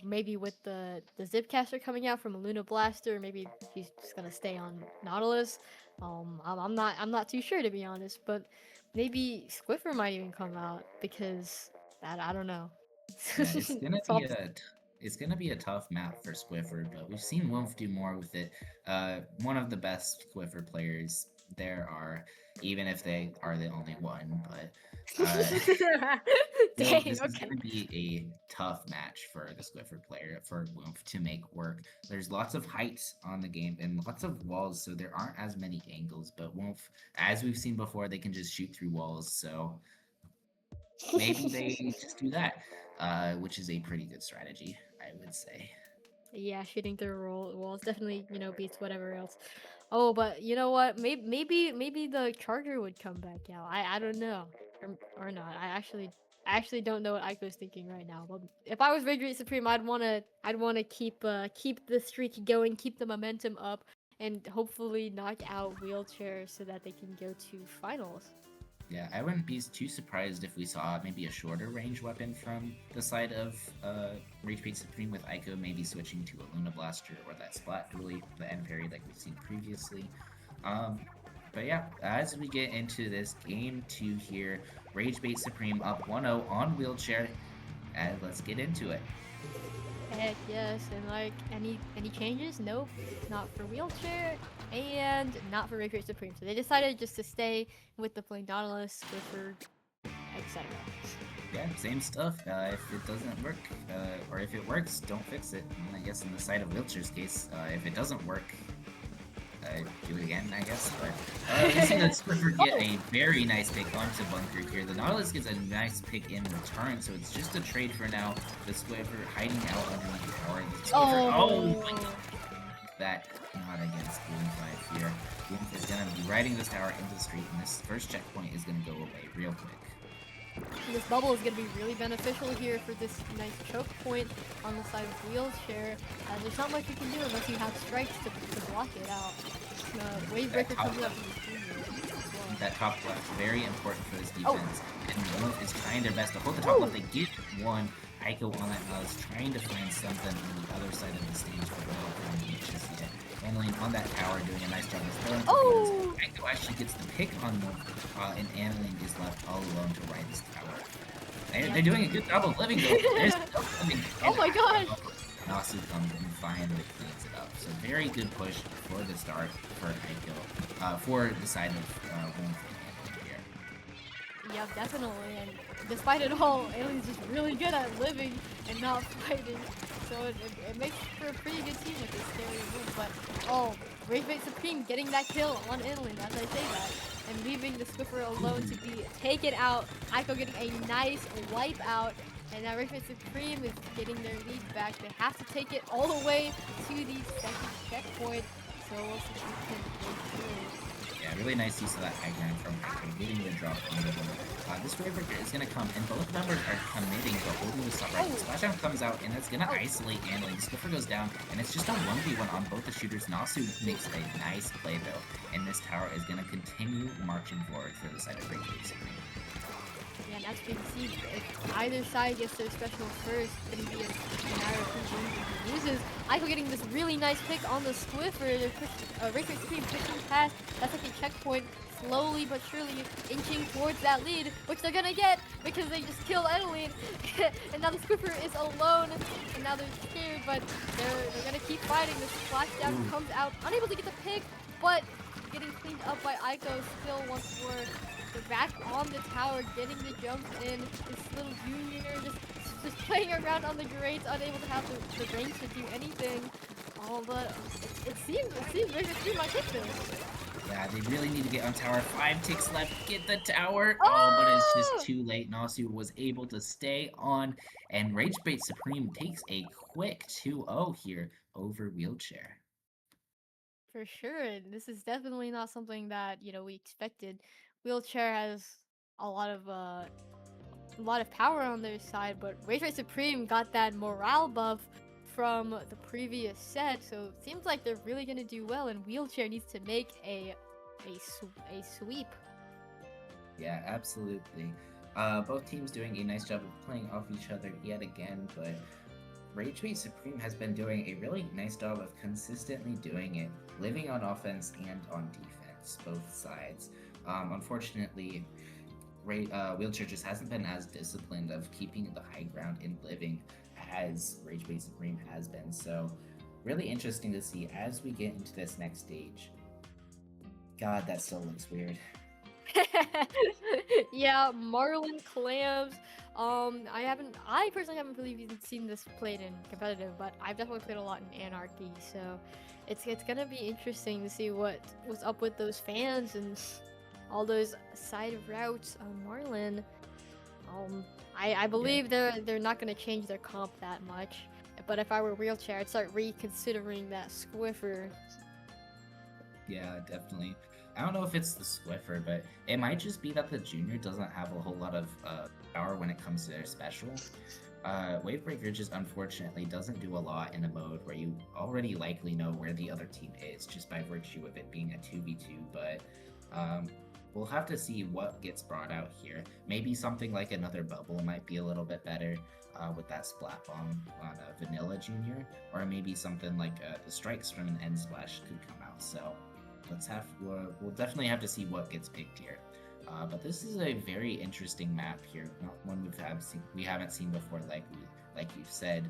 Maybe with the Zipcaster coming out from Luna Blaster, maybe he's just gonna stay on Nautilus. I'm not too sure, to be honest, but maybe Squiffer might even come out, because that, I don't know. Yeah, it's gonna be a tough map for Squiffer, but we've seen Wolf do more with it. One of the best Squiffer players there are, even if they are the only one. But Dang, this is okay. gonna be a tough match for the Squiffer player, for Wolf to make work. There's lots of heights on the game and lots of walls, so there aren't as many angles. But Wolf, as we've seen before, they can just shoot through walls. So maybe they just do that, which is a pretty good strategy, I would say. Yeah, shooting through walls definitely, beats whatever else. Oh, but you know what? Maybe the charger would come back out. I don't know, or not. I actually don't know what Aiko's thinking right now. But if I was Ragebait Supreme, I'd wanna keep the streak going, keep the momentum up, and hopefully knock out Wheelchair so that they can go to finals. Yeah, I wouldn't be too surprised if we saw maybe a shorter range weapon from the side of Ragebait Supreme, with Aiko maybe switching to a Luna Blaster or that Splat dually, the end parry like we've seen previously. But yeah, as we get into this game 2 here, Ragebait Supreme up 1-0 on Wheelchair, and let's get into it. Heck yes, and like any changes? Nope, not for Wheelchair and not for Ragebait Supreme. So they decided just to stay with the plain Nautilus, Squiffer, etc. Yeah, same stuff. If it doesn't work, or if it works, don't fix it. And I guess in the side of Wheelchair's case, if it doesn't work, do it again, I guess. But we see that Squiffer get a very nice pick onto Bunker here. The Nautilus gets a nice pick in return, so it's just a trade for now. The Squiffer hiding out underneath the tower. The Squiffer, oh my god! That not against Bloom 5 here. Bloom is going to be riding this tower into the street, and this first checkpoint is going to go away real quick. This bubble is going to be really beneficial here for this nice choke point on the side of Wheelchair. There's not much you can do unless you have strikes to block it out. Wave Breaker comes up that top left, very important for this defense. And Wolf is trying their best to hold the top left. They get one. Aiko on that mouse, trying to find something on the other side of the stage, but no reaches yet. Annalyn on that tower doing a nice job of throwing. Aiko actually gets the pick on Wolf, and Annalyn is left all alone to ride this tower. They're doing a good job of living though. There's no living. Oh my god! Nasu comes and finally cleans it up. So very good push for the start for Aiko, for the side of Wolf here. Yeah, definitely. And despite it all, Alien's just really good at living and not fighting. So it makes for a pretty good team with this scary move. But oh, Ragebait Supreme getting that kill on Alien as I say that, and leaving the Squiffer alone to be taken out. Aiko getting a nice wipe out. And now Richmond Supreme is getting their lead back. They have to take it all the way to the second checkpoint. So we'll see who can break through. Yeah, really nice use of that high ground from Hector, getting the drop on the one. This wave breaker is going to come, and both members are committing to holding the stop right. The splashdown comes out, and it's going to isolate Handling. Skipper goes down, and it's just a 1v1 on both the shooters. Nasu makes a nice play, though, and this tower is going to continue marching forward for the side of Great Lakes. Yeah, and as we can see, if either side gets their special first, it's going to be a matter of who wins and who loses. Aiko getting this really nice pick on the Squiffer. They're Richmond Supreme pushing past that second checkpoint, slowly but surely inching towards that lead, which they're gonna get because they just killed Edeline. And now the Squiffer is alone, and now they're scared, but they're gonna keep fighting. The splashdown comes out, unable to get the pick, but getting cleaned up by Aiko still once more. They're back on the tower, getting the jumps in. This little junior just playing around on the grates, unable to have the range to do anything. Oh, but it seems Richmond Supreme might hit this. Yeah, they really need to get on tower. 5 ticks left. Get the tower. Oh, but it's just too late. Nasu was able to stay on, and Ragebait Supreme takes a quick 2-0 here over Wheelchair. For sure. This is definitely not something that, we expected. Wheelchair has a lot of power on their side, but Ragebait Supreme got that morale buff from the previous set, so it seems like they're really gonna do well, and Wheelchair needs to make a sweep. Yeah, absolutely. Both teams doing a nice job of playing off each other yet again, but Ragebait Supreme has been doing a really nice job of consistently doing it, living on offense and on defense, both sides. Unfortunately, Wheelchair just hasn't been as disciplined of keeping the high ground and living as Ragebait Supreme has been. So really interesting to see as we get into this next stage. God, that still looks weird. Yeah, Marlin clams. I personally haven't really even seen this played in competitive, but I've definitely played a lot in Anarchy, so it's gonna be interesting to see what's up with those fans and all those side routes on Marlin. I believe they're not gonna change their comp that much, but if I were Wheelchair, I'd start reconsidering that Squiffer. Yeah, definitely. I don't know if it's the Squiffer, but it might just be that the junior doesn't have a whole lot of power when it comes to their special. Wavebreaker just unfortunately doesn't do a lot in a mode where you already likely know where the other team is just by virtue of it being a 2v2, but we'll have to see what gets brought out here. Maybe something like another bubble might be a little bit better with that Splat Bomb on a Vanilla Junior, or maybe something like the strikes from an End Splash could come out. So we'll definitely have to see what gets picked here. But this is a very interesting map here, not one we haven't seen before, like you said.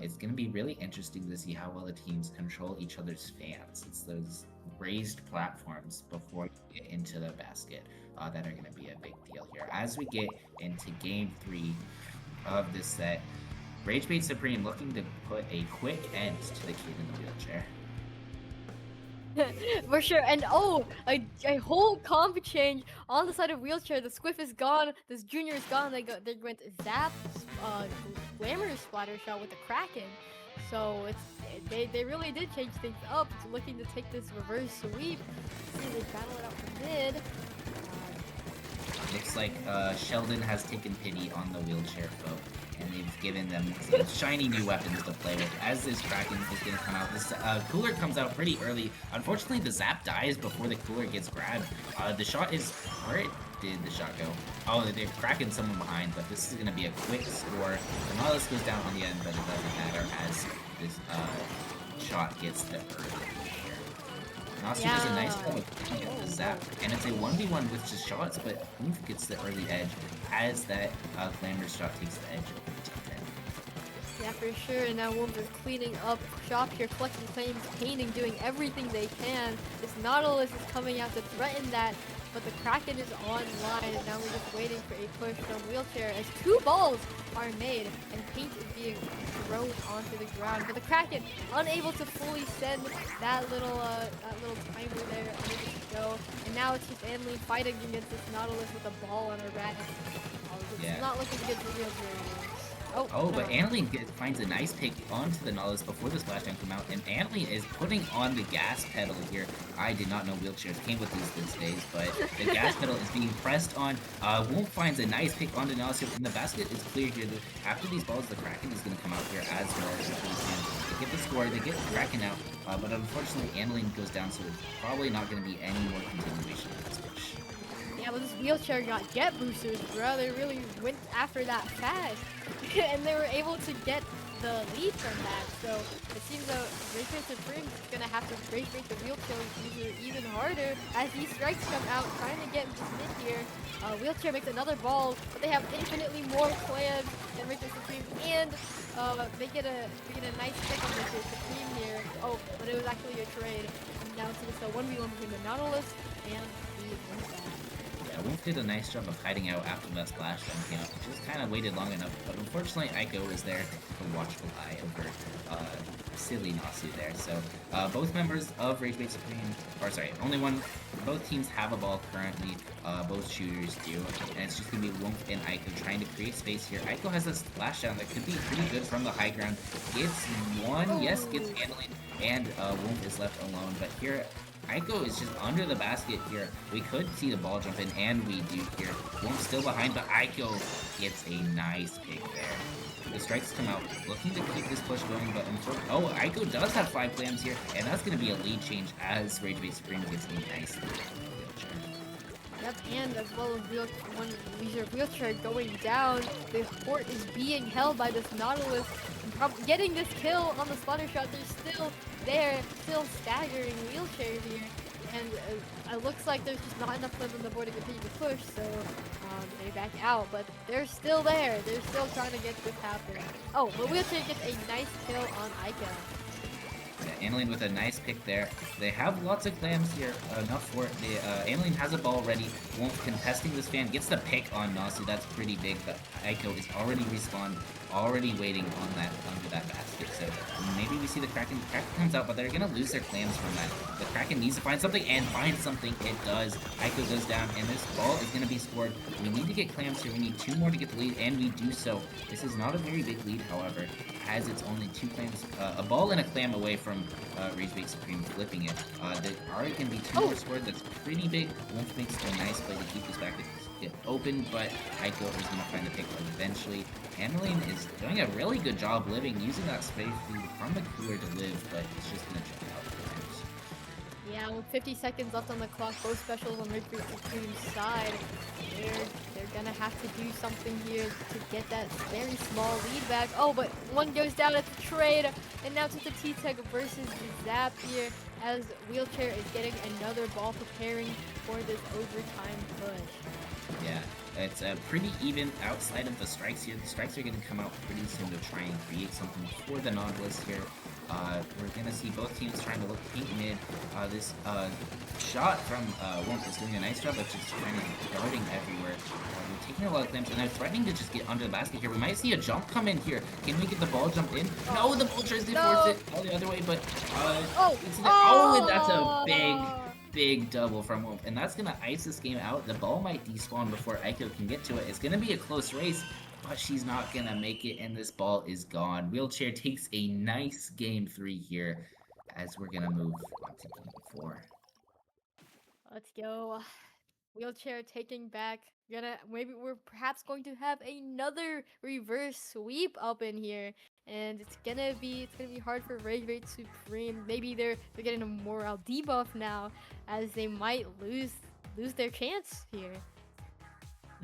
It's going to be really interesting to see how well the teams control each other's fans. It's those raised platforms before you get into the basket that are going to be a big deal here. As we get into Game 3 of this set, Ragebait Supreme looking to put a quick end to the kid in the wheelchair. For sure, and a whole comp change on the side of Wheelchair. The Squiff is gone, this junior is gone. They went Zap, Glamour Splatter Shot with the Kraken. So they really did change things up. It's looking to take this reverse sweep. See, they battle it out from mid. Looks like Sheldon has taken pity on the Wheelchair folk, and they've given them some shiny new weapons to play with. As this Kraken is going to come out, this Cooler comes out pretty early. Unfortunately, the Zap dies before the Cooler gets grabbed. The shot is... Where did the shot go? Oh, they're cracking someone behind, but this is going to be a quick score. The Nautilus goes down on the end, but it doesn't matter as this shot gets the early. Nasu does a nice job of picking up the Zap, and it's a 1v1 with just shots, but Oof gets the early edge as that Glamour shot takes the edge of the team. Yeah, for sure, and now Wolves are cleaning up shop here, collecting claims, painting, doing everything they can. This Nautilus is coming out to threaten that, but the Kraken is online, and now we're just waiting for a push from Wheelchair as 2 balls are made, and paint is being thrown onto the ground. But the Kraken unable to fully send that little timer there, unable to go. And now it's just Anlene fighting against this Nautilus with a ball on her back. It's Yeah. not looking good for Wheelchair. Oh, Oh, but never. Annalene finds a nice pick onto the Nautilus before the splashdown come out, and Annalene is putting on the gas pedal here. I did not know wheelchairs came with these days, but the gas pedal is being pressed on. Wolf finds a nice pick onto Nautilus, and the basket is clear here. After these balls, the Kraken is going to come out here as well. They get the score, they get the Kraken out, but unfortunately, Annalene goes down, so it's probably not going to be any more continuation of this push. Yeah, but this Wheelchair got jet boosters, bro. They really went after that fast. And they were able to get the lead from that. So it seems that Rage Supreme is going to have to rage the Wheelchair user even harder as these strikes come out, trying to get into mid here. Wheelchair makes another ball, but they have infinitely more clans than Rage Supreme, and they get a nice pick on Rage Supreme here. Oh, but it was actually a trade. And now it's just a 1v1 between the Nautilus and the Inside. Yeah, Wolf did a nice job of hiding out after that splashdown came out. Just kind of waited long enough, but unfortunately Aiko was there to keep a watchful eye over silly Nasu there. So both members of Rage Bait Supreme, or sorry, only one, both teams have a ball currently, both shooters do, and it's just going to be Wolf and Aiko trying to create space here. Aiko has a splashdown that could be pretty good from the high ground. Gets one, yes, gets handling, and Wolf is left alone, but here Aiko is just under the basket here. We could see the ball jump in, and we do here. Wolf's still behind, but Aiko gets a nice pick there. The strikes come out, looking to keep this push going, but unfortunately, oh, Aiko does have 5 clams here, and that's going to be a lead change as Rage Bait Supreme gets a nice lead. Yep, and as well as Wheelchair going down, the fort is being held by this Nautilus. Getting this kill on the splatter shot, they're still there, still staggering Wheelchair here. And it looks like there's just not enough limbs on the board to continue to push, so they back out. But they're still there. They're still trying to get this happening. Oh, but Wheelchair gets a nice kill on Aiko. Yeah, Annalene with a nice pick there. They have lots of clams here, enough for it. Annalene has a ball ready. Wolf contesting this fan, gets the pick on Nasu. That's pretty big, but Aiko is already respawned, already waiting on that under that basket. So maybe we see the Kraken. The Kraken comes out, but they're gonna lose their clams from that. The Kraken needs to find something, and find something. It does. Aiko goes down, and this ball is gonna be scored. We need to get clams here. We need 2 more to get the lead, and we do so. This is not a very big lead, however, as it's only 2 clams, a ball and a clam away from Rage Bait Supreme flipping it. There are going to be 2 more scored. That's pretty big. Wolf makes a nice play to keep this back open, but Aiko is going to find the pick eventually. Annalene is doing a really good job living, using that space from the cooler to live, but it's just going to jump out for times. Yeah, with 50 seconds left on the clock, both specials on Rage Bait Supreme's side. They're gonna have to do something here to get that very small lead back. Oh, but one goes down at the trade, and now it's the T-Tech versus the Zap here, as Wheelchair is getting another ball, preparing for this overtime push. Yeah, it's pretty even outside of the strikes here. The strikes are going to come out pretty soon to try and create something for the Nautilus here. We're going to see both teams trying to look paint mid. This shot from Wolf is doing a nice job of just kind of darting everywhere. They're taking a lot of claims, and they're threatening to just get under the basket here. We might see a jump come in here. Can we get the ball jump in? No, the ball tries to force it all the other way, but and that's a big double from Wolf, and that's gonna ice this game out. The ball might despawn before Aiko can get to it. It's gonna be a close race, but she's not gonna make it, and this ball is gone. Wheelchair takes a nice game 3 here, as we're gonna move on to game 4. Let's go. Wheelchair taking back. Maybe we're perhaps going to have another reverse sweep up in here, and it's gonna be hard for Rage Bait Supreme. Maybe they're getting a morale debuff now, as they might lose their chance here.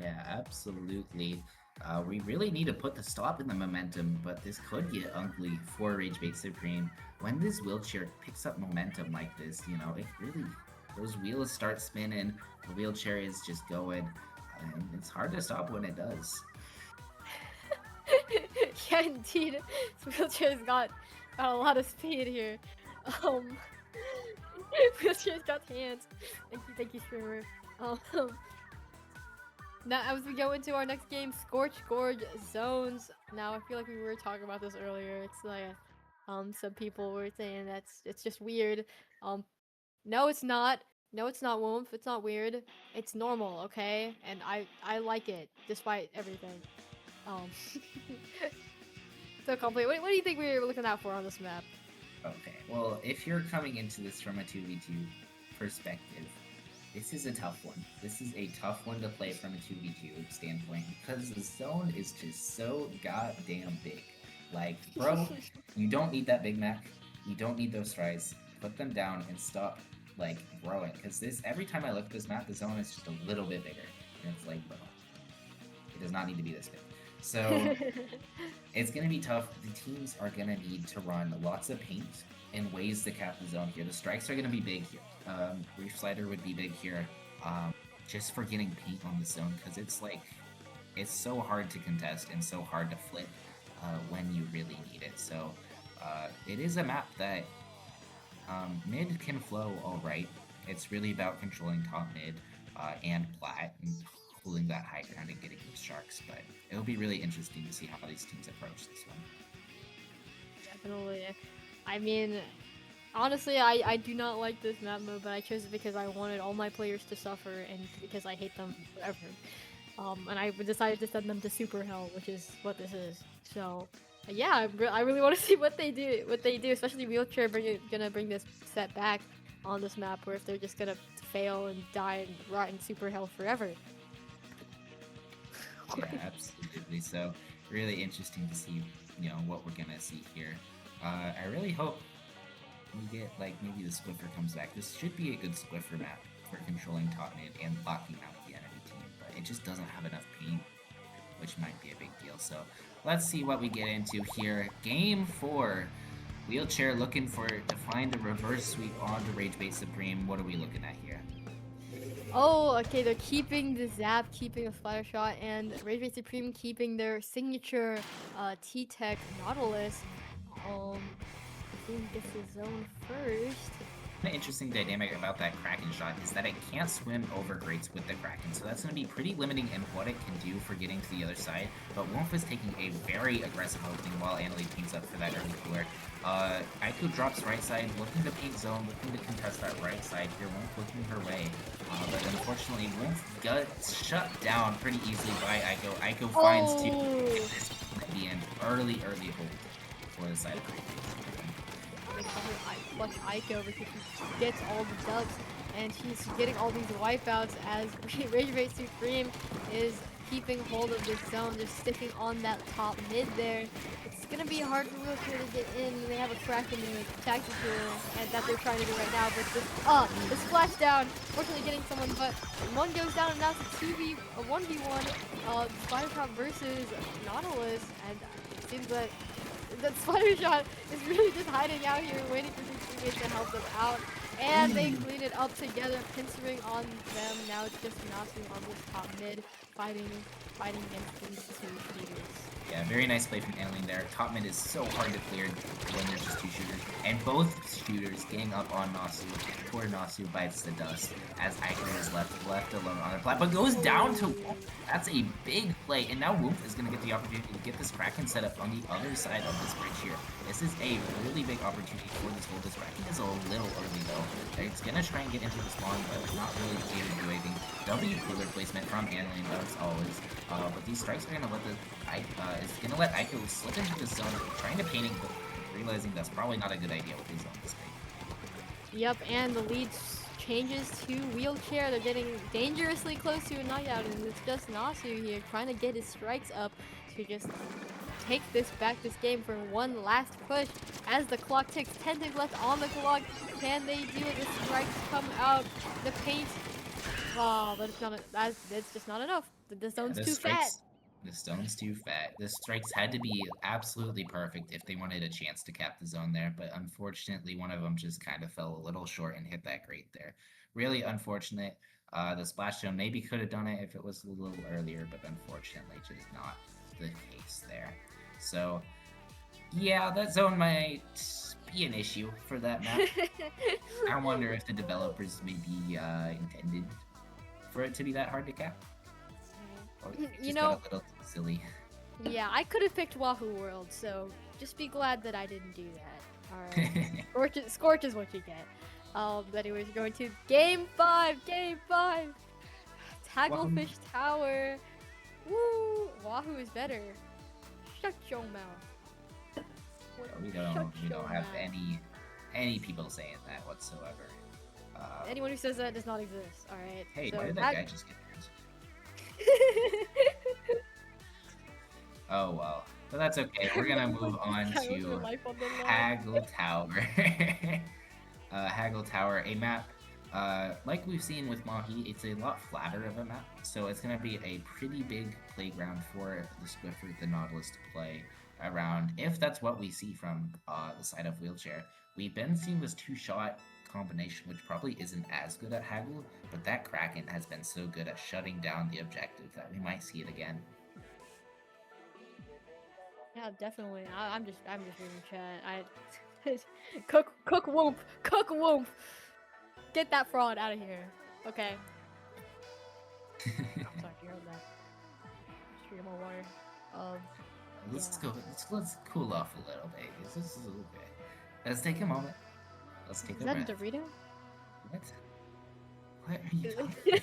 Yeah, absolutely. We really need to put the stop in the momentum, but this could get ugly for Rage Bait Supreme. When this Wheelchair picks up momentum like this, you know, it really, those wheels start spinning, the Wheelchair is just going, and it's hard to stop when it does. Yeah, indeed. This Wheelchair's got a lot of speed here. Wheelchair's got hands. Thank you, streamer. Now, as we go into our next game, Scorch Gorge Zones. Now, I feel like we were talking about this earlier. It's like, some people were saying it's just weird. No, it's not. No, it's not Woomph. It's not weird. It's normal, okay? And I like it despite everything. Um, so complete. What do you think we were looking out for on this map? Okay, well, if you're coming into this from a 2v2 perspective, this is a tough one. This is a tough one to play from a 2v2 standpoint because the zone is just so goddamn big. Like, bro, you don't need that Big Mac. You don't need those fries. Put them down and stop, like, growing. Because this, every time I look at this map, the zone is just a little bit bigger. And it's like, bro, it does not need to be this big. So it's going to be tough. The teams are going to need to run lots of paint in ways to cap the zone here. The strikes are going to be big here. Reef Slider would be big here, just for getting paint on the zone, because it's like, it's so hard to contest and so hard to flip when you really need it. So it is a map that mid can flow alright. It's really about controlling top mid and plat and holding that high ground and getting those sharks, but it'll be really interesting to see how these teams approach this one. Definitely. I mean, honestly, I do not like this map mode, but I chose it because I wanted all my players to suffer and because I hate them forever. And I decided to send them to Super Hell, which is what this is. So, yeah, I really want to see what they do. Especially Wheelchair gonna bring this set back on this map, or if they're just gonna fail and die and rot in Super Hell forever. Yeah, absolutely. So really interesting to see, what we're gonna see here. I really hope we get like maybe the Squiffer comes back. This should be a good Squiffer map for controlling top mid and blocking out the enemy team, but it just doesn't have enough paint, which might be a big deal. So let's see what we get into here. Game 4. Wheelchair looking to find a reverse sweep on the Rage Bait Supreme. What are we looking at here? Oh, okay, they're keeping the Zap, keeping a Fire Shot, and Rage Supreme keeping their signature T-Tech Nautilus. I think gets the zone first. An interesting dynamic about that Kraken shot is that it can't swim over grates with the Kraken, so that's going to be pretty limiting in what it can do for getting to the other side. But Wolf is taking a very aggressive opening while Annalie teams up for that early cooler. Aiku drops right side, looking to paint zone, looking to contest that right side here. Wolf looking her way, but unfortunately Wolf gets shut down pretty easily by Aiko. Aiko finds two at the end. Early hold for the side of Kraken. Clutch Aiko because she gets all the dubs and she's getting all these wipeouts as Rage Bait Supreme is keeping hold of this zone, just sticking on that top mid there. It's gonna be hard for Wheelchair to get in. They have a Kraken in the tactical and that they're trying to do right now, but the splash down, fortunately getting someone, but one goes down and now it's a 1v1 Spider Shot versus Nautilus, and it seems that that Spider Shot is really just hiding out here waiting for these teammates to help them out. And they clean it up together, pincering on them. Now it's just Nasu on this top mid, fighting against these two shooters. Yeah, very nice play from Annalie there. Top mid is so hard to clear when there's just two shooters. And both shooters gang up on Nasu. Poor Nasu bites the dust as Aiko is left alone on the plat, but goes down to Wolf. That's a big play. And now Wolf is going to get the opportunity to get this Kraken set up on the other side of this bridge here. This is a really big opportunity for this hold. This Kraken is a little early though. It's going to try and get into the spawn, but not really able to do anything. W cooler placement from Annalie, as always. But these strikes are going to let Aiko slip into the zone, trying to painting, but realizing that's probably not a good idea with his zone this big. Yep, and the lead changes to Wheelchair. They're getting dangerously close to a knockout, and it's just Nasu here trying to get his strikes up to just take this game for one last push as the clock ticks. 10 seconds left on the clock. Can they do it? The strikes come out. The paint. Oh, but it's just not enough. The zone's too fat. The zone's too fat. The strikes had to be absolutely perfect if they wanted a chance to cap the zone there, but unfortunately one of them just kind of fell a little short and hit that grate there. Really unfortunate. The splash zone maybe could have done it if it was a little earlier, but unfortunately just not the case there. So yeah, that zone might be an issue for that map. I wonder if the developers maybe intended for it to be that hard to cap. You know, a little silly. Yeah, I could have picked Wahoo World, so just be glad that I didn't do that. Alright. Scorch is what you get. Anyways, we're going to game 5. Game 5. Tagglefish Tower. Woo! Wahoo is better. Shut your mouth. We Shut don't your have mouth. any people saying that whatsoever. Anyone who says that does not exist. All right. Hey, so why did that guy just get banned? Oh well, but that's okay. We're gonna move on That was your to life on the line. Haggle Tower. Haggle Tower, a map. Like we've seen with Mahi, it's a lot flatter of a map, so it's gonna be a pretty big playground for the Swiffer, the Nautilus to play around. If that's what we see from the side of Wheelchair, we've been seeing this two-shot combination, which probably isn't as good at Haggle, but that Kraken has been so good at shutting down the objective that we might see it again. Yeah, definitely. I'm just reading chat. Cook Whoomp. Get that fraud out of here. Okay. I'm sorry, you heard that. Just drink more water. Let's Yeah. go. Let's cool off a little bit. This is a little bit. Let's take a moment. Let's take Is a that breath. a Dorito? What? What are you talking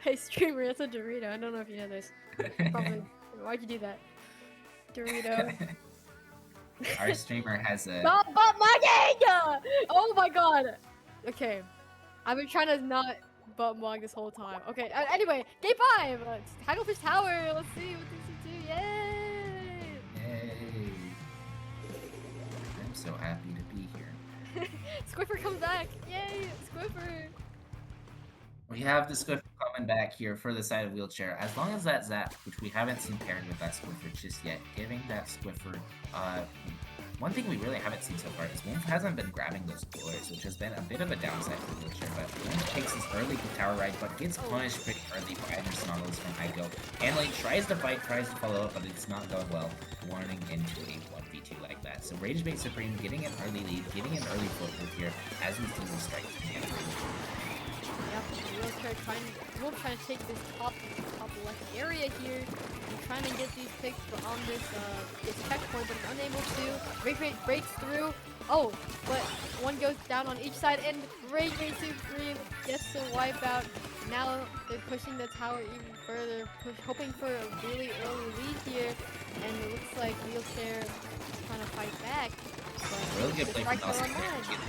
Hey streamer, that's a Dorito. I don't know if you know this. Probably. Why'd you do that? Dorito. Our streamer has a. Stop butt mugging! Oh my god. Okay. I've been trying to not butt mug this whole time. Okay. Anyway, game 5. Tagglefish Tower. Let's see what these do. Yay! Yay! I'm so happy to be here. Squiffer comes back. Yay! Squiffer. We have the Squiffer coming back here for the side of Wheelchair. As long as that Zap, which we haven't seen paired with that Squiffer just yet, giving that Squiffer, one thing we really haven't seen so far is Woof hasn't been grabbing those killers, which has been a bit of a downside for Wheelchair, but Woof takes his early tower ride, but gets punished pretty early by this Nautilus from Ico. Hanley tries to fight, tries to follow up, but it's not going well, warning into a 1v2 like that. So Ragebait Supreme getting an early lead, getting an early foothold here, as we see the strike from the enemy. Yep, Wolf trying to take this top left area here and trying to get these picks on this checkpoint, but is unable to. Rage breaks through. Oh, but one goes down on each side, and Rage Supreme gets the wipeout. Now they're pushing the tower even further, hoping for a really early lead here, and it looks like Wheelchair is trying to fight back. Really good play from Nelson to get the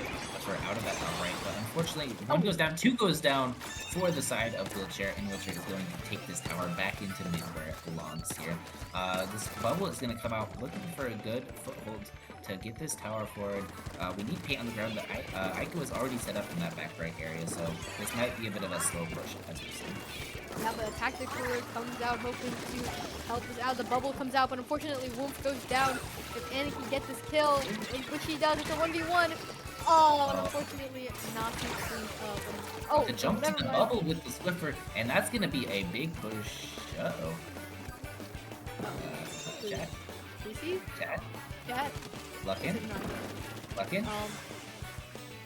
Wheelchair out of that top right, but unfortunately, one goes down, two goes down for the side of Wheelchair, and Wheelchair is going to take this tower back into mid where it belongs here. This bubble is going to come out looking for a good foothold to get this tower forward. We need paint on the ground, but Ico is already set up in that back right area, so this might be a bit of a slow push, as we've seen. Yeah, the tactical comes out hoping to help us out. The bubble comes out, but unfortunately Wolf goes down. If Annie can get this kill, which he does, it's a 1v1. Oh, and unfortunately not too clean up. Oh, the jump to the bubble with the Swiffer, and that's going to be a big push. Uh-oh. Chat? PC? Chat? Luckin? Luckin?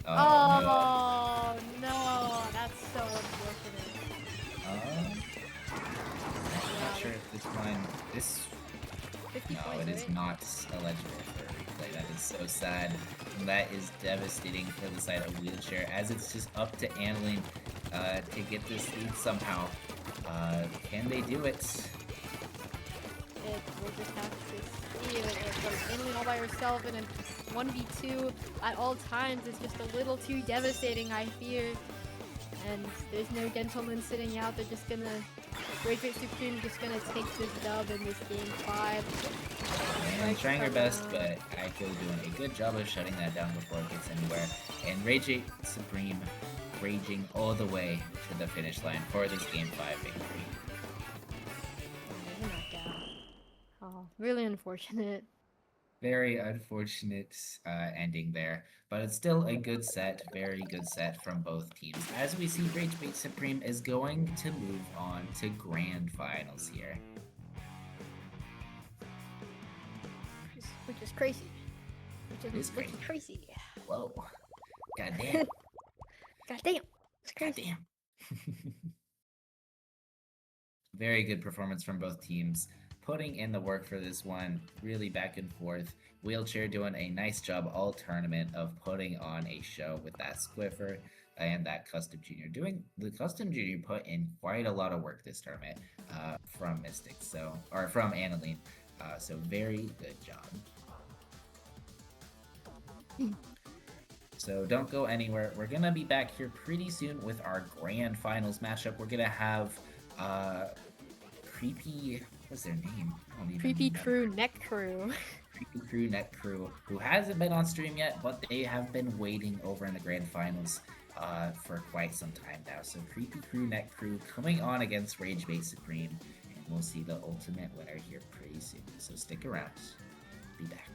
Oh, no. That's so unfortunate. I'm not sure if this one... No, it is not eligible for replay. That is so sad. That is devastating for the side of Wheelchair, as it's just up to Annalyn to get this lead somehow. Can they do it? We'll just have to see it. Annalyn all by herself in a 1v2 at all times is just a little too devastating, I fear. And there's no gentleman sitting out. They're just gonna... Rage Supreme just gonna take this dub in this game 5. And trying her best, but Aiko doing a good job of shutting that down before it gets anywhere. And Rage Supreme raging all the way to the finish line for this game 5 victory. Oh, really unfortunate. Very unfortunate ending there, but it's still a good set, very good set from both teams. As we see, Ragebait Supreme is going to move on to Grand Finals here. Which is crazy. Which is crazy. Whoa. Goddamn. Goddamn. It's crazy. Goddamn. Very good performance from both teams. putting in the work for this one, really back and forth. Wheelchair doing a nice job all tournament of putting on a show with that Squiffer and that Custom Junior. Doing the Custom Junior put in quite a lot of work this tournament from Mystics, or from Annalene. So very good job. So don't go anywhere. We're gonna be back here pretty soon with our grand finals matchup. We're gonna have Creepy, what's their name? I don't even Creepy remember. Crew Neck Crew. Creepy Crew Net Crew, who hasn't been on stream yet, but they have been waiting over in the grand finals for quite some time now. So Creepy Crew Net Crew coming on against Rage Bait Supreme, and we'll see the ultimate winner here pretty soon. So stick around. Be back.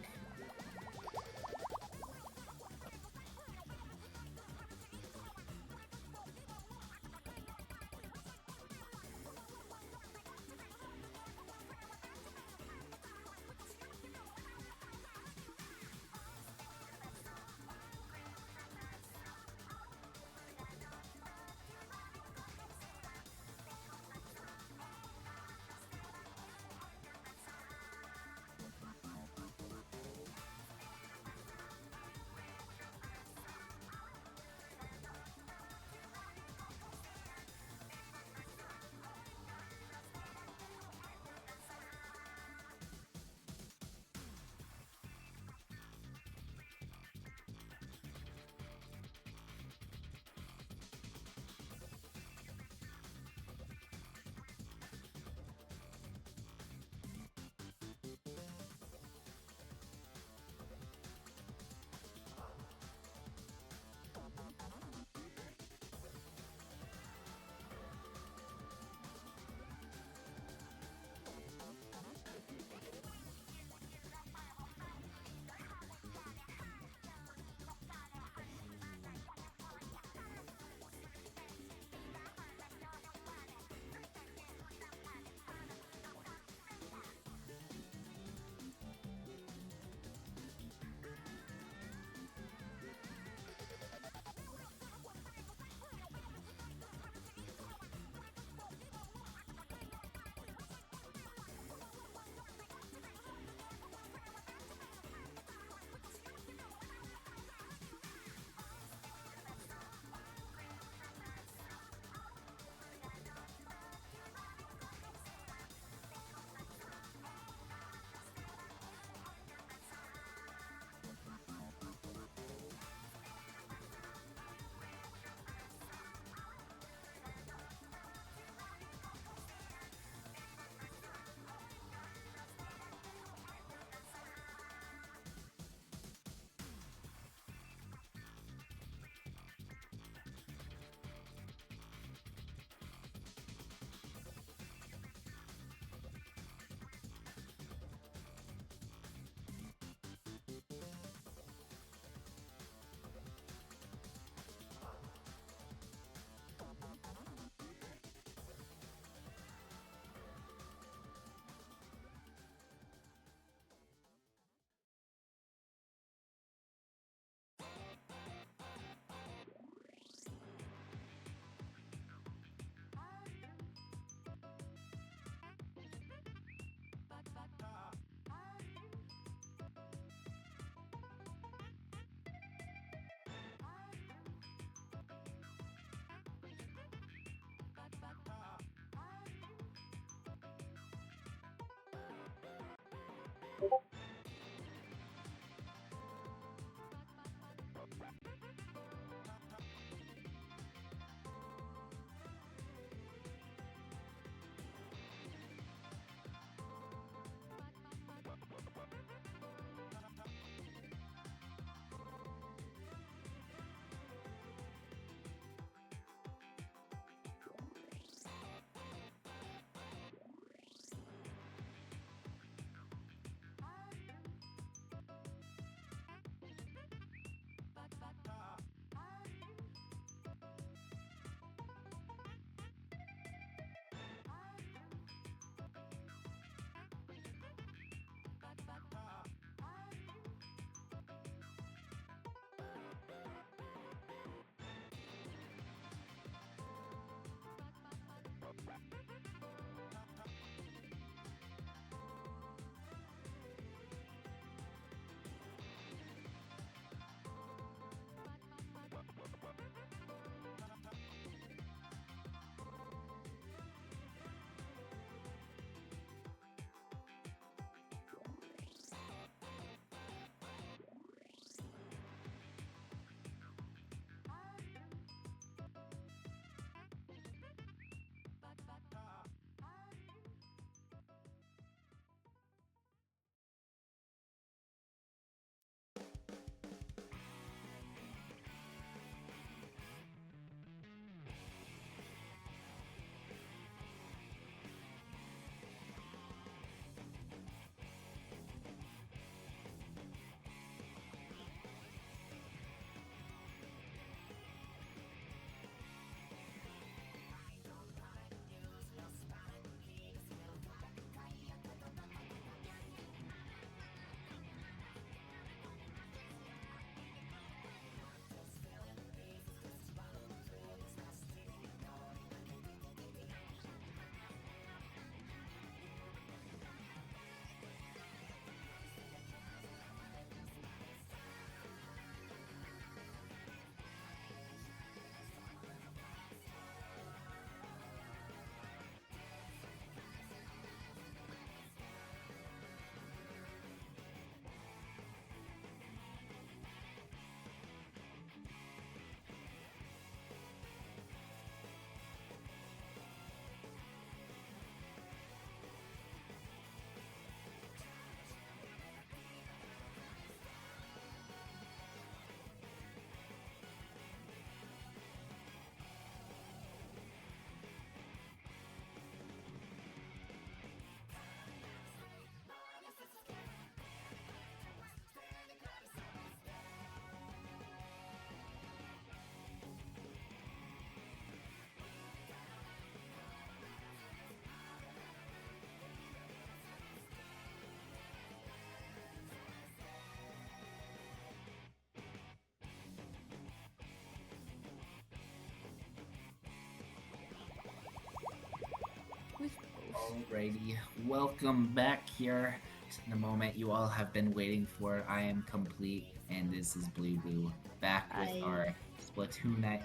Alrighty, welcome back here to the moment you all have been waiting for. I am complete, and this is Blue Boo back with our Splatoon at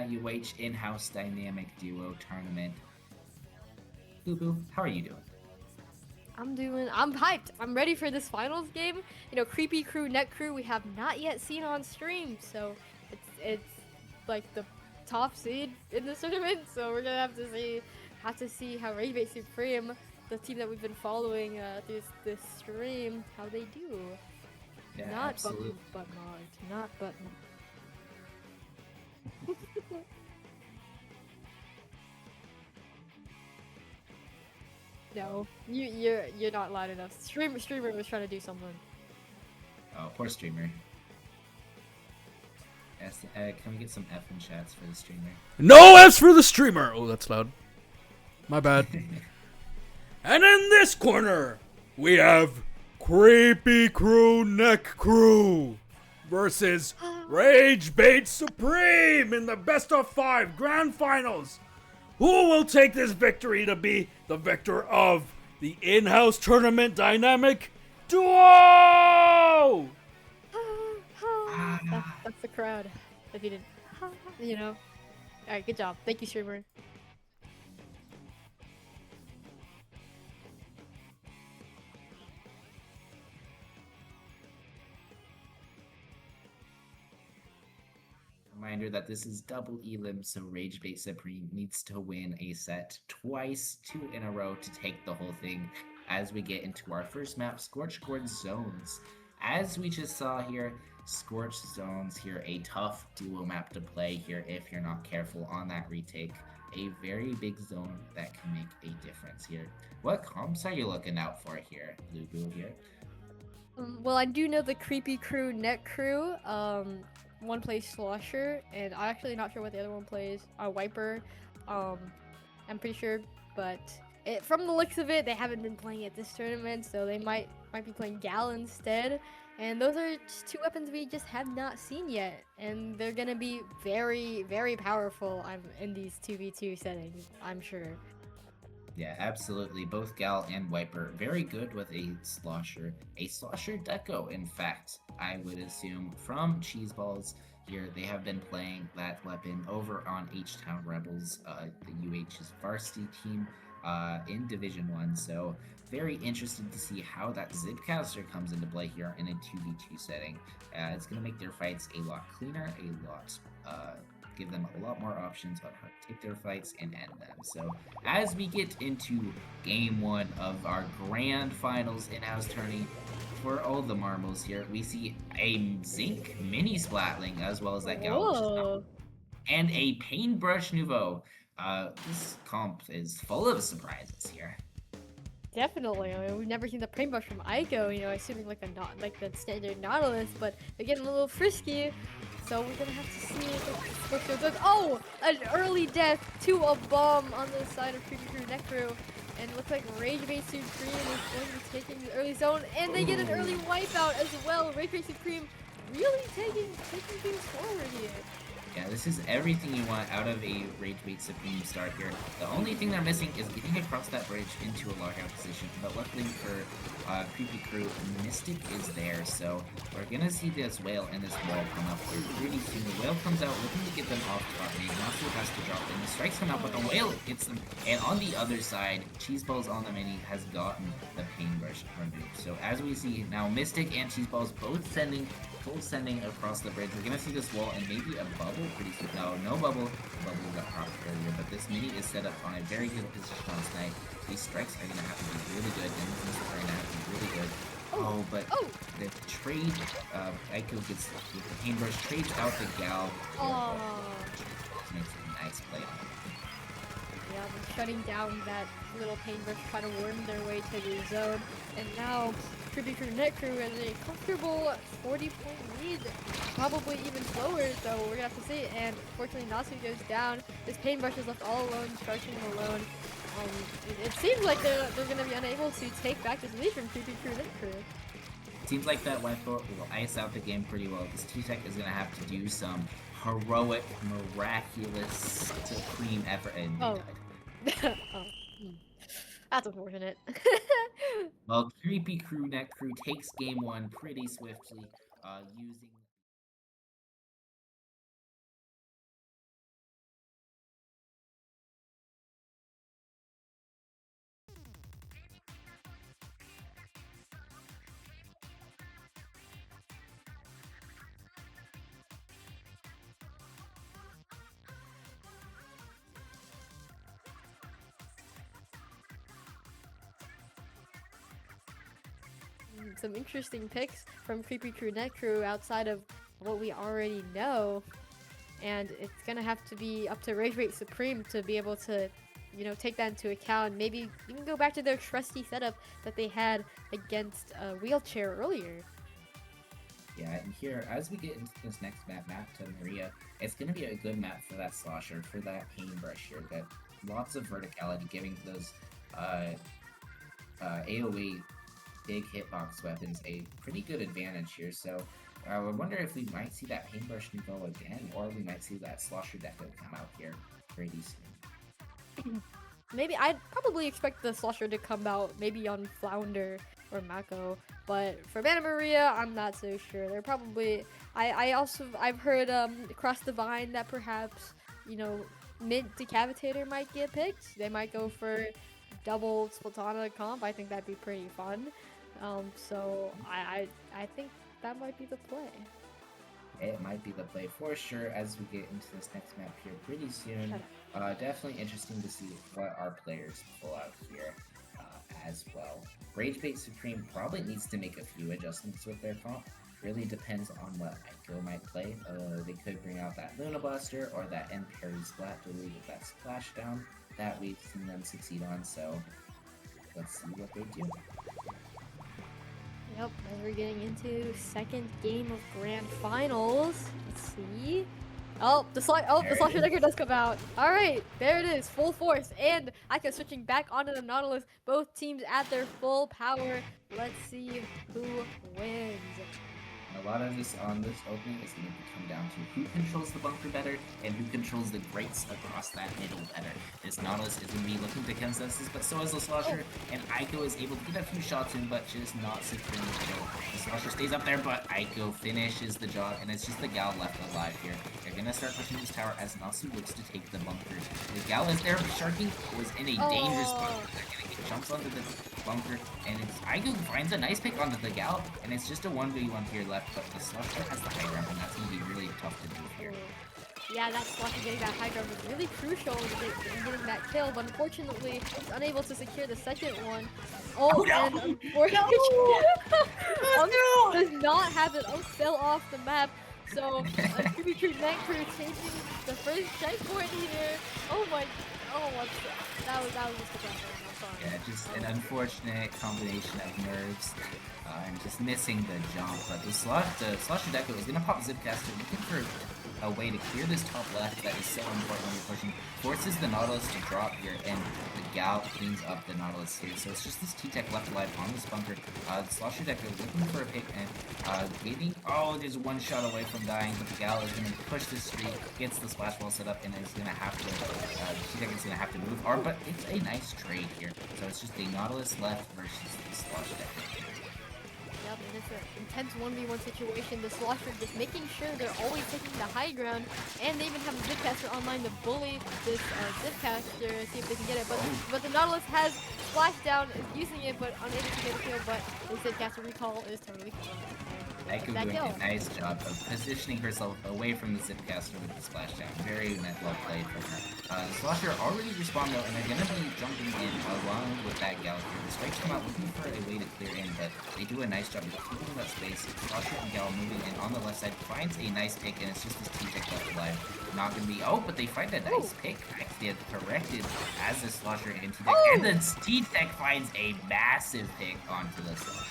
UH in-house dynamic duo tournament. Blue Boo, how are you doing? I'm hyped. I'm ready for this finals game. You know, Creepy Crew, Net Crew, we have not yet seen on stream, so it's like the top seed in this tournament. So we're gonna have to see how Rage Bait Supreme, the team that we've been following through this stream, how they do. Yeah, Not absolutely. but not but. No, you're not loud enough. Streamer was trying to do something. Oh, poor streamer. Yes, can we get some F in chats for the streamer? No F's for the streamer! Oh, that's loud. My bad. And in this corner, we have Creepy Crew Neck Crew versus Rage Bait Supreme in the best of 5 grand finals. Who will take this victory to be the victor of the in-house tournament dynamic duo? That's the crowd. If you didn't, you know. Alright, good job. Thank you, streamer. Reminder that this is double elim, so Rage Bait Supreme needs to win a set twice, 2 in a row to take the whole thing as we get into our first map, Scorched Zones. As we just saw here, Scorched Zones here, a tough duo map to play here if you're not careful on that retake. A very big zone that can make a difference here. What comps are you looking out for here, Blue Boo here? Well, I do know the Creepy Crew, Net Crew. One plays Slosher, and I'm actually not sure what the other one plays. Wiper. I'm pretty sure, but from the looks of it, they haven't been playing at this tournament, so they might be playing Gal instead. And those are just 2 weapons we just have not seen yet, and they're gonna be very, very powerful. In these 2v2 settings, I'm sure. Yeah, absolutely. Both Gal and Wiper very good with a slosher deco. In fact, I would assume from Cheeseballs here, they have been playing that weapon over on H-Town Rebels, the UH's varsity team in Division 1. So very interested to see how that Zipcaster comes into play here in a 2v2 setting. It's going to make their fights a lot cleaner, give them a lot more options on how to take their fights and end them. So as we get into game 1 of our grand finals in-house tourney for all the marbles here, we see a Zinc mini Splatling as well as that Gal, and a Paintbrush Nouveau. This comp is full of surprises here. Definitely. I mean, we've never seen the paintbrush from Ico, you know, assuming like the standard Nautilus, but they're getting a little frisky. So we're gonna have to see what goes on. Oh! An early death to a bomb on the side of Creepy Crew Net Crew. And it looks like Rage Bait Supreme is going to be taking the early zone. And they get an early wipeout as well. Rage Bait Supreme really taking things forward here. Yeah, this is everything you want out of a Rage Bait Supreme start here. The only thing they're missing is getting across that bridge into a logout position, but luckily for Creepy Crew, Mystic is there, so we're gonna see this whale and this wall come up here pretty soon. The whale comes out looking to get them off top, and Ignacio has to drop in. The strikes come out, but the whale hits them, and on the other side, Cheeseballs on the mini has gotten the Paintbrush removed. So as we see now, Mystic and Cheeseballs both full sending across the bridge. We're gonna see this wall and maybe a bubble pretty soon. No bubble. The bubble got popped earlier, but this mini is set up on a very good position on Snipe. These strikes are gonna have to be really good, and these missiles are gonna have to be really good. But the trade, Aiko gets with the Paintbrush, trades out the Gal. Makes a nice play on it. Yeah, they're shutting down that little Paintbrush trying to worm their way to the zone. And now, Creepy Crew Net Crew has a comfortable 40-point lead. Probably even slower, so we're gonna have to see. And fortunately, Nasu goes down. This Paintbrush is left all alone, charging alone. It seems like they're gonna be unable to take back this lead from Creepy Crew Net Crew. Seems like that Wiper will ice out the game pretty well. This T-Tech is gonna have to do some heroic, miraculous, supreme effort, and they died. That's unfortunate. Well, Creepy Crew Neck Crew takes game one pretty swiftly, using. Some interesting picks from Creepy Crew Net Crew outside of what we already know. And it's gonna have to be up to Rage Rate Supreme to be able to, take that into account. Maybe even go back to their trusty setup that they had against Wheelchair earlier. Yeah, and here, as we get into this next map to Maria, it's going to be a good map for that Slosher, for that Paintbrush here. That lots of verticality, giving those AoE big hitbox weapons a pretty good advantage here. So I wonder if we might see that Paintbrush go again, or we might see that Slosher Deco come out here pretty soon. Maybe I'd probably expect the Slosher to come out maybe on Flounder or Mako, but for Mana Maria, I'm not so sure. They're probably. I've heard across the vine that perhaps mid Decapitator might get picked. They might go for double Splatana comp. I think that'd be pretty fun. So I think that might be the play. It might be the play for sure as we get into this next map here pretty soon. Definitely interesting to see what our players pull out here as well. Rage Bait Supreme probably needs to make a few adjustments with their comp. Really depends on what Ico might play. They could bring out that Luna Blaster or that End Parry Splat to lead with that Splashdown that we've seen them succeed on, so let's see what they do. Yep, as we're getting into second game of Grand Finals. Let's see. Oh, the Slosher Decker does come out. All right, there it is, full force, and Ico switching back onto the Nautilus. Both teams at their full power. Let's see who wins. A lot of this on this opening is going to come down to who controls the bunker better and who controls the grates across that middle better. This Nautilus is going to be looking to consensus, but so is the Slosher, and Ico is able to get a few shots in, but just not securing the kill. The Slosher stays up there, but Ico finishes the job, and it's just the Gal left alive here. They're going to start pushing this tower as Nasu looks to take the bunker. The Gal is there, Sharking was in a dangerous spot. Jumps onto the bunker, and it's Ico finds a nice pick onto the Gal, and it's just a 1v1 here left, but the Slosher has the high ground, and that's going to be really tough to do here. Yeah, that Slosher getting that high ground was really crucial in getting that kill, but unfortunately, he's unable to secure the second one. Oh no! And unfortunately, does not have it. Fell off the map. So, Creepy Crew Net Crew taking the first checkpoint here. That was just a bad one. I'm sorry. Yeah, just an unfortunate combination of nerves and just missing the jump. But the Slosher Deco is going to pop Zipcaster, looking for a way to clear this top left that is so important when you're pushing. Forces the Nautilus to drop here, and the Gal cleans up the Nautilus here. So it's just this T-Tech left alive on this bunker. The Slosher Deco is looking for a pick and waiting. Oh, there's one shot away from dying, but the Gal is going to push this streak, gets the splash wall set up, and is going to have to, T-Tech is going to have to move. But it's a nice trade here. So it's just the Nautilus left versus the Slosher Deco. Yep, and it's an intense 1v1 situation. The Slosher just making sure they're always taking the high ground, and they even have a Zipcaster online to bully this Zipcaster, see if they can get it. But the Nautilus has Splashdown, is using it, but unable to get a kill, but the Zipcaster recall is totally fine. Ico doing a nice job of positioning herself away from the Zipcaster with the Splashdown. Very well played from her. The Slosher already respawned though, and they're going to be jumping in along with that Gal here. The Strikes come out looking for a way to clear in, but they do a nice job of keeping that space. Slosher and Gal moving in on the left side, finds a nice pick, and it's just this T-Tech left alive. Not going to be... Oh, but they find a nice pick. Actually, corrected as the Slosher and T-Tech. And then T-Tech finds a massive pick onto the Slosher.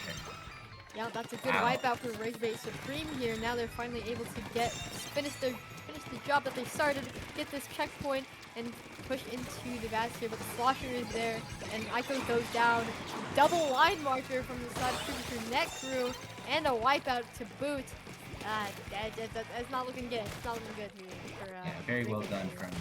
Yeah, that's a good wipeout for Rage Bait Supreme here. Now they're finally able to finish the job that they started, get this checkpoint, and push into the bats here. But the Slosher is there, and Ico goes down. Double line marker from the side of Creepy Crew Net Crew, and a wipeout to boot. That's not looking good. It's not looking good here for Yeah, very well done here. from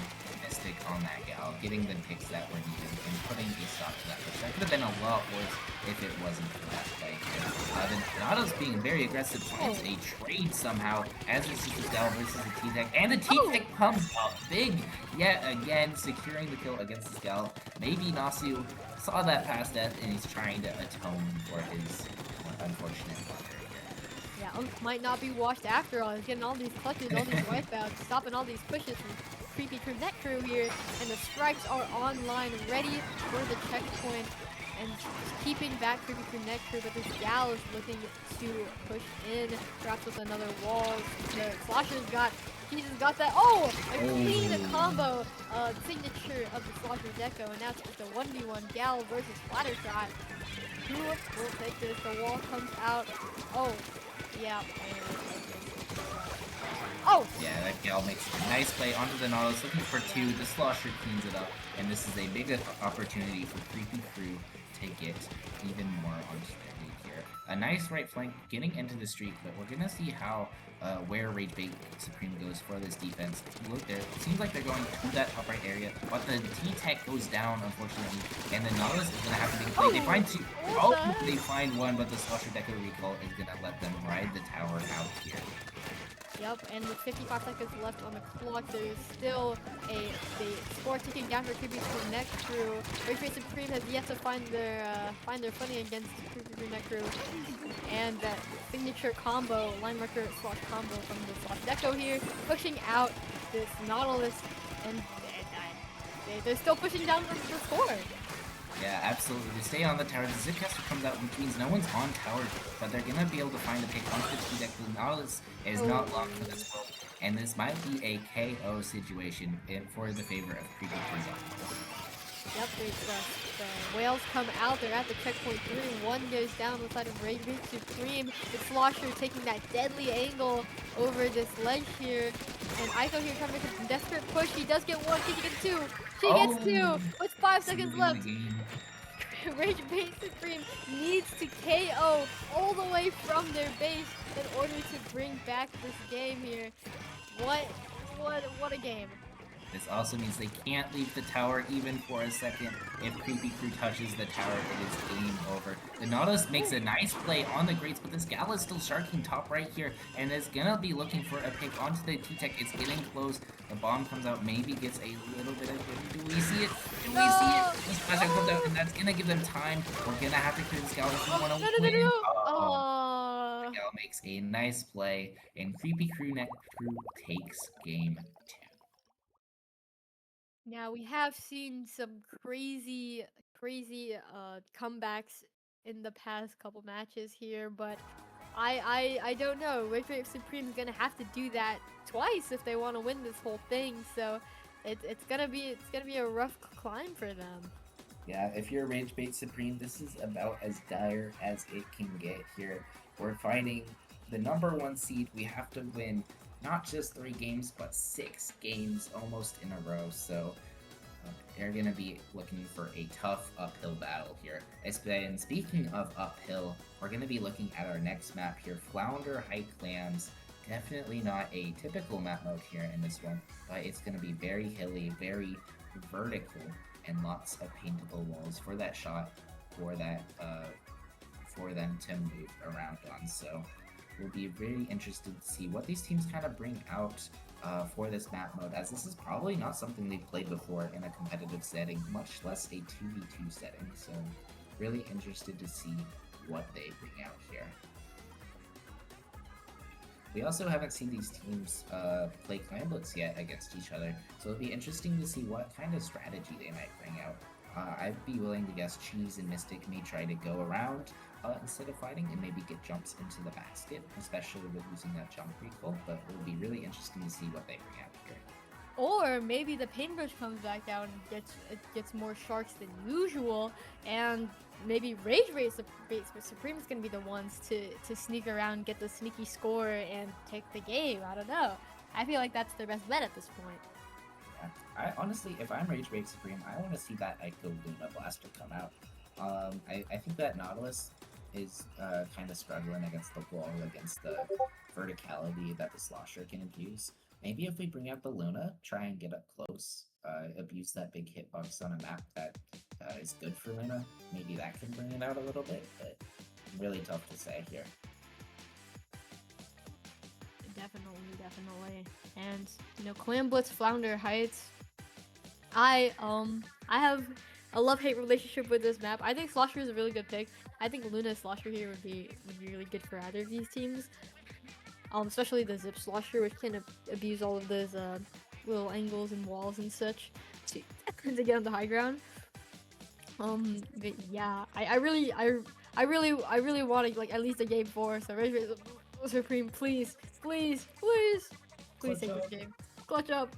Mystic on that gal, getting the picks that were needed and putting a stop to that push. That could have been a lot worse if it wasn't for that play here. Then Donato's being very aggressive, finds a trade somehow as this is the gal versus the T-Tech, and the T-Tech comes up big yet again, securing the kill against this gal. Maybe Nasu saw that past death and he's trying to atone for his unfortunate blunder here. Yeah, might not be washed after all. He's getting all these clutches, all these wipeouts, stopping all these pushes from Creepy Crew Net Crew here, and the strikes are online, ready for the checkpoint, and just keeping back Creepy Crew Net Crew, but this gal is looking to push in, perhaps with another wall. The Slosher's got, he's got that, a clean combo, signature of the Slosher Deco, and now it's a 1v1 gal versus Splattershot. Who will take this? The wall comes out. Oh, yeah. Oh! Yeah, that gal makes a nice play onto the Nautilus, looking for two. The Slosher cleans it up, and this is a big opportunity for Creepy Crew to get even more onto their lead here. A nice right flank getting into the streak, but we're gonna see how where Rage Bait Supreme goes for this defense. Look there, it seems like they're going to that top right area, but the T-Tech goes down, unfortunately, and the Nautilus is gonna have to be played. They find two. They find one, but the Slosher Deco recall is gonna let them ride the tower out here. Yep, and with 55 seconds left on the clock, there is still the score ticking down for Creepy Crew Net Crew. Rage Bait Supreme has yet to find their footing against Creepy Crew Net Crew, and that signature combo, line marker slash combo from the Slosh Deco here, pushing out this Nautilus, and they're still pushing down the score. Yeah, absolutely. They stay on the tower. The Zipcaster comes out, which means no one's on tower, but they're gonna be able to find a pick onto the T-Deck. The Nautilus is not long for this world, and this might be a KO situation for the favor of Creepy Crew. Yep, the whales come out. They're at the checkpoint 3. One goes down on the side of Rage Bait Supreme. The Slosher taking that deadly angle over this ledge here. And Aiko here trying to make a desperate push. He does get one. Can he get two? She gets two with 5 seconds left. Rage Bait Supreme needs to KO all the way from their base in order to bring back this game here. What a game. This also means they can't leave the tower even for a second. If Creepy Crew touches the tower, it is game over. The Nautilus makes a nice play on the grates, but this gal is still sharking top right here, and is gonna be looking for a pick onto the T-Tech. It's getting close. The bomb comes out, maybe gets a little bit of... Do we see it? Do we see it? The splash comes out, and that's gonna give them time. We're gonna have to clear this gal if we wanna win. The gal makes a nice play, and Creepy Crew Net Crew takes game 2. Now we have seen some crazy comebacks in the past couple matches here, but I don't know. Rage Bait Supreme is gonna have to do that twice if they want to win this whole thing. So it's gonna be a rough climb for them. Yeah, if you're Rage Bait Supreme, this is about as dire as it can get here. We're fighting the #1 seed. We have to win not just 3 games, but 6 games almost in a row. So they're going to be looking for a tough uphill battle here. And speaking of uphill, we're going to be looking at our next map here, Flounder High Clams. Definitely not a typical map mode here in this one, but it's going to be very hilly, very vertical, and lots of paintable walls for that shot, for that for them to move around on. So we'll be very interested to see what these teams kind of bring out for this map mode, as this is probably not something they've played before in a competitive setting, much less a 2v2 setting. So really interested to see what they bring out here. We also haven't seen these teams play Clan Blitz yet against each other, so it'll be interesting to see what kind of strategy they might bring out. I'd be willing to guess Cheese and Mystic may try to go around instead of fighting and maybe get jumps into the basket, especially with using that jump recall, but it'll be really interesting to see what they bring out here. Or maybe the paintbrush comes back down and gets more sharks than usual, and maybe Rage Bait Supreme is going to be the ones to sneak around, get the sneaky score, and take the game. I don't know. I feel like that's their best bet at this point. Yeah. I honestly, if I'm Rage Bait Supreme, I want to see that Ico Luna Blaster come out. I think that Nautilus is kind of struggling against the wall, against the verticality that the Slosher can abuse. Maybe if we bring out the Luna, try and get up close, abuse that big hitbox on a map that is good for Luna. Maybe that can bring it out a little bit, but really tough to say here. Definitely. And Clam Blitz Flounder Heights. I have a love-hate relationship with this map. I think Slosher is a really good pick. I think Luna Slosher here would be really good for either of these teams. Especially the Zip Slosher, which can abuse all of those little angles and walls and such to get on the high ground. But yeah, I really want to like at least a game 4. So Rage Supreme, please take this game. Clutch up.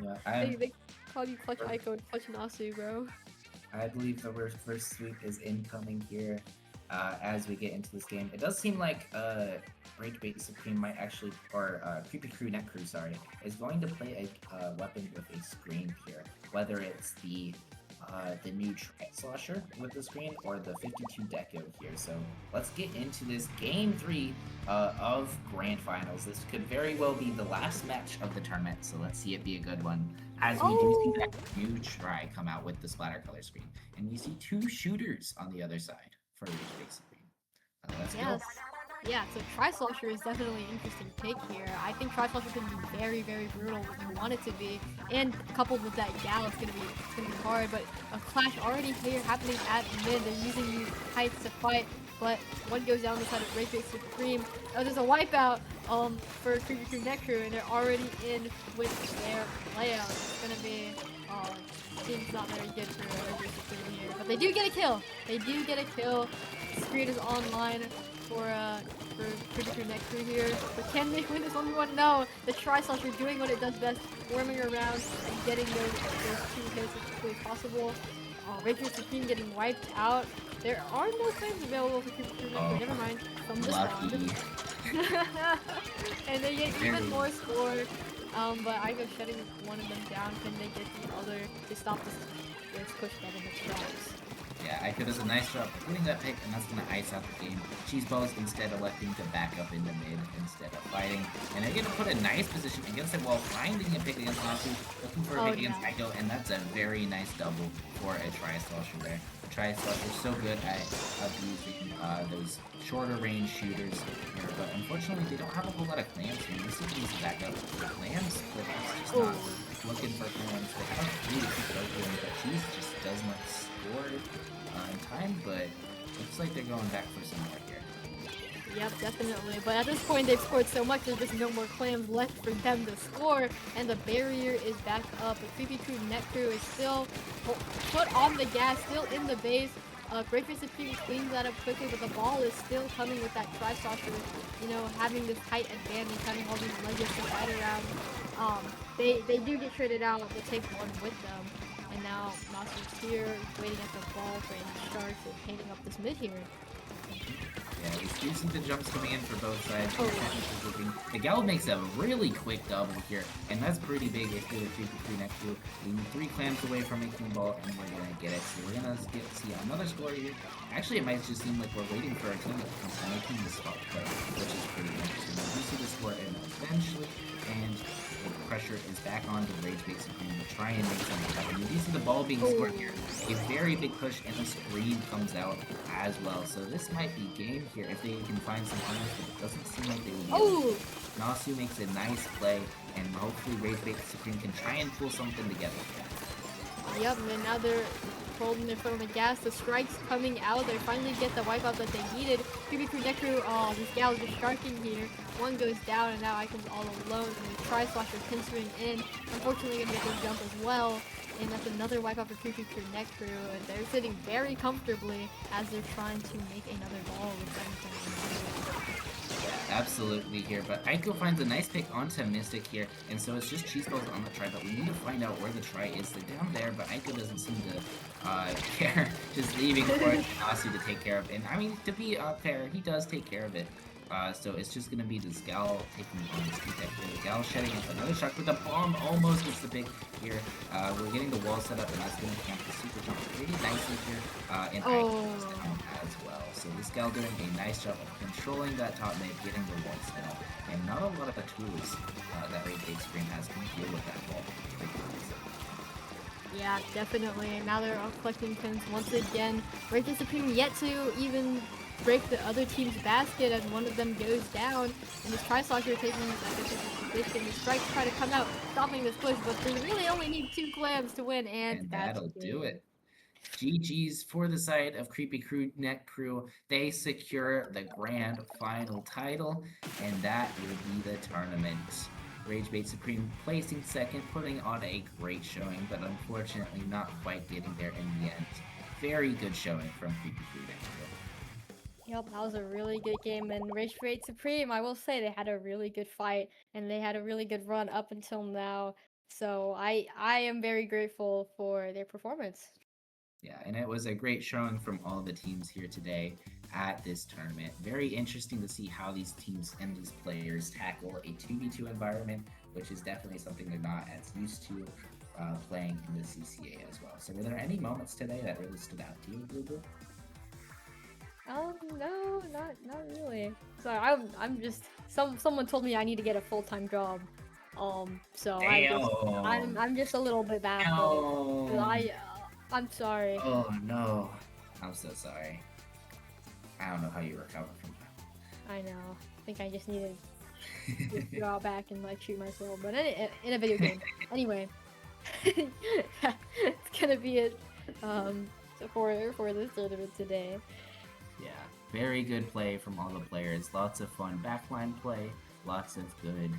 Yeah, They call you Clutch Ico and Clutch Nasu, bro. I believe the first sweep is incoming here as we get into this game. It does seem like Rage Bait Supreme might actually, or Creepy Crew Net Crew, sorry, is going to play a weapon with a screen here. Whether it's the new Tri-Slosher with the screen or the 52 Deco here. So let's get into this game 3 of Grand Finals. This could very well be the last match of the tournament, so let's see it be a good one. As we do see that new Tri come out with the splatter color screen. And we see 2 shooters on the other side for Rage Bait Supreme. Let's go. Yeah, so Tri-Slosher is definitely an interesting pick here. I think Tri-Slosher can be very brutal when you want it to be, and coupled with that Gal, it's gonna be hard. But a clash already here happening at mid. They're using these heights to fight, but one goes down the side of Rage Bait Supreme. There's a wipeout for Creepy Crew Net Crew, and they're already in with their layout. It's gonna be seems not very good for Rage Bait Supreme here, but they do get a kill. Screen is online for Creepy Crew Net Crew here. But can they win this 1v1? No! The Tri-Slosher doing what it does best, worming around and getting those 2 hits as quickly as possible. Rage Bait Supreme getting wiped out. There are more claims available for Creepy Crew Net Crew, never mind. From this round. And they get even more score. But I go shutting one of them down. Can they get the other to stop this push by the next drops? Yeah, Ico does a nice job getting that pick, and that's going to ice out the game. Cheeseballs instead electing to back up into mid instead of fighting. And they're going to put a nice position against it while finding a pick against Nasu, looking for a pick against Ico, and that's a very nice double for a Tri-Slosher there. Tri-Slosher is so good at abusing those shorter range shooters here, but unfortunately they don't have a whole lot of clams here. This needs to back up the clams, but it's just not looking for clams. They have really keep open, but Cheese just does not score in time, but looks like they're going back for some more here. Yep, definitely. But at this point, they've scored so much, there's just no more clams left for them to score, and the barrier is back up. The Creepy Crew Net Crew is still put on the gas, still in the base. Rage Bait Supreme cleans that up quickly, but the ball is still coming with that Tri-Slosher, having this tight advantage, having all these ledges to fight around. They do get traded out, but take one with them. And now Nasu's here, waiting at the ball for any sharks and painting up this mid here. Yeah, we do see the jumps coming in for both sides. The Gal makes a really quick double here, and that's pretty big if you're the Creepy Crew Net Crew. We need 3 clams away from making the ball, and we're going to get it. So we're going to see another score here. Actually, it might just seem like we're waiting for our team to come making the spot play, which is pretty interesting. We do see the score in eventually, and the pressure is back on to Rage Bait Supreme to try and make something happen. You do see the ball being scored here. A very big push, and the screen comes out as well. So this might be game here if they can find some corners, but it doesn't seem like they will be. Nasu makes a nice play, and hopefully Rage Bait Supreme can try and pull something together. Yep, and now they're holding their foot on the gas. The strike's coming out. They finally get the wipeout that they needed. Creepy Crew Net Crew, this gal is just sharking here. One goes down, and now Icon's all alone. And the Tri-Slosher pinstring in. Unfortunately, gonna get the jump as well. And that's another wipeout for Creepy Crew Net Crew. And they're sitting very comfortably as they're trying to make another ball with them. Absolutely here, but Ico finds a nice pick onto Mystic here, and so it's just Cheeseballs on the try, but we need to find out where the try is. They're down there, but Ico doesn't seem to care, just leaving for Nasu to take care of. And I mean, to be fair, he does take care of it. So it's just gonna be this Gal taking on this detector. Gal shedding off another shot with the bomb, almost gets the pick here. We're getting the wall set up, and that's gonna camp the super top pretty nicely here. And Ike's down as well. So this Gal doing a nice job of controlling that top mid, getting the wall set up, and not a lot of the tools that Rage Bait Scream has can deal with that wall. Yeah, definitely. Now they're all collecting pins once again. Rage Bait Supreme yet to even break the other team's basket as one of them goes down. And this Tri-Soccer taking like a position. The strikes try to come out, stopping this push, but they really only need 2 clams to win, and that's that'll do it. GG's for the side of Creepy Crew Neck Crew. They secure the grand final title, and that will be the tournament. Rage Bait Supreme placing second, putting on a great showing, but unfortunately not quite getting there in the end. Very good showing from Creepy Crew Neck Crew. Yep, that was a really good game, and Rage Bait Supreme, I will say, they had a really good fight, and they had a really good run up until now. So I am very grateful for their performance. Yeah, and it was a great showing from all the teams here today at this tournament. Very interesting to see how these teams and these players tackle a 2v2 environment, which is definitely something they're not as used to playing in the CCA as well. So were there any moments today that really stood out to you, Blue Blue? No, not really. Sorry, I'm just someone told me I need to get a full-time job. So I'm just a little bit baffled. No. I'm sorry. Oh no. I'm so sorry. I don't know how you recover from that. I know. I think I just need to draw back and like shoot myself, but in a video game. Anyway, it's gonna be it. So for this tournament today. Yeah, very good play from all the players. Lots of fun backline play, lots of good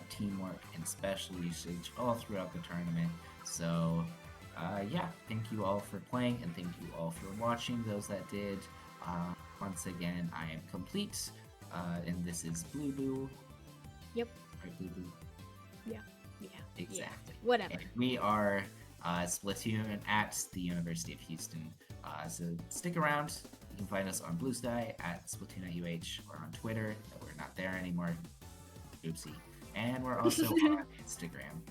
teamwork and special usage all throughout the tournament. So, yeah, thank you all for playing, and thank you all for watching, those that did. Once again, I am complete, and this is Blue Boo. Yep. Right, Blue Boo? Yeah. Exactly. Yeah. Whatever. And we are Splatoon at the University of Houston. So stick around. You can find us on Blue Sky at Splatoon@UH, or on Twitter. We're not there anymore. Oopsie. And we're also on Instagram,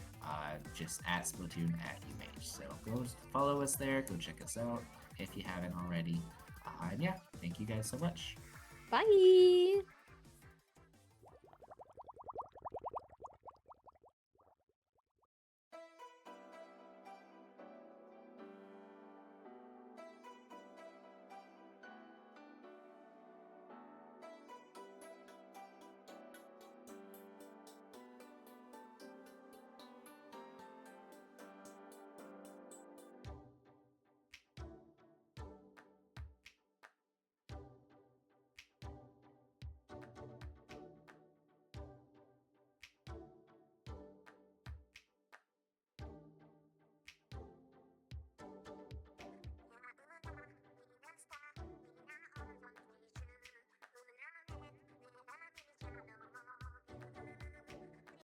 just at Splatoon@UH. So go follow us there. Go check us out if you haven't already. And yeah, thank you guys so much. Bye.